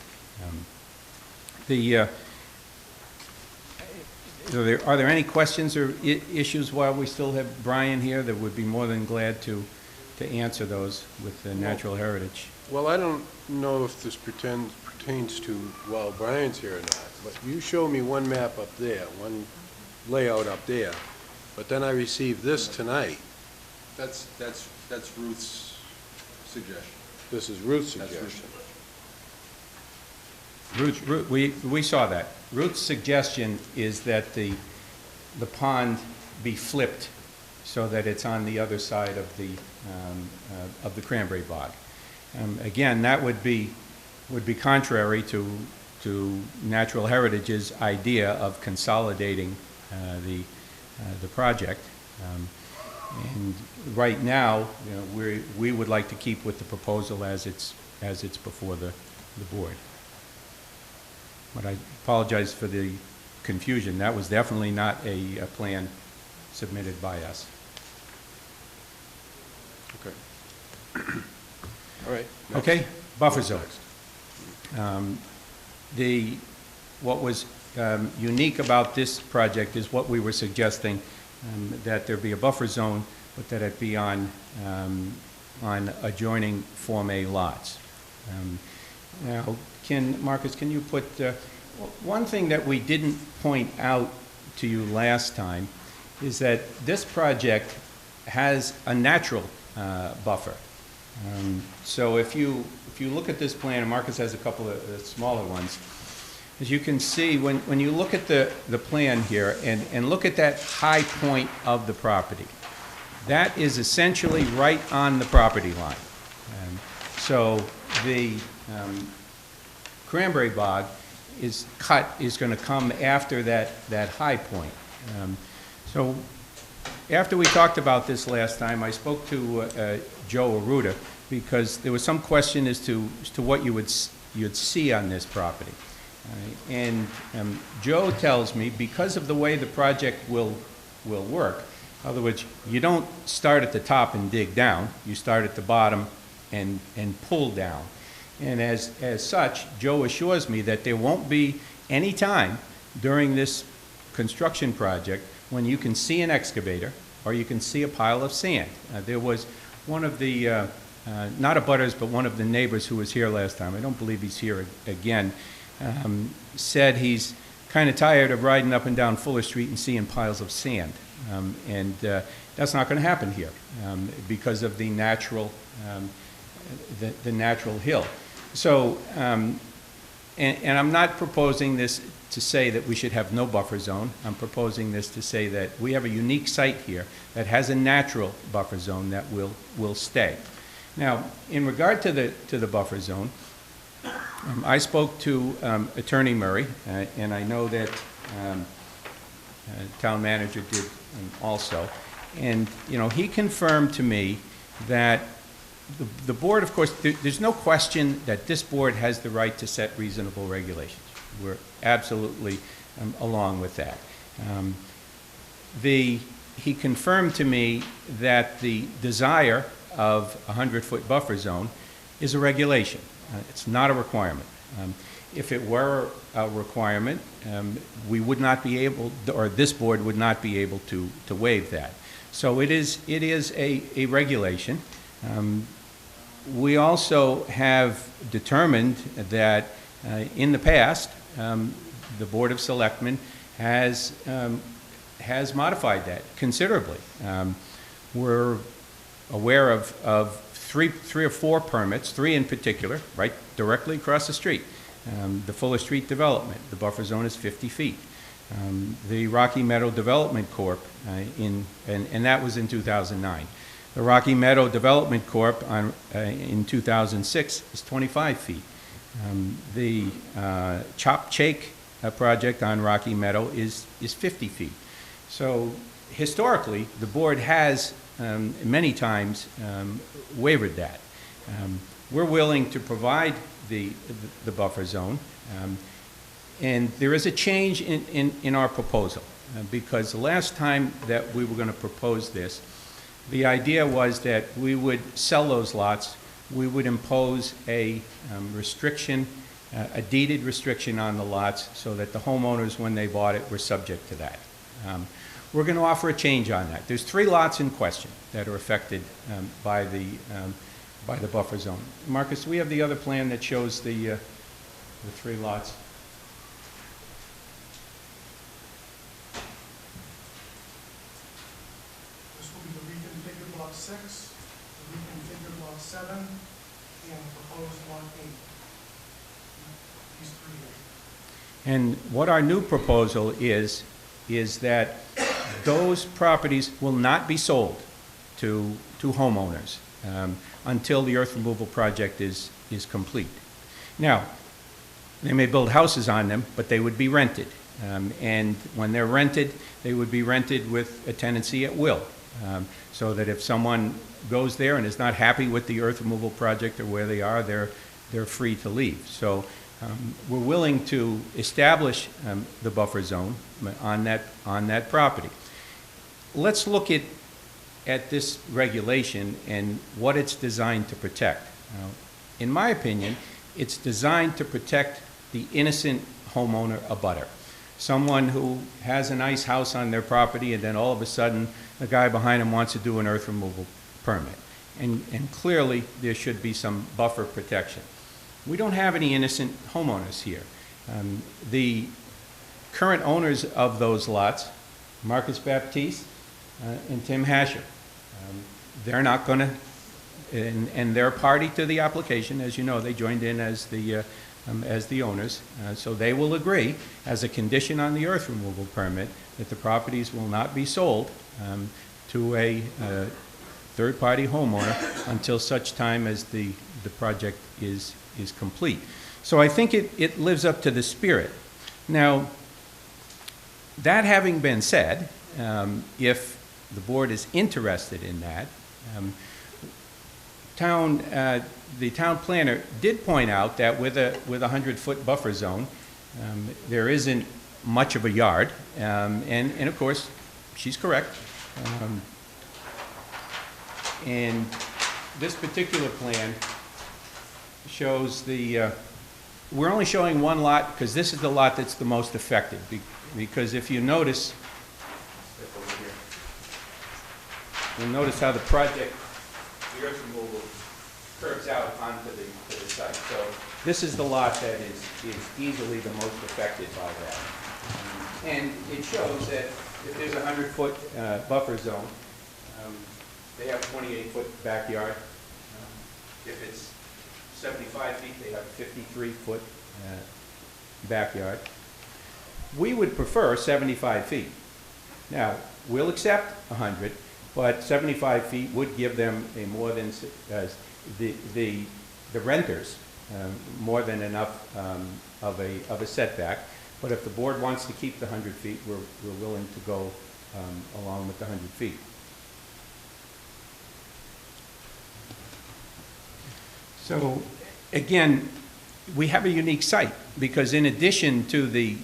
Are there any questions or issues while we still have Brian here that would be more than glad to answer those with Natural Heritage? Well, I don't know if this pertains to while Brian's here or not, but you show me one map up there, one layout up there, but then I received this tonight. That's Ruth's suggestion. This is Ruth's That's suggestion. Ruth, we saw that. Ruth's suggestion is that the pond be flipped so that it's on the other side of the cranberry bog. Again, that would be contrary to Natural Heritage's idea of consolidating the project. And right now, you know, we would like to keep with the proposal as it's before the board. But I apologize for the confusion. That was definitely not a plan submitted by us. Okay. All right. Next. Okay, buffer zone. Next. What was unique about this project is what we were suggesting, that there be a buffer zone, but that it be on adjoining Form A lots. Now, Marcus, can you put, one thing that we didn't point out to you last time is that this project has a natural buffer. So if you look at this plan, and Marcus has a couple of smaller ones, as you can see, when you look at the plan here and look at that high point of the property, that is essentially right on the property line. So the cranberry bog is going to come after that high point. So after we talked about this last time, I spoke to Joe Arruda because there was some question as to what you'd see on this property. And Joe tells me because of the way the project will work, in other words, you don't start at the top and dig down, you start at the bottom and pull down. And as such, Joe assures me that there won't be any time during this construction project when you can see an excavator or you can see a pile of sand. There was one of the, not abutters, but one of the neighbors who was here last time, I don't believe he's here again, said he's kind of tired of riding up and down Fuller Street and seeing piles of sand. And that's not going to happen here because of the natural hill. So, and I'm not proposing this to say that we should have no buffer zone. I'm proposing this to say that we have a unique site here that has a natural buffer zone that will stay. Now, in regard to the buffer zone, I spoke to Attorney Murray, and I know that town manager did also. And, you know, he confirmed to me that the board, of course, there's no question that this board has the right to set reasonable regulations. We're absolutely along with that. he confirmed to me that the desire of a 100-foot buffer zone is a regulation. It's not a requirement. If it were a requirement, we would not be able, or this board would not be able to waive that. So it is a regulation. We also have determined that in the past, the Board of Selectmen has modified that considerably. We're aware of three or four permits, three in particular, right directly across the street. The Fuller Street development, the buffer zone is 50 feet. The Rocky Meadow Development Corp. And that was in 2009. The Rocky Meadow Development Corp. In 2006 is 25 feet. The Chop Chake project on Rocky Meadow is 50 feet. So historically, the board has many times waived that. We're willing to provide the buffer zone, and there is a change in our proposal, because the last time that we were going to propose this, the idea was that we would sell those lots, we would impose a restriction, a deeded restriction on the lots, so that the homeowners, when they bought it, were subject to that. We're going to offer a change on that. There's 3 lots in question that are affected by the buffer zone. Marcus, do we have the other plan that shows the 3 lots? This will be the reconfigured lot 6, the reconfigured lot 7, and the proposed lot 8. These 3 here. And what our new proposal is that those properties will not be sold to homeowners until the earth removal project is complete. Now, they may build houses on them, but they would be rented. And when they're rented, they would be rented with a tenancy at will, so that if someone goes there and is not happy with the earth removal project or where they are, they're free to leave. So we're willing to establish the buffer zone on that property. Let's look at this regulation and what it's designed to protect. In my opinion, it's designed to protect the innocent homeowner abutter. Someone who has a nice house on their property and then all of a sudden the guy behind him wants to do an earth removal permit. And clearly there should be some buffer protection. We don't have any innocent homeowners here. The current owners of those lots, Marcus Baptiste and Tim Hasher, they're not going to, and they're party to the application. As you know, they joined in as the owners, so they will agree as a condition on the earth removal permit that the properties will not be sold to a third-party homeowner until such time as the project is complete. So I think it lives up to the spirit. Now, that having been said, if the board is interested in that, the town planner did point out that with a 100-foot buffer zone, there isn't much of a yard, and of course, she's correct. And this particular plan shows we're only showing one lot because this is the lot that's the most affected. Because if you notice, you'll notice how the project, the earth removal, curves out onto the site. So this is the lot that is easily the most affected by that. And it shows that if there's a 100-foot buffer zone, they have a 28-foot backyard. If it's 75 feet, they have a 53-foot backyard. We would prefer 75 feet. Now, we'll accept 100, but 75 feet would give them a more than, the renters, more than enough of a setback. But if the board wants to keep the 100 feet, we're willing to go along with the 100 feet. So, again, we have a unique site because in addition to the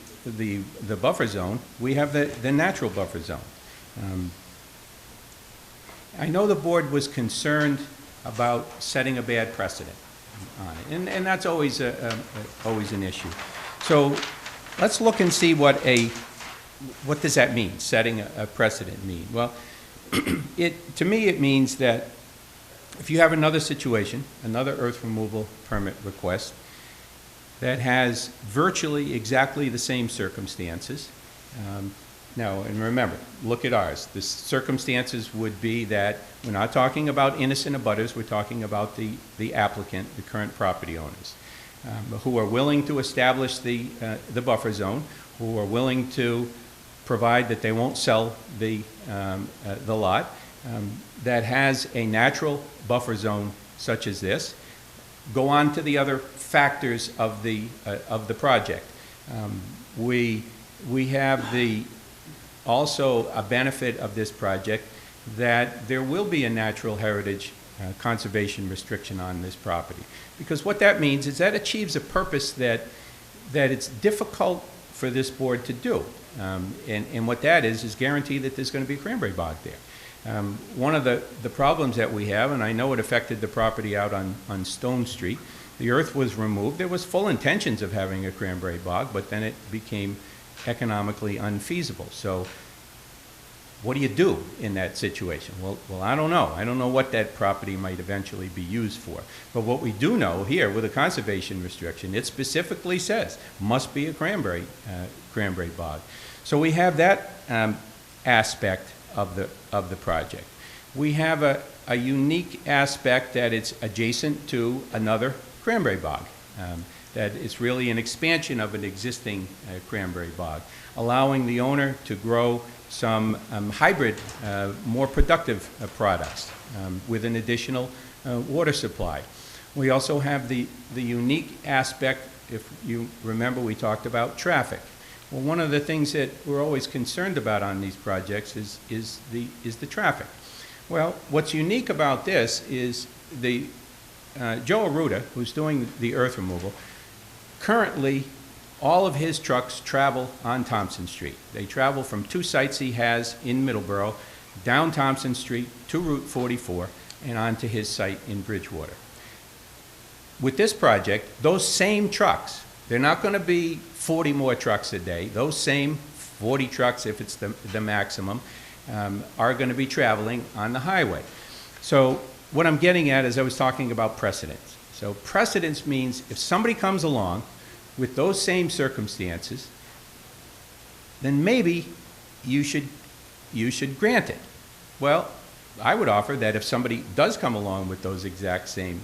buffer zone, we have the natural buffer zone. I know the board was concerned about setting a bad precedent on it, and that's always always an issue. So let's look and see what does that mean, setting a precedent mean? Well, to me it means that if you have another situation, another earth removal permit request that has virtually exactly the same circumstances, now, and remember, look at ours. The circumstances would be that we're not talking about innocent abutters, we're talking about the applicant, the current property owners, who are willing to establish the buffer zone, who are willing to provide that they won't sell the lot, that has a natural buffer zone such as this. Go on to the other factors of the project. We have also a benefit of this project that there will be a natural heritage conservation restriction on this property. Because what that means is that achieves a purpose that it's difficult for this board to do. And what that is guarantee that there's going to be a cranberry bog there. One of the problems that we have, and I know it affected the property out on Stone Street, the earth was removed. There was full intentions of having a cranberry bog, but then it became economically unfeasible. So what do you do in that situation? Well, I don't know. I don't know what that property might eventually be used for. But what we do know here with a conservation restriction, it specifically says must be a cranberry bog. So we have that aspect of the project. We have a unique aspect that it's adjacent to another cranberry bog. That it's really an expansion of an existing cranberry bog, allowing the owner to grow some hybrid, more productive products with an additional water supply. We also have the unique aspect, if you remember, we talked about traffic. Well, one of the things that we're always concerned about on these projects is the traffic. Well, what's unique about this is Joe Arruda, who's doing the earth removal, currently, all of his trucks travel on Thompson Street. They travel from two sites he has in Middleborough, down Thompson Street to Route 44, and onto his site in Bridgewater. With this project, those same trucks, they're not going to be 40 more trucks a day. Those same 40 trucks, if it's the maximum, are going to be traveling on the highway. So what I'm getting at is I was talking about precedence. So precedence means if somebody comes along with those same circumstances, then maybe you should grant it. Well, I would offer that if somebody does come along with those exact same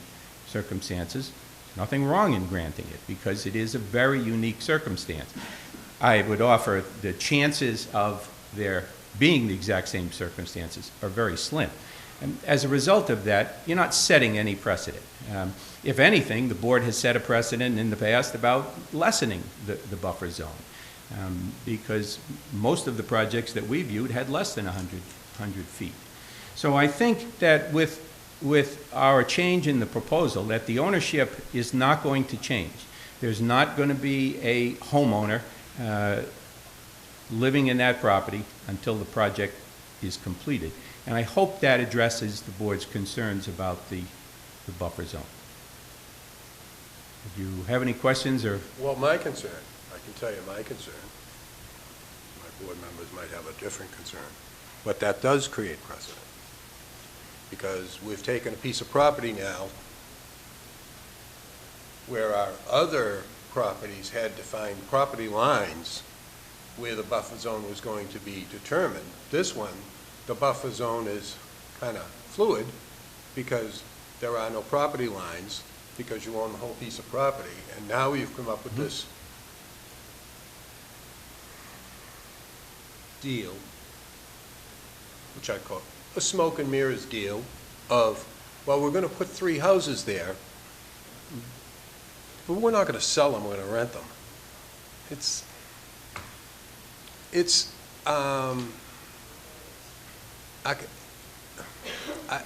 circumstances, there's nothing wrong in granting it because it is a very unique circumstance. I would offer the chances of there being the exact same circumstances are very slim. And as a result of that, you're not setting any precedent. If anything, the board has set a precedent in the past about lessening the buffer zone because most of the projects that we viewed had less than 100 feet. So I think that with our change in the proposal, that the ownership is not going to change. There's not going to be a homeowner living in that property until the project is completed. And I hope that addresses the board's concerns about the buffer zone. Do you have any questions or? Well, my concern, I can tell you my concern, my board members might have a different concern, but that does create precedent. Because we've taken a piece of property now where our other properties had defined property lines where the buffer zone was going to be determined. This one, the buffer zone is kind of fluid because there are no property lines because you own the whole piece of property. And now you've come up with this deal, which I call a smoke and mirrors deal of, well, we're going to put 3 houses there, but we're not going to sell them, we're going to rent them.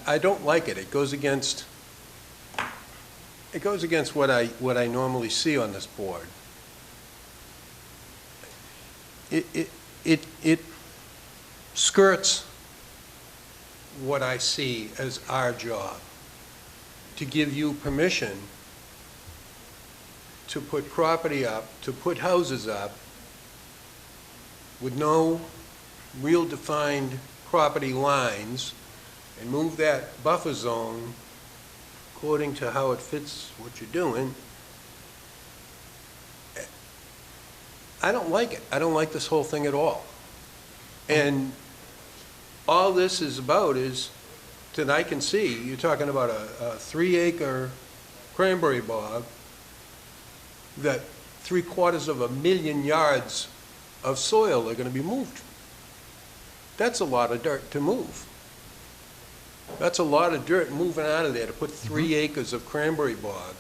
I don't like it. It goes against what I normally see on this board. It skirts what I see as our job, to give you permission to put property up, to put houses up with no real defined property lines and move that buffer zone according to how it fits what you're doing. I don't like it. I don't like this whole thing at all. And all this is about is, that I can see, you're talking about a 3-acre cranberry bog that 750,000 yards of soil are going to be moved. That's a lot of dirt to move. That's a lot of dirt moving out of there to put 3 acres of cranberry bog,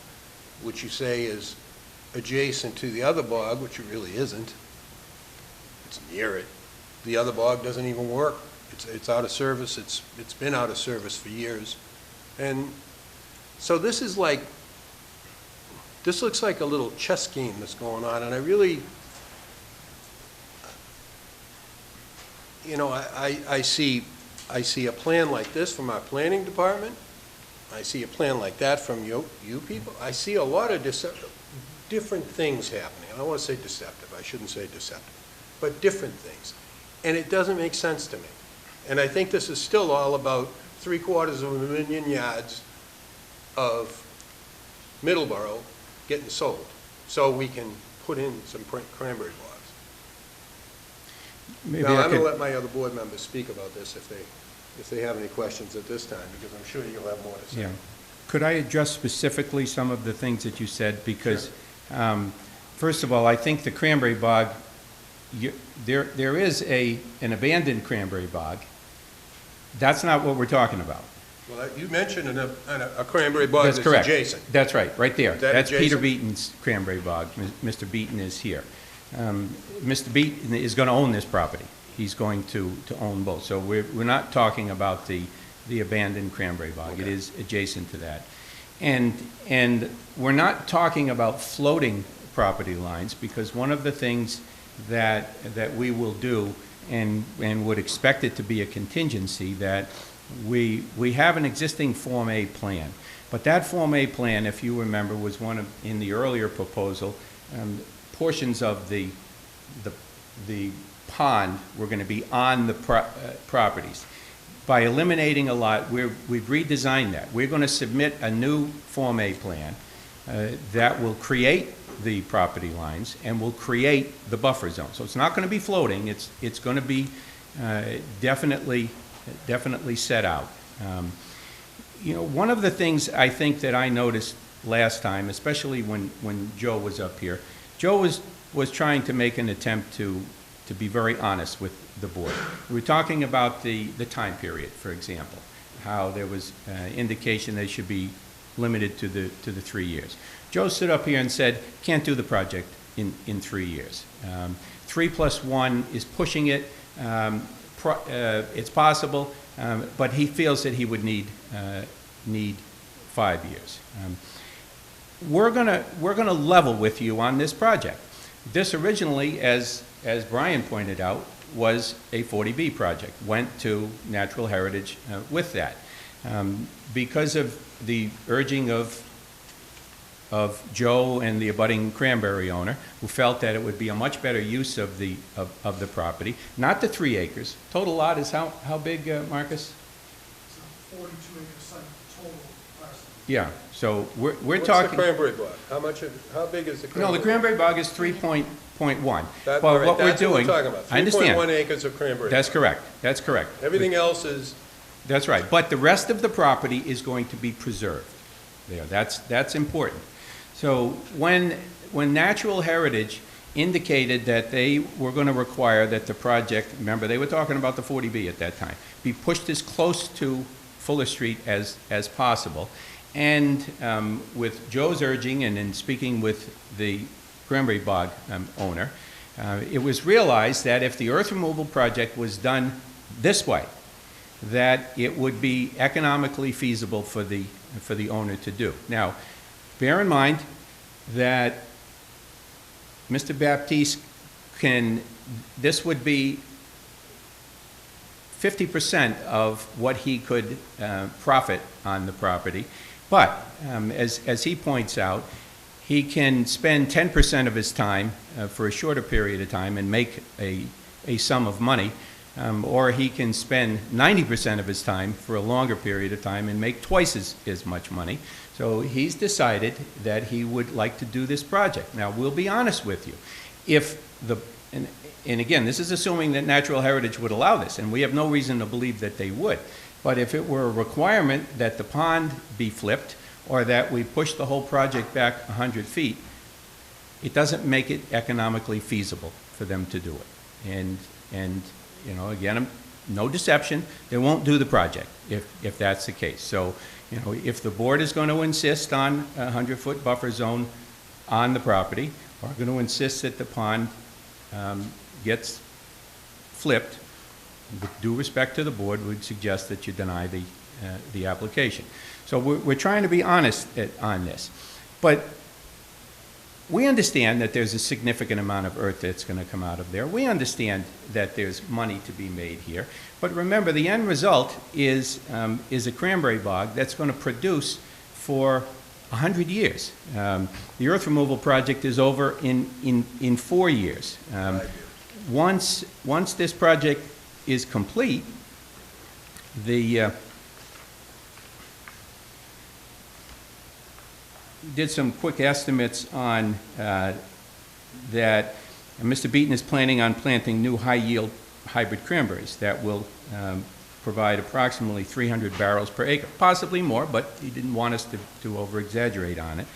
which you say is adjacent to the other bog, which it really isn't. It's near it. The other bog doesn't even work. It's out of service. It's been out of service for years. And so this is like, this looks like a little chess game that's going on, and I really, you know, I see a plan like this from our planning department. I see a plan like that from you people. I see a lot of different things happening. I don't want to say deceptive. I shouldn't say deceptive, but different things. And it doesn't make sense to me. And I think this is still all about 750,000 yards of Middleborough getting sold, so we can put in some cranberry bogs. Now, I'm going to let my other board members speak about this if they have any questions at this time, because I'm sure you'll have more to say. Yeah. Could I address specifically some of the things that you said? Because, first of all, I think the cranberry bog, there is an abandoned cranberry bog. That's not what we're talking about. Well, you mentioned a cranberry bog That's correct. Adjacent. That's right, right there. That's adjacent? Peter Beaton's cranberry bog. Mr. Beaton is here. Mr. Beaton is going to own this property. He's going to own both. So we're not talking about the abandoned cranberry bog. Okay. It is adjacent to that. And we're not talking about floating property lines, because one of the things that we will do and would expect it to be a contingency, that we have an existing Form A plan. But that Form A plan, if you remember, was in the earlier proposal, portions of the pond were going to be on the properties. By eliminating a lot, we've redesigned that. We're going to submit a new Form A plan that will create the property lines and will create the buffer zone. So it's not going to be floating. It's going to be definitely set out. You know, one of the things I think that I noticed last time, especially when Joe was up here, Joe was trying to make an attempt to be very honest with the board. We were talking about the time period, for example, how there was indication they should be limited to the 3 years. Joe stood up here and said, can't do the project in 3 years. 3 + 1 is pushing it. It's possible, but he feels that he would need 5 years. We're gonna level with you on this project. This originally, as Brian pointed out, was a 40B project. Went to Natural Heritage with that. Because of the urging of Joe and the abutting cranberry owner, who felt that it would be a much better use of the property, not the 3 acres. Total lot is how big, Marcus? It's a 42-acre site total parcel. Yeah, so we're What's talking. the cranberry bog? How big is the cranberry No, the bog? cranberry bog is 3.1. That, Well, all right, what we're that's doing, what we're talking about. I understand. 3.1 acres of cranberry That's bog. correct. That's correct. Everything else is, That's right. But the rest of the property is going to be preserved. There, that's important. So when Natural Heritage indicated that they were going to require that the project, remember, they were talking about the 40B at that time, be pushed as close to Fuller Street as possible. And with Joe's urging and in speaking with the cranberry bog owner, it was realized that if the earth removal project was done this way, that it would be economically feasible for the owner to do. Now, bear in mind that Mr. Baptiste this would be 50% of what he could profit on the property. But as he points out, he can spend 10% of his time for a shorter period of time and make a sum of money, or he can spend 90% of his time for a longer period of time and make twice as much money. So he's decided that he would like to do this project. Now, we'll be honest with you. If the, and again, this is assuming that Natural Heritage would allow this, and we have no reason to believe that they would. But if it were a requirement that the pond be flipped, or that we push the whole project back 100 feet, it doesn't make it economically feasible for them to do it. And you know, again, no deception, they won't do the project if that's the case. So, you know, if the board is going to insist on a 100-foot buffer zone on the property, or going to insist that the pond gets flipped, with due respect to the board, would suggest that you deny the application. So we're trying to be honest on this. But we understand that there's a significant amount of earth that's going to come out of there. We understand that there's money to be made here. But remember, the end result is a cranberry bog that's going to produce for 100 years. The earth removal project is over in 4 years. Once this project is complete, did some quick estimates on that Mr. Beaton is planning on planting new high-yield hybrid cranberries that will provide approximately 300 barrels per acre, possibly more, but he didn't want us to over-exaggerate on it.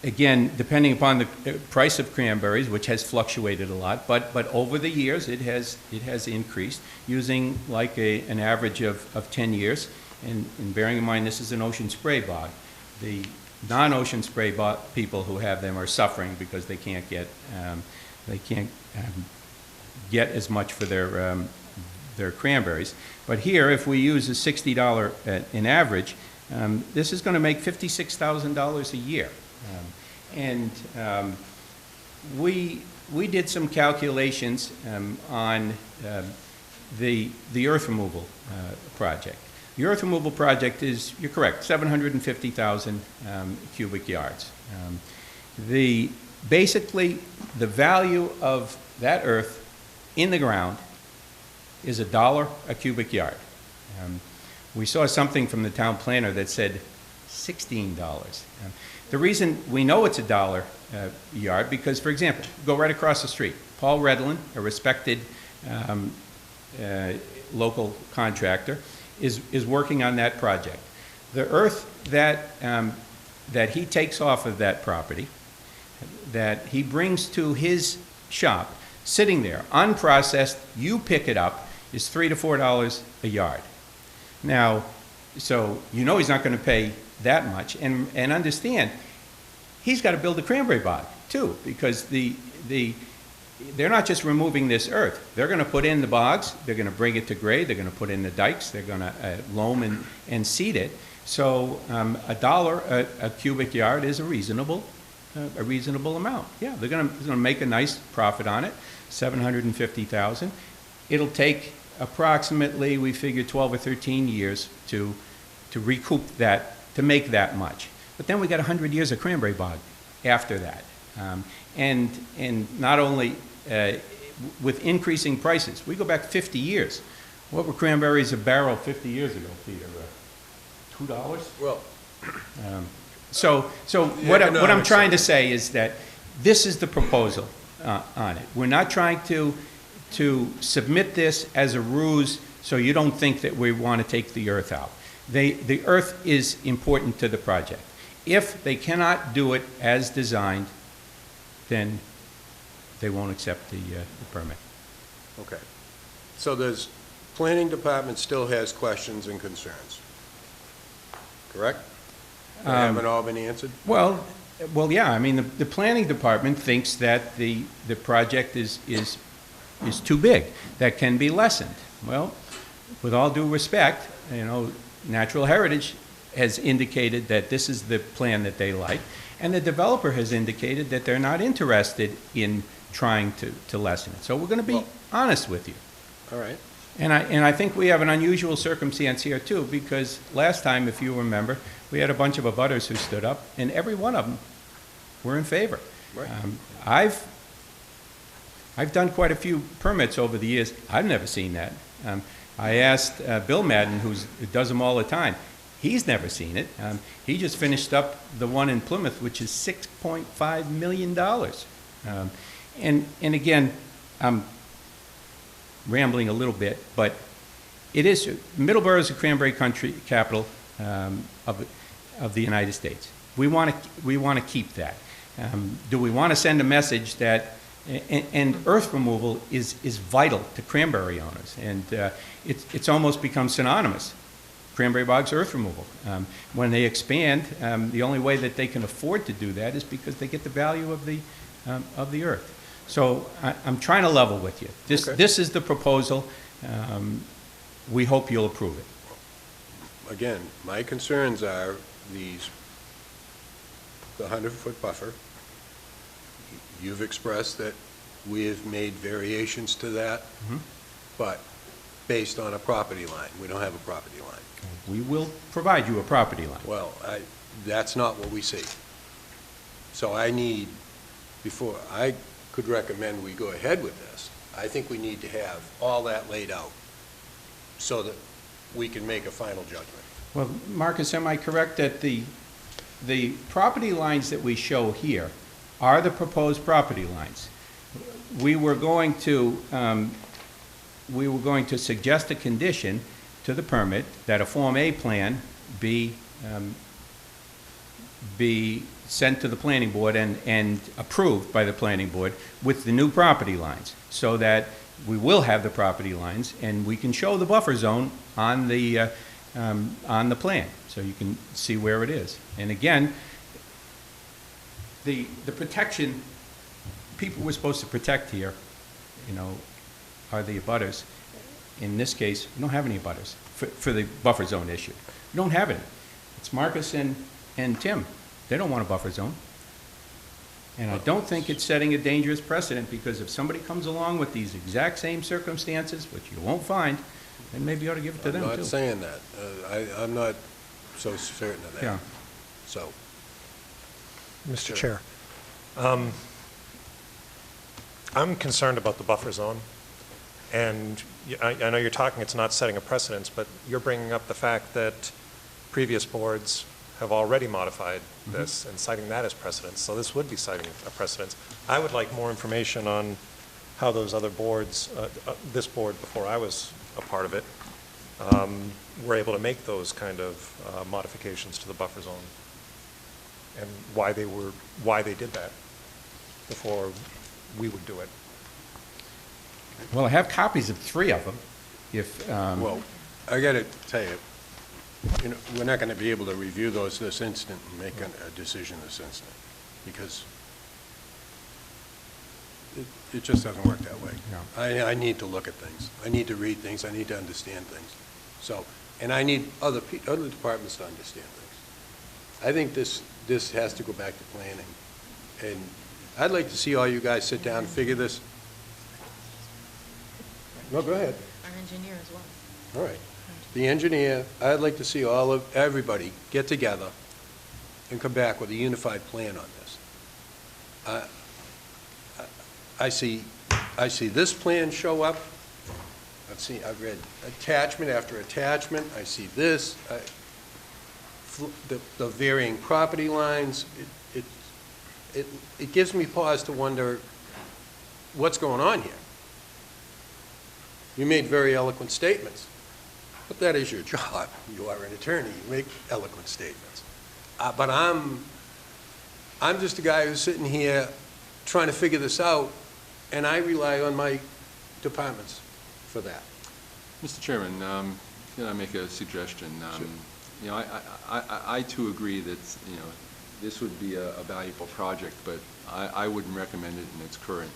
Again, depending upon the price of cranberries, which has fluctuated a lot, but over the years it has increased, using like an average of 10 years. And bearing in mind this is an ocean spray bog. The non-ocean spray bog people who have them are suffering because they can't get as much for their cranberries. But here, if we use a $60 in average, this is going to make $56,000 a year. We did some calculations on the earth removal project. The earth removal project is, you're correct, 750,000 cubic yards. Basically, the value of that earth in the ground is $1 a cubic yard. We saw something from the town planner that said $16. The reason we know it's $1 a yard, because, for example, go right across the street. Paul Redlin, a respected local contractor, is working on that project. The earth that he takes off of that property, that he brings to his shop, sitting there, unprocessed, you pick it up, is $3 to $4 a yard. Now, so you know he's not going to pay that much, and understand, he's got to build a cranberry bog too, because they're not just removing this earth. They're going to put in the bogs, they're going to bring it to grade, they're going to put in the dikes, they're going to loam and seed it. So $1 a cubic yard is a reasonable amount. Yeah, they're going to make a nice profit on it, $750,000. It'll take approximately, we figure, 12 or 13 years to recoup that, to make that much. But then we got 100 years of cranberry bog after that. And not only with increasing prices, we go back 50 years. What were cranberries a barrel 50 years ago, Peter? $2? Well, so what I'm trying to say is that this is the proposal on it. We're not trying to submit this as a ruse so you don't think that we want to take the earth out. The earth is important to the project. If they cannot do it as designed, then they won't accept the permit. okay. So there's, planning department still has questions and concerns, correct? They haven't all been answered? Well, yeah. I mean, the planning department thinks that the project is too big, that can be lessened. Well, with all due respect, you know, Natural Heritage has indicated that this is the plan that they like, and the developer has indicated that they're not interested in trying to lessen it. So we're going to be honest with you. All right. And I think we have an unusual circumstance here too, because last time, if you remember, we had a bunch of abutters who stood up, and every one of them were in favor. Right. I've done quite a few permits over the years. I've never seen that. I asked Bill Madden, who does them all the time. He's never seen it. He just finished up the one in Plymouth, which is $6.5 million. And again, I'm rambling a little bit, but it is, Middleborough is the cranberry country capital of the United States. We want to keep that. Do we want to send a message that, and earth removal is vital to cranberry owners, and it's almost become synonymous. Cranberry bogs, earth removal. When they expand, the only way that they can afford to do that is because they get the value of the earth. So I'm trying to level with you. This is the proposal. We hope you'll approve it. Again, my concerns are the 100-foot buffer. You've expressed that we have made variations to that, but based on a property line. We don't have a property line. We will provide you a property line. Well, that's not what we see. So I need, before I could recommend we go ahead with this, I think we need to have all that laid out so that we can make a final judgment. Well, Marcus, am I correct that the property lines that we show here are the proposed property lines? We were going to suggest a condition to the permit that a Form A plan be sent to the planning board and approved by the planning board with the new property lines, so that we will have the property lines and we can show the buffer zone on the plan, so you can see where it is. And again, the protection people we're supposed to protect here, are the abutters. In this case, we don't have any abutters for the buffer zone issue. We don't have any. It's Marcus and Tim. They don't want a buffer zone. And I don't think it's setting a dangerous precedent, because if somebody comes along with these exact same circumstances, which you won't find, then maybe you ought to give it to them too. I'm not saying that. I'm not so certain of that. Yeah. So. Mr. Chair, I'm concerned about the buffer zone, and I know you're talking it's not setting a precedence, but you're bringing up the fact that previous boards have already modified this and citing that as precedence, so this would be citing a precedence. I would like more information on how those other boards, this board before I was a part of it, were able to make those kind of modifications to the buffer zone, and why they did that before we would do it. Well, I have copies of 3 of them. Well, I got to tell you, we're not going to be able to review those this instant and make a decision this instant, because it just doesn't work that way. Yeah. I need to look at things. I need to read things. I need to understand things. So, and I need other departments to understand things. I think this has to go back to planning, and I'd like to see all you guys sit down and figure this. No, go ahead. Our engineer as well. All right. The engineer, I'd like to see everybody get together and come back with a unified plan on this. I see this plan show up. I've read attachment after attachment. I see this, the varying property lines. It gives me pause to wonder what's going on here. You made very eloquent statements, but that is your job. You are an attorney. You make eloquent statements. But I'm just a guy who's sitting here trying to figure this out, and I rely on my departments for that. Mr. Chairman, can I make a suggestion? Sure. I too agree that, this would be a valuable project, but I wouldn't recommend it in its current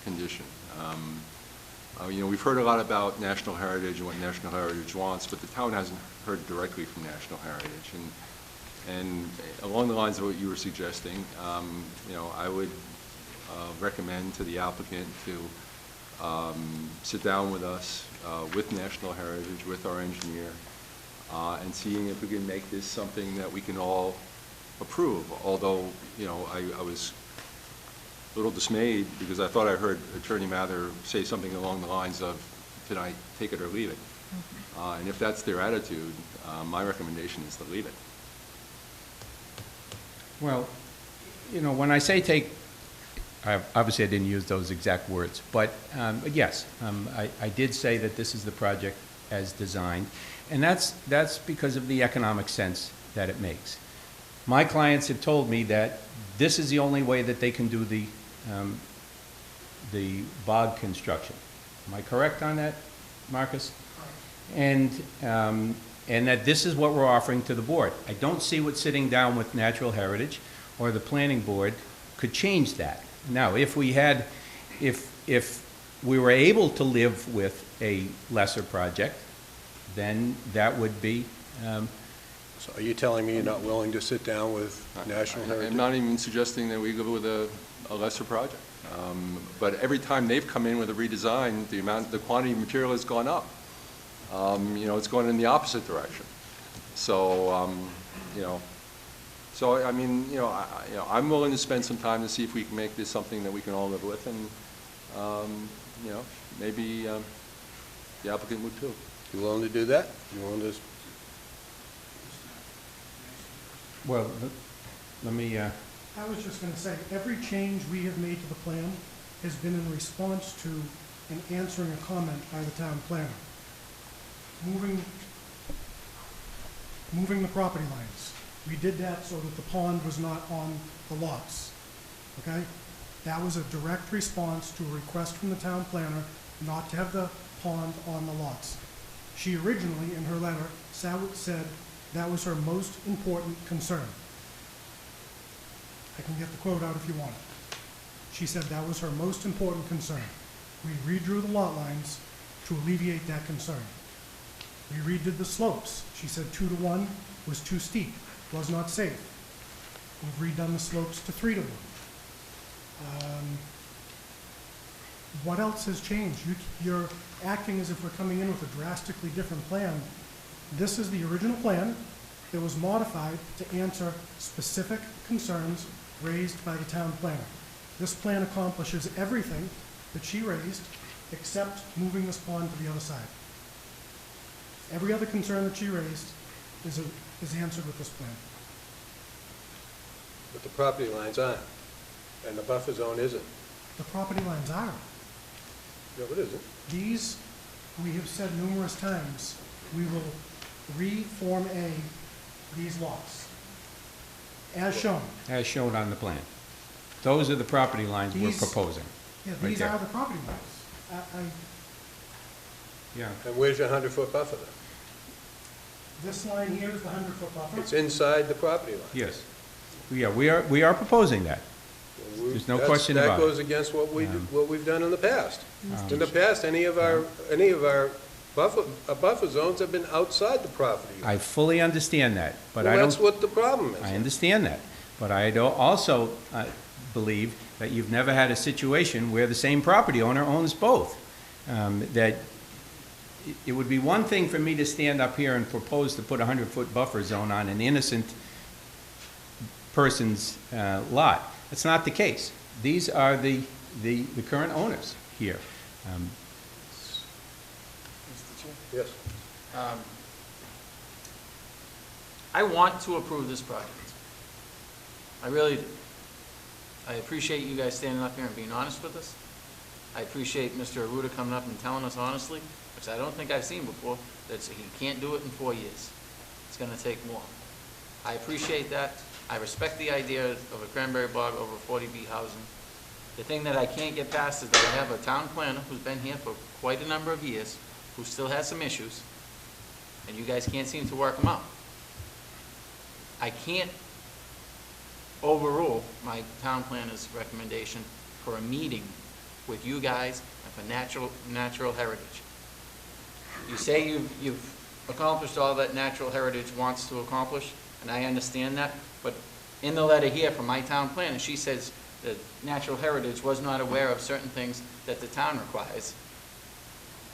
condition. We've heard a lot about National Heritage and what National Heritage wants, but the town hasn't heard directly from National Heritage. And along the lines of what you were suggesting, I would recommend to the applicant to sit down with us, with National Heritage, with our engineer, and seeing if we can make this something that we can all approve. Although, you know, I was a little dismayed because I thought I heard Attorney Mather say something along the lines of, "Can I take it or leave it?" And if that's their attitude, my recommendation is to leave it. Well, you know, when I say take, obviously I didn't use those exact words, but yes, I did say that this is the project as designed, and that's because of the economic sense that it makes. My clients have told me that this is the only way that they can do the bog construction. Am I correct on that, Marcus? And that this is what we're offering to the board. I don't see what sitting down with Natural Heritage or the Planning Board could change that. Now, if we were able to live with a lesser project, then that would be. So are you telling me you're not willing to sit down with National Heritage? I'm not even suggesting that we go with a lesser project. But every time they've come in with a redesign, the quantity of material has gone up. You know, it's going in the opposite direction. So, you know, so I mean, you know, I'm willing to spend some time to see if we can make this something that we can all live with, and you know, maybe the applicant would too. You willing to do that? You willing to? Well, let me. I was just going to say, every change we have made to the plan has been in response to and answering a comment by the town planner. Moving the property lines. We did that so that the pond was not on the lots, okay? That was a direct response to a request from the town planner not to have the pond on the lots. She originally, in her letter, said that was her most important concern. I can get the quote out if you want it. She said that was her most important concern. We redrew the lot lines to alleviate that concern. We redid the slopes. She said 2 to 1 was too steep, was not safe. We've redone the slopes to 3 to 1. What else has changed? You're acting as if we're coming in with a drastically different plan. This is the original plan that was modified to answer specific concerns raised by the town planner. This plan accomplishes everything that she raised except moving this pond to the other side. Every other concern that she raised is answered with this plan. But the property lines aren't, and the buffer zone isn't. The property lines are. No, it isn't. These, we have said numerous times, we will re-Form A these lots, as shown. As shown on the plan. Those are the property lines we're These- proposing. Yeah, Right these there. are the property lines. Yeah. And where's your 100-foot buffer then? This line here is the 100-foot buffer. It's inside the property line. Yes. Yeah, we are proposing that. There's no question about That it. goes against what we've done in the past. Um, In the past, any of our buffer zones have been outside the property line. I fully understand that, but Well, I don't. that's what the problem is. I understand that, but I also believe that you've never had a situation where the same property owner owns both. That it would be one thing for me to stand up here and propose to put a 100-foot buffer zone on an innocent person's lot. That's not the case. These are the current owners here. Yes. I want to approve this project. I really do. I appreciate you guys standing up here and being honest with us. I appreciate Mr. Aruda coming up and telling us honestly, which I don't think I've seen before, that he can't do it in 4 years. It's gonna take more. I appreciate that. I respect the idea of a cranberry bog over 40B housing. The thing that I can't get past is that I have a town planner who's been here for quite a number of years, who still has some issues, and you guys can't seem to work them out. I can't overrule my town planner's recommendation for a meeting with you guys and for natural heritage. You say you've accomplished all that natural heritage wants to accomplish, and I understand that, but in the letter here from my town planner, she says the Natural Heritage was not aware of certain things that the town requires.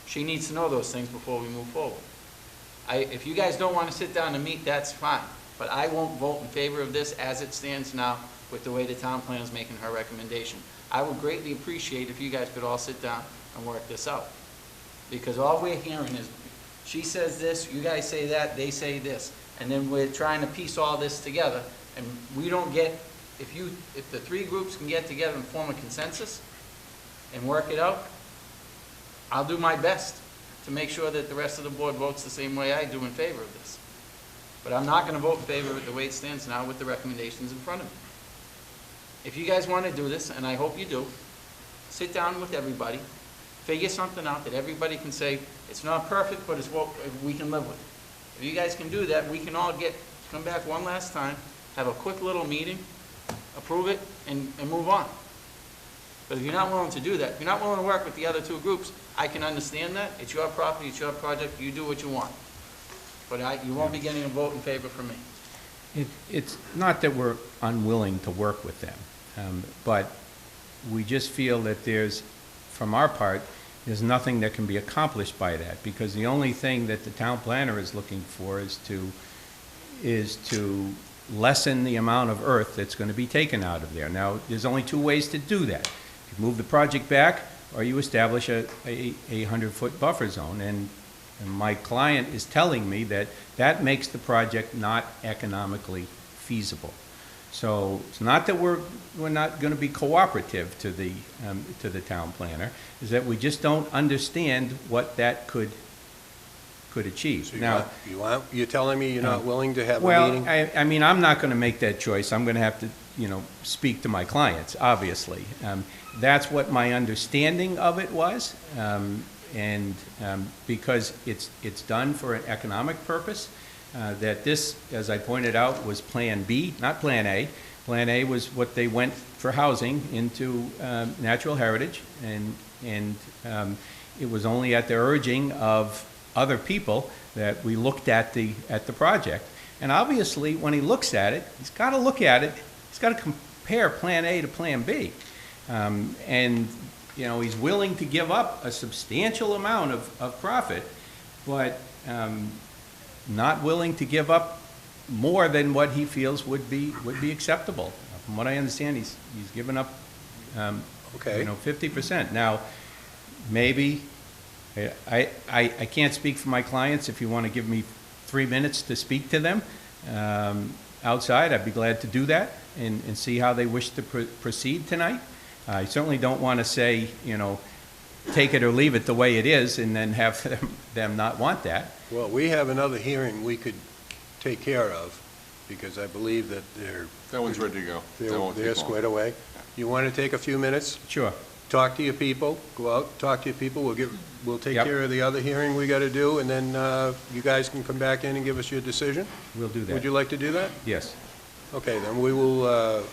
She needs to know those things before we move forward. If you guys don't want to sit down and meet, that's fine, but I won't vote in favor of this as it stands now with the way the town plan is making her recommendation. I would greatly appreciate if you guys could all sit down and work this out. Because all we're hearing is, she says this, you guys say that, they say this, and then we're trying to piece all this together, and we don't get, if the three groups can get together and form a consensus and work it out, I'll do my best to make sure that the rest of the board votes the same way I do in favor of this. But I'm not gonna vote in favor of it the way it stands now with the recommendations in front of me. If you guys wanna do this, and I hope you do, sit down with everybody, figure something out that everybody can say, it's not perfect, but it's what we can live with. If you guys can do that, we can all come back one last time, have a quick little meeting, approve it, and move on. But if you're not willing to do that, if you're not willing to work with the other two groups, I can understand that. It's your property, it's your project, you do what you want. But you won't be getting a vote in favor from me. It's not that we're unwilling to work with them, but we just feel that from our part, there's nothing that can be accomplished by that, because the only thing that the town planner is looking for is to lessen the amount of earth that's going to be taken out of there. Now, there's only two ways to do that. You move the project back, or you establish a 100-foot buffer zone, and my client is telling me that that makes the project not economically feasible. So it's not that we're not going to be cooperative to the town planner, is that we just don't understand what that could achieve. So you're telling me you're not willing to have a meeting? Well, I mean, I'm not going to make that choice. I'm going to have to, speak to my clients, obviously. That's what my understanding of it was, and because it's done for an economic purpose. That this, as I pointed out, was Plan B, not Plan A. Plan A was what they went for housing into natural heritage, and it was only at the urging of other people that we looked at the project. And obviously, when he looks at it, he's got to look at it. He's got to compare Plan A to Plan B, and he's willing to give up a substantial amount of profit, but not willing to give up more than what he feels would be acceptable. From what I understand, he's given up 50%. Now, maybe I can't speak for my clients. If you want to give me 3 minutes to speak to them outside, I'd be glad to do that and see how they wish to proceed tonight. I certainly don't want to say, take it or leave it the way it is and then have them not want that. Well, we have another hearing we could take care of, because I believe that That one's ready to go. They're squared away. You want to take a few minutes? Sure. Talk to your people, go out, talk to your people, we'll take care of the other hearing we got to do, and then you guys can come back in and give us your decision? We'll do that. Would you like to do that? Yes. Okay, then we will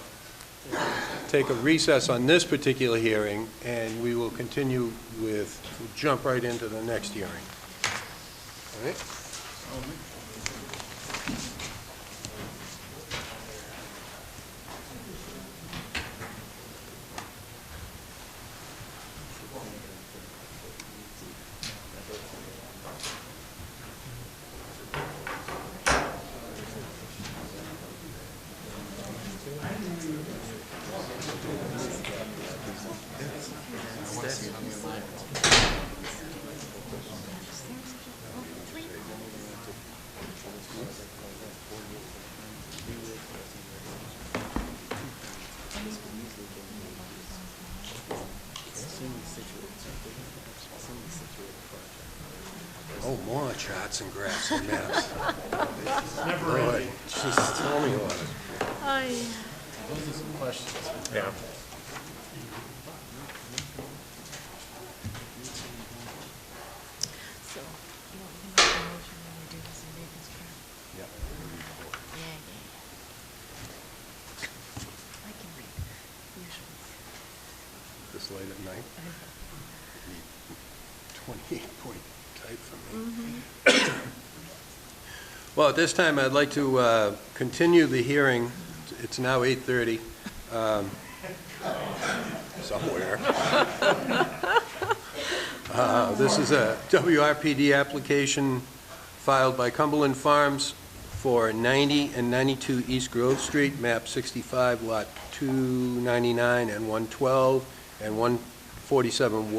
take a recess on this particular hearing, and we will continue we'll jump right into the next hearing. All right? Oh, more charts and graphs and maps. Never ending. Just tell me about it. Those are some questions. Yeah. So, you want me to make a motion when we do this in Nathan's turn? Yep. Yeah. I can read, usually. This late at night? 28-point type for me. Well, at this time, I'd like to continue the hearing. It's now 8:30. somewhere. This is a WRPD application filed by Cumberland Farms for 90 and 92 East Grove Street, map 65, lot 299 and 112, and 147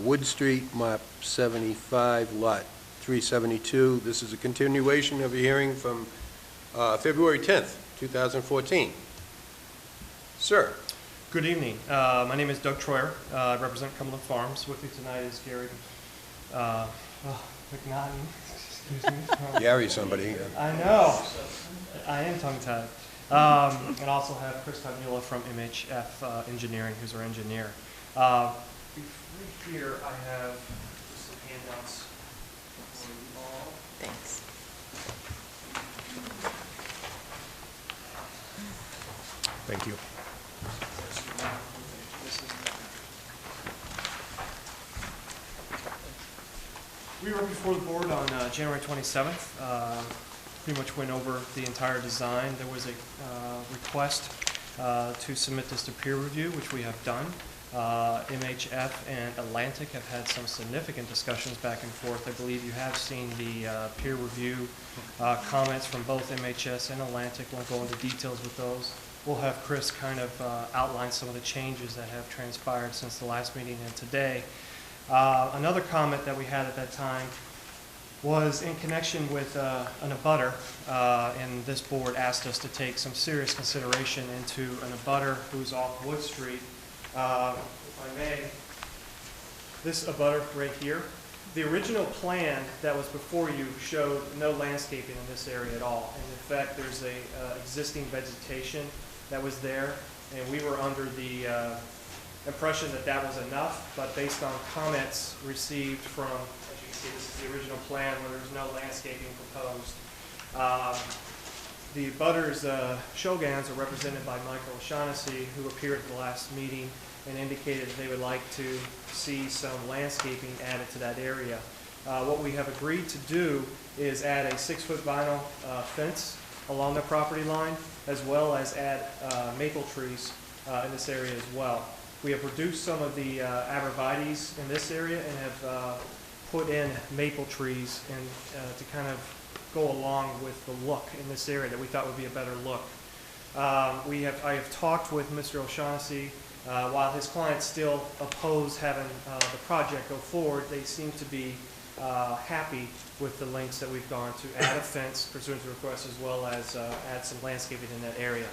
Wood Street, map 75, lot 372. This is a continuation of a hearing from February 10th, 2014. Sir. Good evening. My name is Doug Troyer. I represent Cumberland Farms. With me tonight is Gary McNaughton. Excuse me. Gary somebody. I know. I am tongue-tied. And also have Chris Tagmula from MHF Engineering, who's our engineer. Right here, I have some handouts for you all. Thanks. Thank you. We were before the board on January 27th. Pretty much went over the entire design. There was a request to submit this to peer review, which we have done. MHF and Atlantic have had some significant discussions back and forth. I believe you have seen the peer review comments from both MHS and Atlantic. Won't go into details with those. We'll have Chris kind of outline some of the changes that have transpired since the last meeting and today. Another comment that we had at that time was in connection with an abutter, and this board asked us to take some serious consideration into an abutter who's off Wood Street. If I may, this abutter right here, the original plan that was before you showed no landscaping in this area at all. And in fact, there's a existing vegetation that was there, and we were under the impression that that was enough, but based on comments received from, as you can see, this is the original plan where there's no landscaping proposed. The abutters Shogans are represented by Michael O'Shaughnessy, who appeared at the last meeting and indicated they would like to see some landscaping added to that area. What we have agreed to do is add a 6-foot vinyl fence along the property line, as well as add maple trees in this area as well. We have reduced some of the arborvitaes in this area and have put in maple trees and to kind of go along with the look in this area that we thought would be a better look. I have talked with Mr. O'Shaughnessy. While his clients still oppose having the project go forward, they seem to be happy with the lengths that we've gone to add a fence pursuant to request, as well as add some landscaping in that area.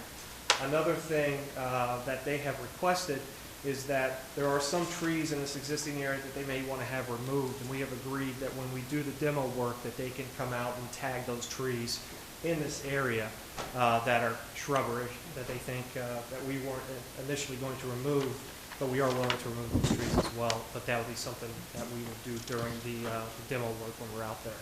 Another thing that they have requested is that there are some trees in this existing area that they may want to have removed, and we have agreed that when we do the demo work that they can come out and tag those trees in this area that are shrubbery that they think that we weren't initially going to remove, but we are willing to remove those trees as well. But that would be something that we will do during the demo work when we're out there.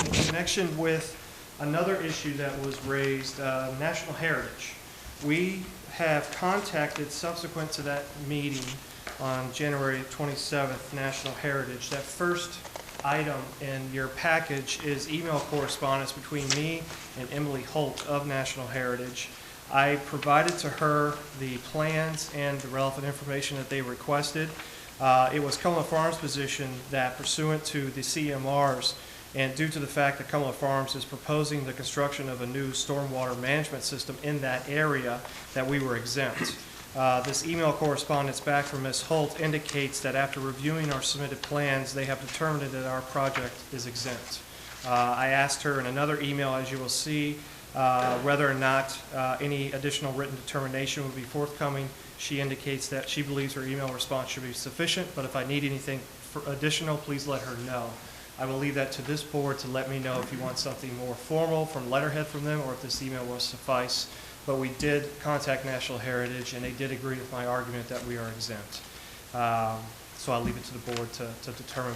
In connection with another issue that was raised, National Heritage. We have contacted subsequent to that meeting on January 27th, National Heritage. That first item in your package is email correspondence between me and Emily Holt of National Heritage. I provided to her the plans and the relevant information that they requested. It was Cumberland Farms' position that pursuant to the CMRs and due to the fact that Cumberland Farms is proposing the construction of a new stormwater management system in that area, that we were exempt. This email correspondence back from Ms. Holt indicates that after reviewing our submitted plans, they have determined that our project is exempt. I asked her in another email, as you will see, whether or not any additional written determination would be forthcoming. She indicates that she believes her email response should be sufficient, but if I need anything additional, please let her know. I will leave that to this board to let me know if you want something more formal from letterhead from them or if this email will suffice. But we did contact National Heritage, and they did agree with my argument that we are exempt. So I'll leave it to the board to determine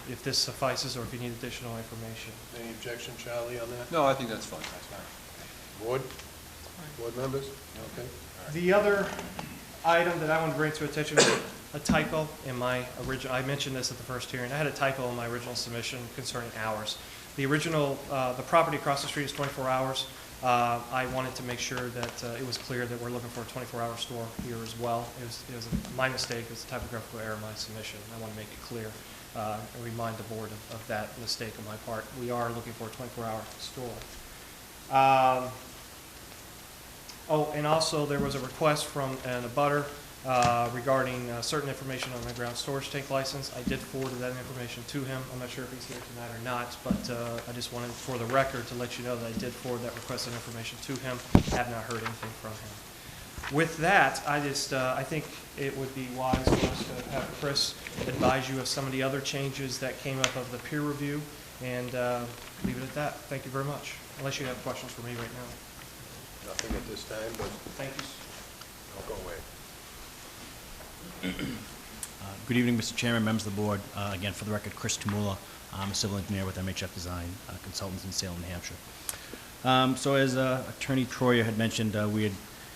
if this suffices or if you need additional information. Any objection, Charlie, on that? No, I think that's fine. That's fine. Board? Board members? Okay. The other item that I want to bring to attention is a typo in my original. I mentioned this at the first hearing. I had a typo in my original submission concerning hours. The original, the property across the street is 24 hours. I wanted to make sure that it was clear that we're looking for a 24-hour store here as well. It was my mistake. It was a typographical error in my submission. I want to make it clear and remind the board of that mistake on my part. We are looking for a 24-hour store. Oh, and also there was a request from an abutter regarding certain information on the ground storage tank license. I did forward that information to him. I'm not sure if he's here tonight or not, but I just wanted, for the record, to let you know that I did forward that requested information to him. Have not heard anything from him. With that, I think it would be wise for us to have Chris advise you of some of the other changes that came up of the peer review, and leave it at that. Thank you very much. Unless you have questions for me right now. Nothing at this time, but Thank you. I'll go away. Good evening, Mr. Chairman, members of the board. Again, for the record, Chris Tumula. I'm a civil engineer with MHF Design Consultants in Salem, New Hampshire. So as Attorney Troyer had mentioned, we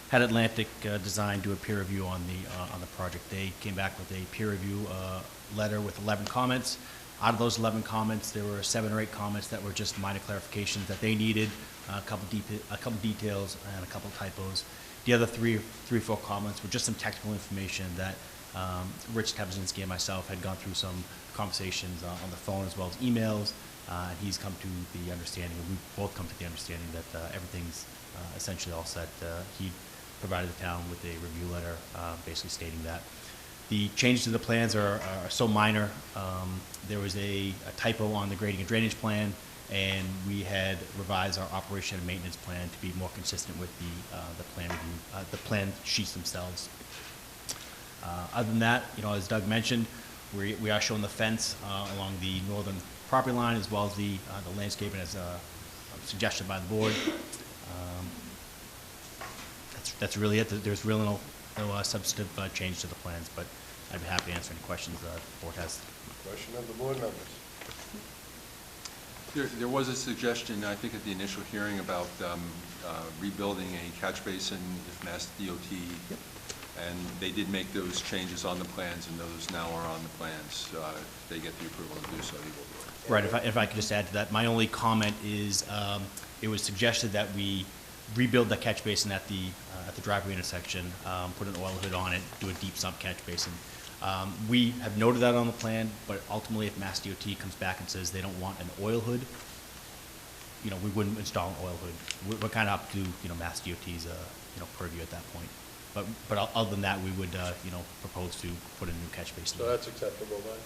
had Atlantic Design do a peer review on the project. They came back with a peer review letter with 11 comments. Out of those 11 comments, there were 7 or 8 comments that were just minor clarifications that they needed, a couple details and a couple typos. The other 3 or 4 comments were just some technical information that Rich Tebzinski and myself had gone through some conversations on the phone as well as emails, and he's come to the understanding, and we've both come to the understanding that everything's essentially all set. He provided the town with a review letter basically stating that. The changes to the plans are so minor. There was a typo on the grading and drainage plan, and we had revised our operation and maintenance plan to be more consistent with the plan review, the plan sheets themselves. Other than that, as Doug mentioned, we are showing the fence along the northern property line as well as the landscaping as suggested by the board. That's really it. There's really no substantive change to the plans, but I'd be happy to answer any questions the board has. Question of the board members. There was a suggestion, I think, at the initial hearing about rebuilding a catch basin if Mass DOT, and they did make those changes on the plans, and those now are on the plans. If they get the approval to do so, they will do it. Right. If I could just add to that, my only comment is it was suggested that we rebuild the catch basin at the driveway intersection, put an oil hood on it, do a deep sump catch basin. We have noted that on the plan, but ultimately if Mass DOT comes back and says they don't want an oil hood, we wouldn't install an oil hood. We're kind of up to, Mass DOT's, purview at that point. But other than that, we would, propose to put a new catch basin. So that's acceptable then?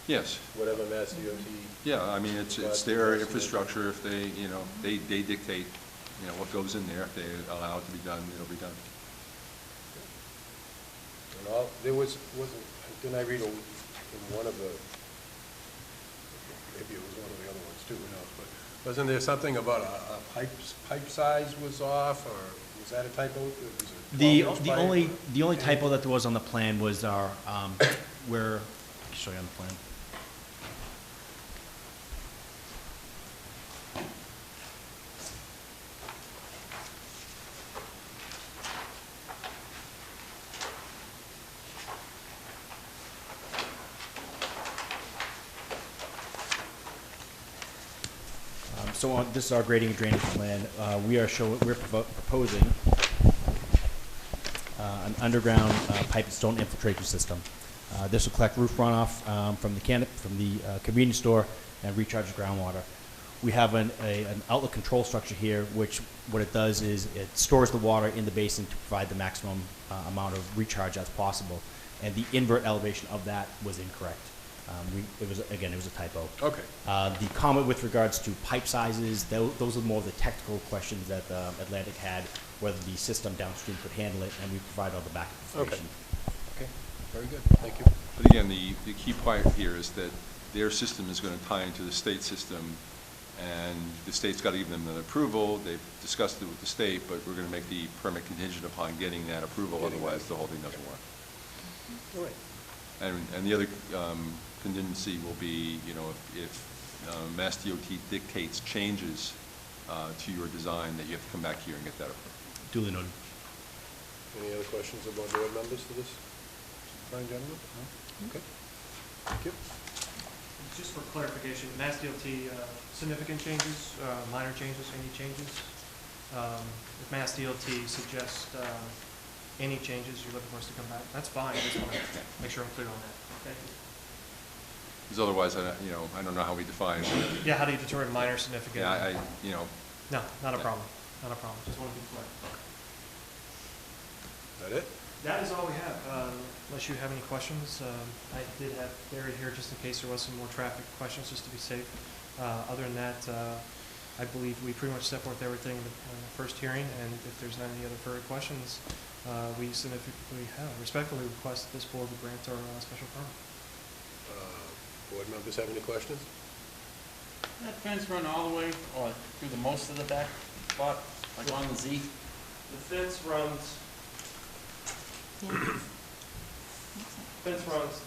Yes. Whatever Mass DOT. Yeah, I mean, it's their infrastructure. If they, they dictate, what goes in there. If they allow it to be done, it'll be done. And didn't I read in one of the, maybe it was one of the other ones too, who knows, but wasn't there something about a pipe size was off, or was that a typo? The only typo that there was on the plan was our, where, I can show you on the plan. So this is our grading and drainage plan. We're proposing an underground pipe and stone infiltration system. This will collect roof runoff from the convenience store and recharge groundwater. We have an outlet control structure here, which what it does is it stores the water in the basin to provide the maximum amount of recharge as possible. And the invert elevation of that was incorrect. It was a typo. Okay. The comment with regards to pipe sizes, those are more of the technical questions that Atlantic had, whether the system downstream could handle it, and we provide all the backup information. Okay, very good, thank you. But again, the key part here is that their system is going to tie into the state system, and the state's got to give them an approval. They've discussed it with the state, but we're going to make the permit contingent upon getting that approval, otherwise the whole thing doesn't work. All right. And the other contingency will be, if Mass DOT dictates changes to your design, that you have to come back here and get that approved. Duly noted. Any other questions about board members for this fine gentleman? No? Okay. Thank you. Just for clarification, Mass DOT, significant changes, minor changes, any changes? if Mass DOT suggests any changes, you're looking for us to come back, that's fine. I just want to make sure I'm clear on that. Thank you. Because otherwise, I don't know how we define it. Yeah, how do you determine minor significant? Yeah, No, not a problem. Not a problem. Just want to be clear. Is that it? That is all we have. Unless you have any questions, I did have Barry here just in case there was some more traffic questions, just to be safe. Other than that, I believe we pretty much set forth everything in the first hearing, and if there's not any other further questions, we respectfully request that this board would grant our special permit. Board members have any questions? That fence run all the way, or through the most of the back lot, like on the Z? The fence runs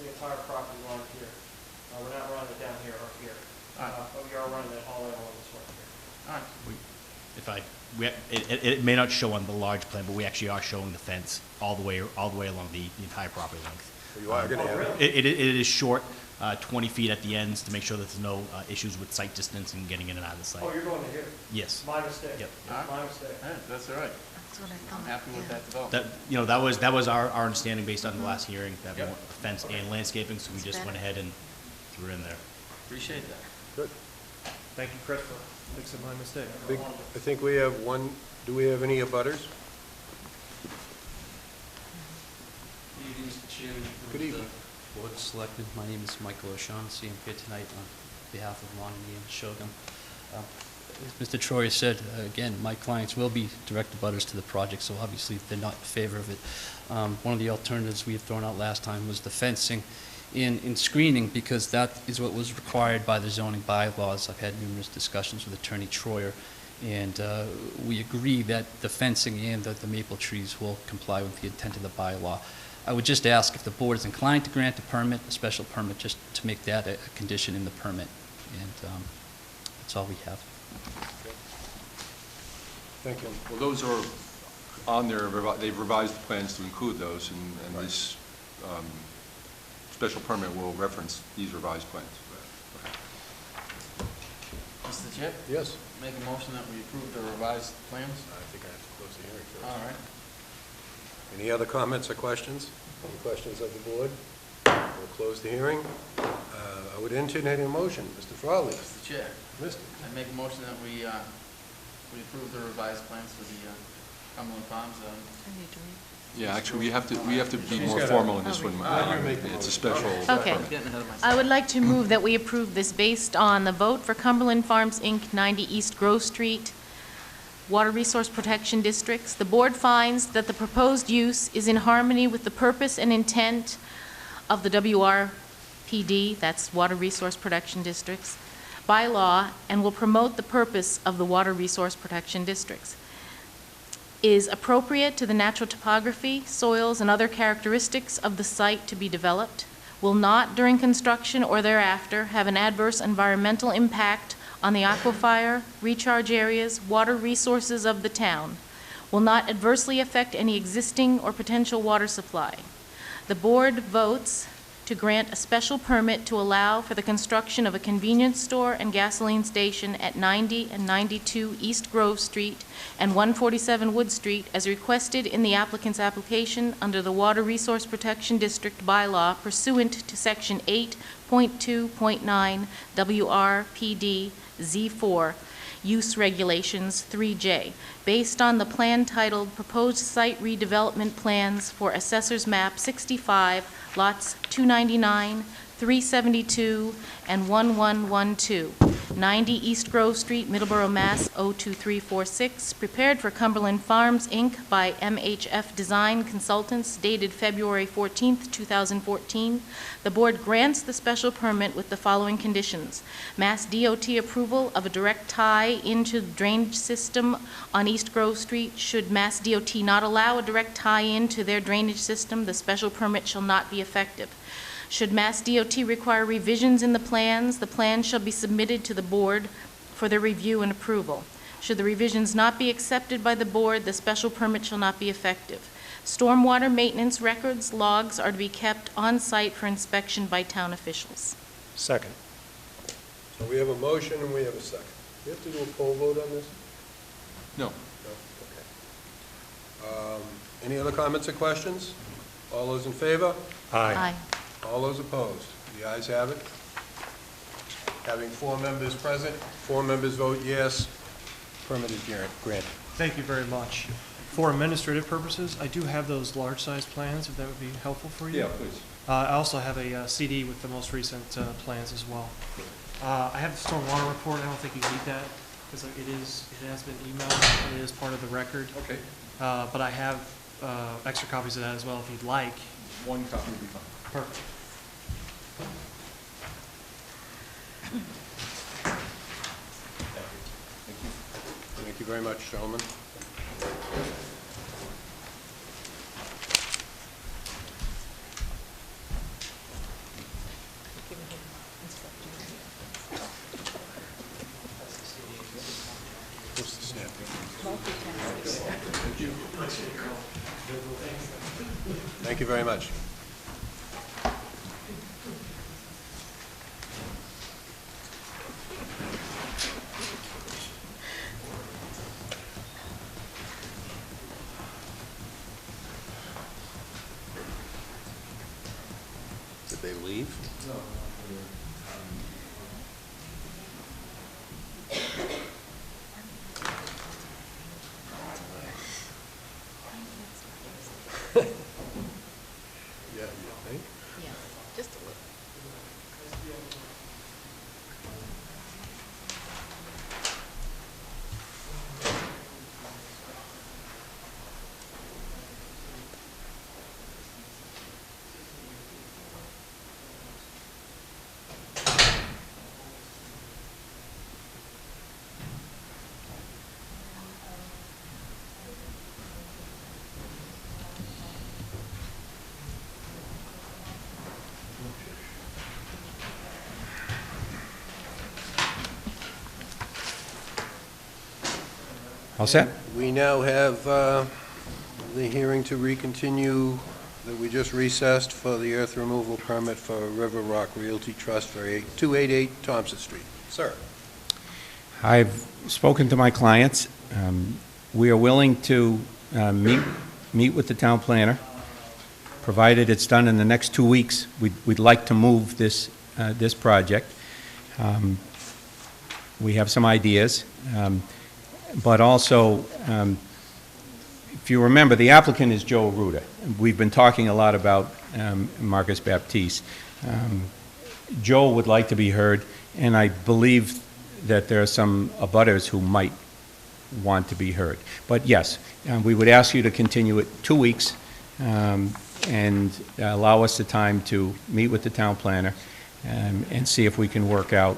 the entire property line here. We're not running it down here or here. But we are running it all the way along this one here. It may not show on the large plan, but we actually are showing the fence all the way along the entire property length. You are going to have It is short, 20 feet at the ends to make sure that there's no issues with sight distance and getting in and out of the site. Oh, you're going to here? Yes. My mistake. Yep. My mistake. That's all right. That's what I thought. I'm happy with that development. That was our understanding based on the last hearing, that we want fence and landscaping, so we just went ahead and threw it in there. Appreciate that. Good. Thank you, Chris, for fixing my mistake. I think we have one, do we have any abutters? Good evening, Mr. Chairman. Good evening. Board of Selectmen, my name is Michael O'Shaughnessy. I'm here tonight on behalf of Lonnie and Shogun. As Mr. Troyer said, again, my clients will be direct abutters to the project, so obviously they're not in favor of it. One of the alternatives we had thrown out last time was the fencing in screening, because that is what was required by the zoning bylaws. I've had numerous discussions with Attorney Troyer, and we agree that the fencing and the maple trees will comply with the intent of the bylaw. I would just ask if the board is inclined to grant a special permit, just to make that a condition in the permit. And that's all we have. Thank you. Well, those are on there, they've revised the plans to include those, and this special permit will reference these revised plans. Mr. Chair? Yes. Make a motion that we approve the revised plans? I think I have to close the hearing first. All right. Any other comments or questions? Any questions of the board? We'll close the hearing. I would entertain a motion. Mr. Frawley. Mr. Chair? Mr. I make a motion that we approve the revised plans for the Cumberland Farms. Yeah, actually, we have to be more formal in this one. It's a special Okay. permit. I would like to move that we approve this based on the vote for Cumberland Farms, Inc., 90 East Grove Street, Water Resource Protection Districts. The board finds that the proposed use is in harmony with the purpose and intent of the WRPD, that's Water Resource Protection Districts, bylaw, and will promote the purpose of the Water Resource Protection Districts. Is appropriate to the natural topography, soils, and other characteristics of the site to be developed, will not, during construction or thereafter, have an adverse environmental impact on the aquifer, recharge areas, water resources of the town, will not adversely affect any existing or potential water supply. The board votes to grant a special permit to allow for the construction of a convenience store and gasoline station at 90 and 92 East Grove Street and 147 Wood Street as requested in the applicant's application under the Water Resource Protection District bylaw pursuant to Section 8.2.9 WRPD Z4 Use Regulations 3J, based on the plan titled Proposed Site Redevelopment Plans for Assessor's Map 65, Lots 299, 372, and 1112, 90 East Grove Street, Middleborough, Mass. 02346, prepared for Cumberland Farms, Inc. by MHF Design Consultants, dated February 14, 2014. The board grants the special permit with the following conditions: Mass DOT approval of a direct tie into the drainage system on East Grove Street. Should Mass DOT not allow a direct tie-in to their drainage system, the special permit shall not be effective. Should Mass DOT require revisions in the plans shall be submitted to the board for their review and approval. Should the revisions not be accepted by the board, the special permit shall not be effective. Stormwater maintenance records, logs are to be kept on site for inspection by town officials. Second. So we have a motion and we have a second. Do you have to do a poll vote on this? No. Any other comments or questions? All those in favor? Aye. All those opposed? The ayes have it. Having 4 members present, 4 members vote yes, permit is granted. Thank you very much. For administrative purposes, I do have those large-size plans, if that would be helpful for you. Yeah, please. I also have a CD with the most recent plans as well. I have the stormwater report. I don't think you need that because it has been emailed and it is part of the record. Okay. But I have extra copies of that as well if you'd like. 1 copy would be fine. Perfect. Thank you very much, gentlemen. What's the stamp? Thank you very much. Did they leave? Yeah, you think? Yeah, just a little. All set? We now have the hearing to recontinue that we just recessed for the earth removal permit for River Rock Realty Trust for 288 Thompson Street. Sir. I've spoken to my clients. We are willing to meet with the town planner, provided it's done in the next 2 weeks. We'd like to move this project. We have some ideas, but also, if you remember, the applicant is Joe Arruda. We've been talking a lot about Marcus Baptiste. Joe would like to be heard, and I believe that there are some abutters who might want to be heard. But yes, we would ask you to continue it 2 weeks and allow us the time to meet with the town planner and see if we can work out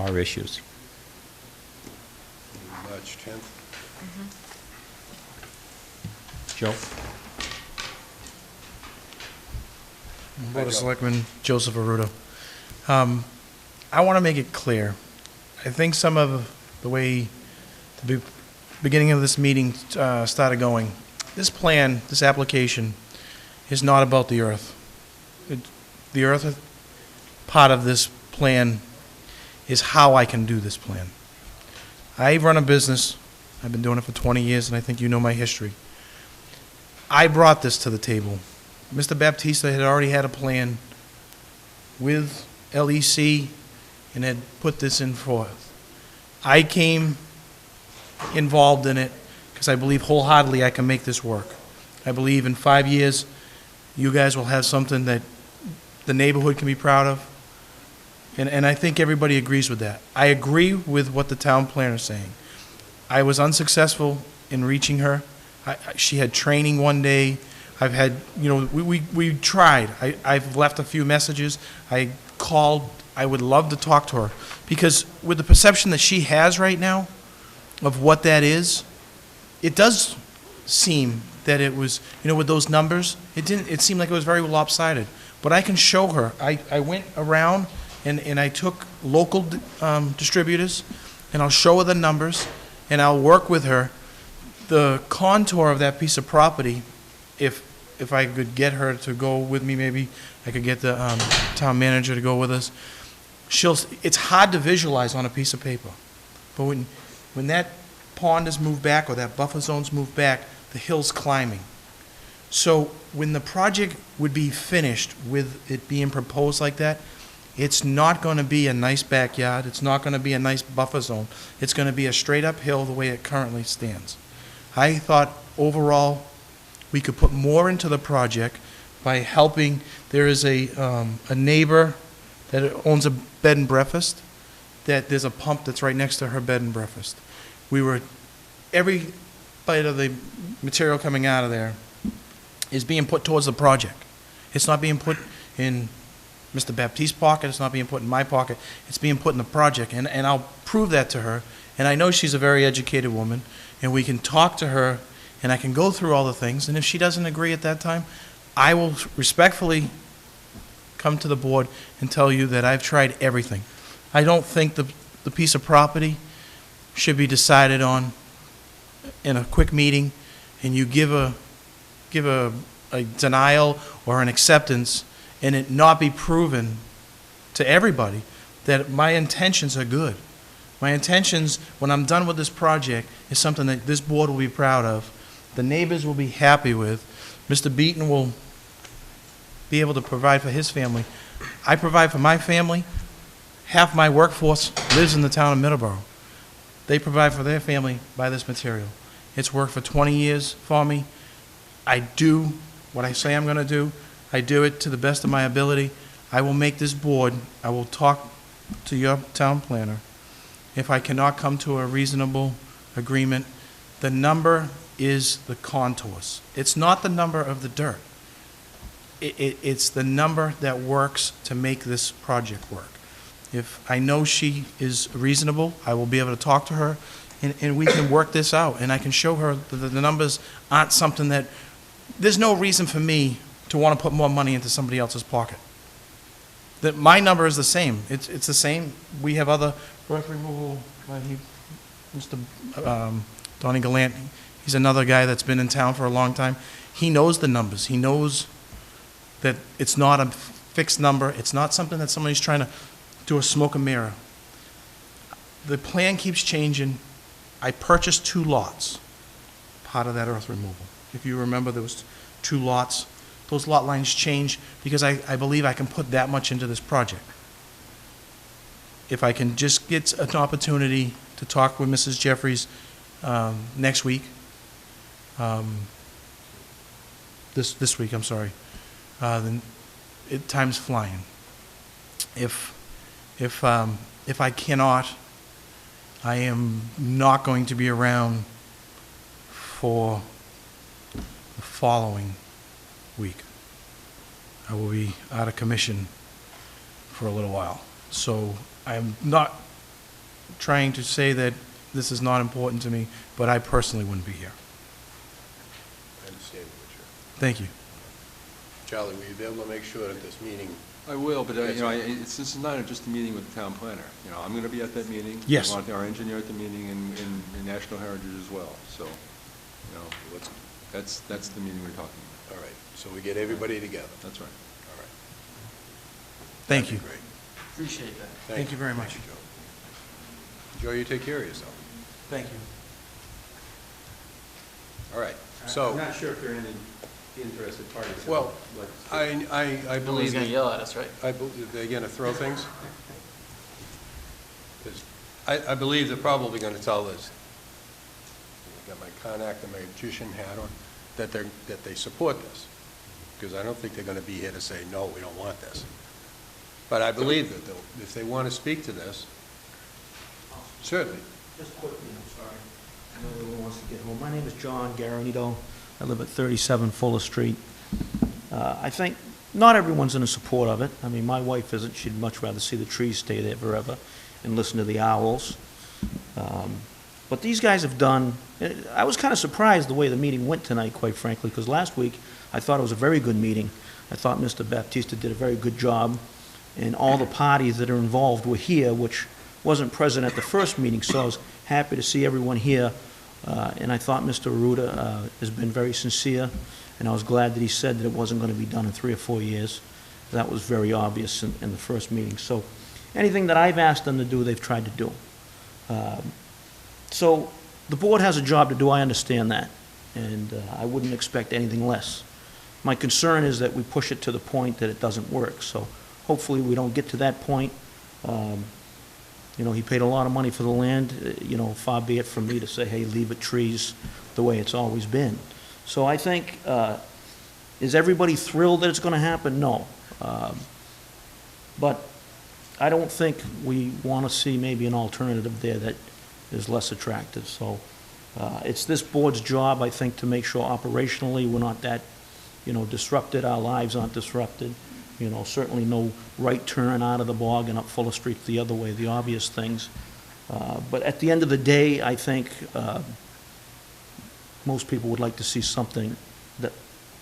our issues. March 10th. Joe? Board of Selectmen, Joseph Arruda. I want to make it clear. I think some of the way the beginning of this meeting started going, this plan, this application, is not about the earth. The earth part of this plan is how I can do this plan. I run a business. I've been doing it for 20 years, and I think you know my history. I brought this to the table. Mr. Baptista had already had a plan with LEC and had put this in forth. I came involved in it because I believe wholeheartedly I can make this work. I believe in 5 years, you guys will have something that the neighborhood can be proud of. And I think everybody agrees with that. I agree with what the town planner is saying. I was unsuccessful in reaching her. She had training one day. I've had, we tried. I've left a few messages. I called. I would love to talk to her. Because with the perception that she has right now of what that is, it does seem that it was, with those numbers, it seemed like it was very lopsided. But I can show her. I went around and I took local distributors, and I'll show her the numbers, and I'll work with her. The contour of that piece of property, if I could get her to go with me, maybe I could get the town manager to go with us. It's hard to visualize on a piece of paper, but when that pond is moved back or that buffer zone's moved back, the hill's climbing. So when the project would be finished with it being proposed like that, it's not going to be a nice backyard. It's not going to be a nice buffer zone. It's going to be a straight up hill the way it currently stands. I thought overall we could put more into the project by helping. There is a neighbor that owns a bed and breakfast, that there's a pump that's right next to her bed and breakfast. Every bite of the material coming out of there is being put towards the project. It's not being put in Mr. Baptiste's pocket, it's not being put in my pocket, it's being put in the project, and I'll prove that to her, and I know she's a very educated woman, and we can talk to her, and I can go through all the things, and if she doesn't agree at that time, I will respectfully come to the board and tell you that I've tried everything. I don't think the piece of property should be decided on in a quick meeting, and you give a denial or an acceptance, and it not be proven to everybody that my intentions are good. My intentions, when I'm done with this project, is something that this board will be proud of, the neighbors will be happy with, Mr. Beaton will be able to provide for his family. I provide for my family. Half my workforce lives in the town of Middleborough. They provide for their family by this material. It's worked for 20 years for me. I do what I say I'm going to do. I do it to the best of my ability. I will make this board, I will talk to your town planner. If I cannot come to a reasonable agreement, the number is the contours. It's not the number of the dirt. It's the number that works to make this project work. If I know she is reasonable, I will be able to talk to her, and we can work this out, and I can show her that the numbers aren't something that, there's no reason for me to want to put more money into somebody else's pocket. That my number is the same. It's the same. We have other earth removal. Mr. Donnie Gallant, he's another guy that's been in town for a long time. He knows the numbers. He knows that it's not a fixed number. It's not something that somebody's trying to do a smoke and mirror. The plan keeps changing. I purchased 2 lots, part of that earth removal. If you remember, there was 2 lots. Those lot lines change because I believe I can put that much into this project. If I can just get an opportunity to talk with Mrs. Jeffries next week, this week, I'm sorry, then time's flying. If I cannot, I am not going to be around for the following week. I will be out of commission for a little while. So I'm not trying to say that this is not important to me, but I personally wouldn't be here. I understand what you're... Thank you. Charlie, will you be able to make sure that this meeting... I will, but this is not just a meeting with the town planner. I'm going to be at that meeting. Yes. I want our engineer at the meeting and National Heritage as well. So, that's the meeting we're talking about. All right, so we get everybody together. That's right. All right. Thank you. Great. Appreciate that. Thank you very much. Thank you, Joe. Joe, you take care of yourself. Thank you. All right, so... I'm not sure if there are any interested parties. Well, I Billy's believe... going to yell at us, right? I believe they're going to throw things? 'Cause I believe they're probably going to tell us, I've got my contact and my magician hat on, that they support this. Because I don't think they're going to be here to say, no, we don't want this. But I believe that if they want to speak to this, certainly. Just quickly, I'm sorry. I know everyone wants to get home. My name is John Garanito. I live at 37 Fuller Street. I think not everyone's in support of it. I mean, my wife isn't. She'd much rather see the trees stay there forever and listen to the owls. But these guys have done... I was kind of surprised the way the meeting went tonight, quite frankly, because last week I thought it was a very good meeting. I thought Mr. Baptiste did a very good job, and all the parties that are involved were here, which wasn't present at the first meeting, so I was happy to see everyone here. And I thought Mr. Arruda has been very sincere, and I was glad that he said that it wasn't going to be done in 3 or 4 years. That was very obvious in the first meeting. So anything that I've asked them to do, they've tried to do. So the board has a job to do, I understand that. and I wouldn't expect anything less. My concern is that we push it to the point that it doesn't work, so hopefully we don't get to that point. You know, he paid a lot of money for the land, you know, far be it from me to say, hey, leave it trees the way it's always been. So I think, is everybody thrilled that it's going to happen? No. But I don't think we want to see maybe an alternative there that is less attractive. So it's this board's job, I think, to make sure operationally we're not that, you know, disrupted, our lives aren't disrupted. You know, certainly no right turn out of the bog and up Fuller Street the other way, the obvious things. But at the end of the day, I think most people would like to see something that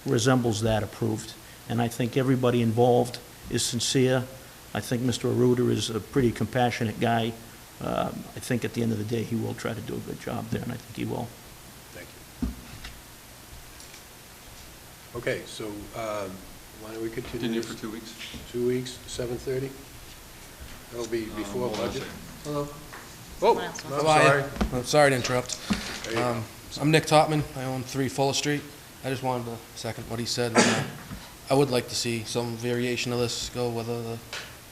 resembles that approved. And I think everybody involved is sincere. I think Mr. Arruda is a pretty compassionate guy. I think at the end of the day, he will try to do a good job there, and I think he will. Thank you. Okay, so why don't we continue for 2 weeks? 2 weeks, 7:30? That'll be before hold on a budget. second. Hello. Oh, How I'm are you? sorry. I'm sorry to interrupt. There you go. I'm Nick Topman. I own 3 Fuller Street. I just wanted to second what he said. I would like to see some variation of this go, whether the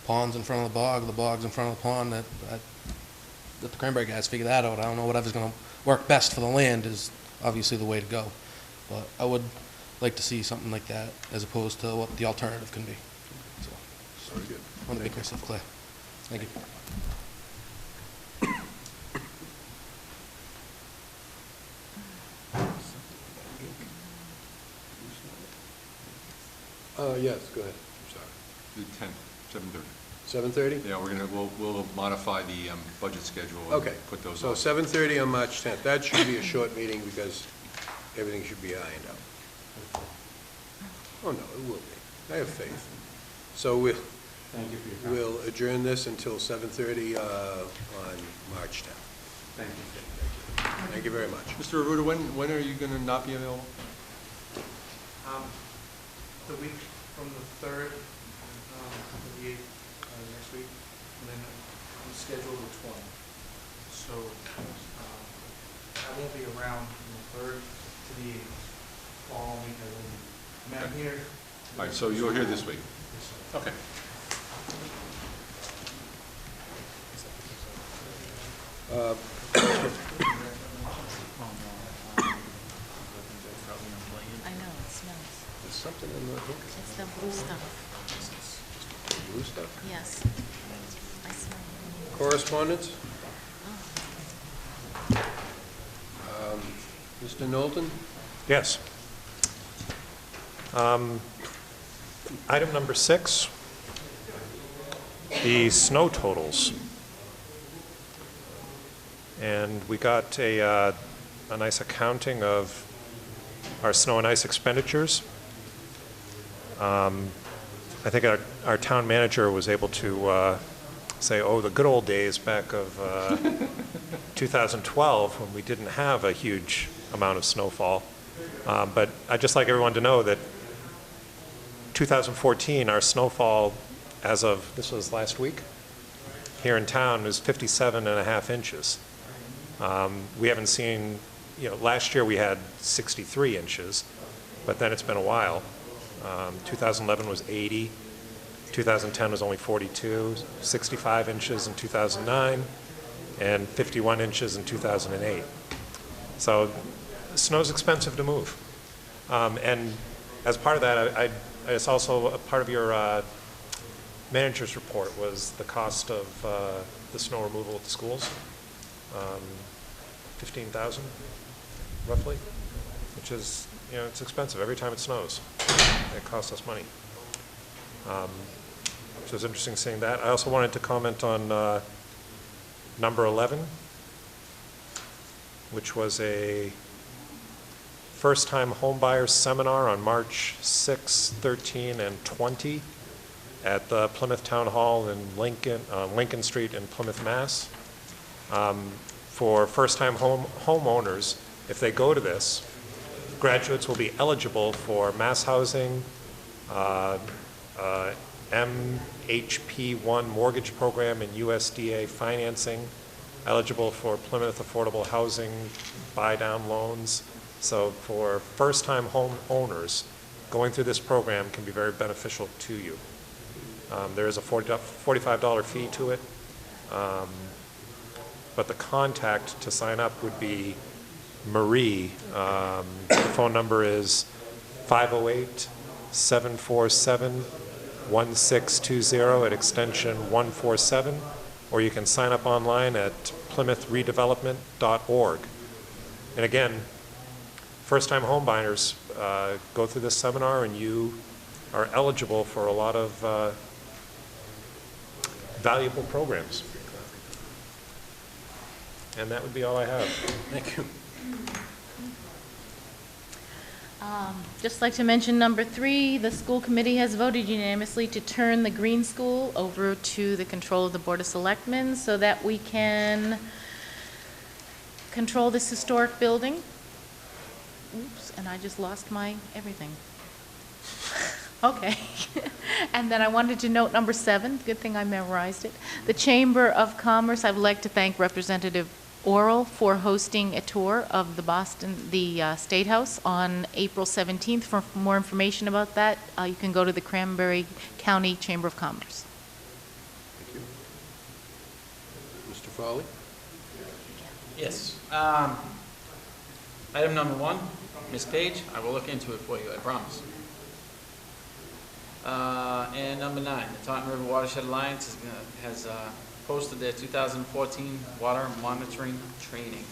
pond's in front of the bog, the bog's in front of the pond. That the Cranberry guys figure that out. I don't know whatever's going to work best for the land is obviously the way to go. But I would like to see something like that as opposed to what the alternative can be. So, Very good. I want to make myself clear. Thank you. Yes, go ahead. I'm sorry. The 10th, 7:30. 7:30? Yeah, we'll modify the budget schedule. And Okay. put those So on. 7:30 on March 10th. That should be a short meeting because everything should be ironed out. Oh, no, it will be. I have faith. So Thank you for your we'll adjourn this until 7:30 on March 10th. Thank you. Thank you very much. Mr. Arruda, when are you going to not be available? The week from the 3rd to the 8th, next week, and then I'm scheduled the 20th. So I won't be around from the 3rd to the 8th. Following week I will be. I mean, I'm here. All right, so you're here this week? Okay. I know, it smells. There's something in the book. It's the blue stuff. Blue stuff? Yes. I smell it. Correspondence? Mr. Knowlton? Yes. Item number 6, the snow totals. And we got a nice accounting of our snow and ice expenditures. I think our town manager was able to say, oh, the good old days back of 2012 when we didn't have a huge amount of snowfall. But I'd just like everyone to know that 2014, our snowfall as of, this was last week, here in town was 57.5 inches. We haven't seen, you know, last year we had 63 inches, but then it's been a while. 2011 was 80, 2010 was only 42, 65 inches in 2009, and 51 inches in 2008. So snow's expensive to move. And as part of that, it's also a part of your manager's report was the cost of the snow removal at the schools. 15,000 roughly, which is, you know, it's expensive every time it snows. It costs us money. So it's interesting seeing that. I also wanted to comment on number 11, which was a first-time homebuyers seminar on March 6, 13, and 20 at the Plymouth Town Hall in Lincoln Street in Plymouth, Mass. For first-time homeowners, if they go to this, graduates will be eligible for mass housing, MHP1 mortgage program and USDA financing, eligible for Plymouth Affordable Housing buy-down loans, So for first-time home owners, going through this program can be very beneficial to you. There is a $45 fee to it, but the contact to sign up would be Marie. The phone number is 508-747-1620 at extension 147, or you can sign up online at PlymouthRedevelopment.org. And again, first-time home buyers, go through this seminar and you are eligible for a lot of valuable programs. And that would be all I have. Thank you. Just like to mention number 3, the school committee has voted unanimously to turn the Green School over to the control of the Board of Selectmen so that we can control this historic building. Oops, and I just lost my everything. Okay. And then I wanted to note number 7, good thing I memorized it. The Chamber of Commerce, I would like to thank Representative Oral for hosting a tour of the State House on April 17th. For more information about that, you can go to the Cranberry County Chamber of Commerce. Thank you. Mr. Foley? Yes. Item number 1, Ms. Page, I will look into it for you, I promise. And number 9, the Taunton River Watershed Alliance has posted their 2014 water monitoring training,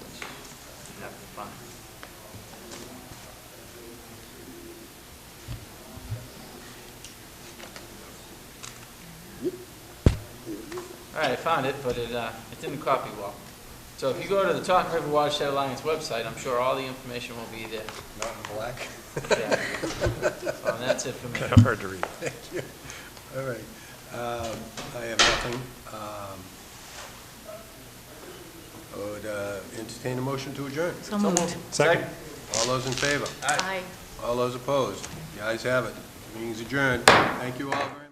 which you have to find. All right, I found it, but it didn't copy well. So if you go to the Taunton River Watershed Alliance website, I'm sure all the information will be there. Not in black? Yeah. So that's it for me. Kind of hard to read. Thank you. All right. I have nothing. I would entertain a motion to adjourn. So moved. Second. All those in favor? Aye. All those opposed? The ayes have it. Meeting's adjourned. Thank you all very much.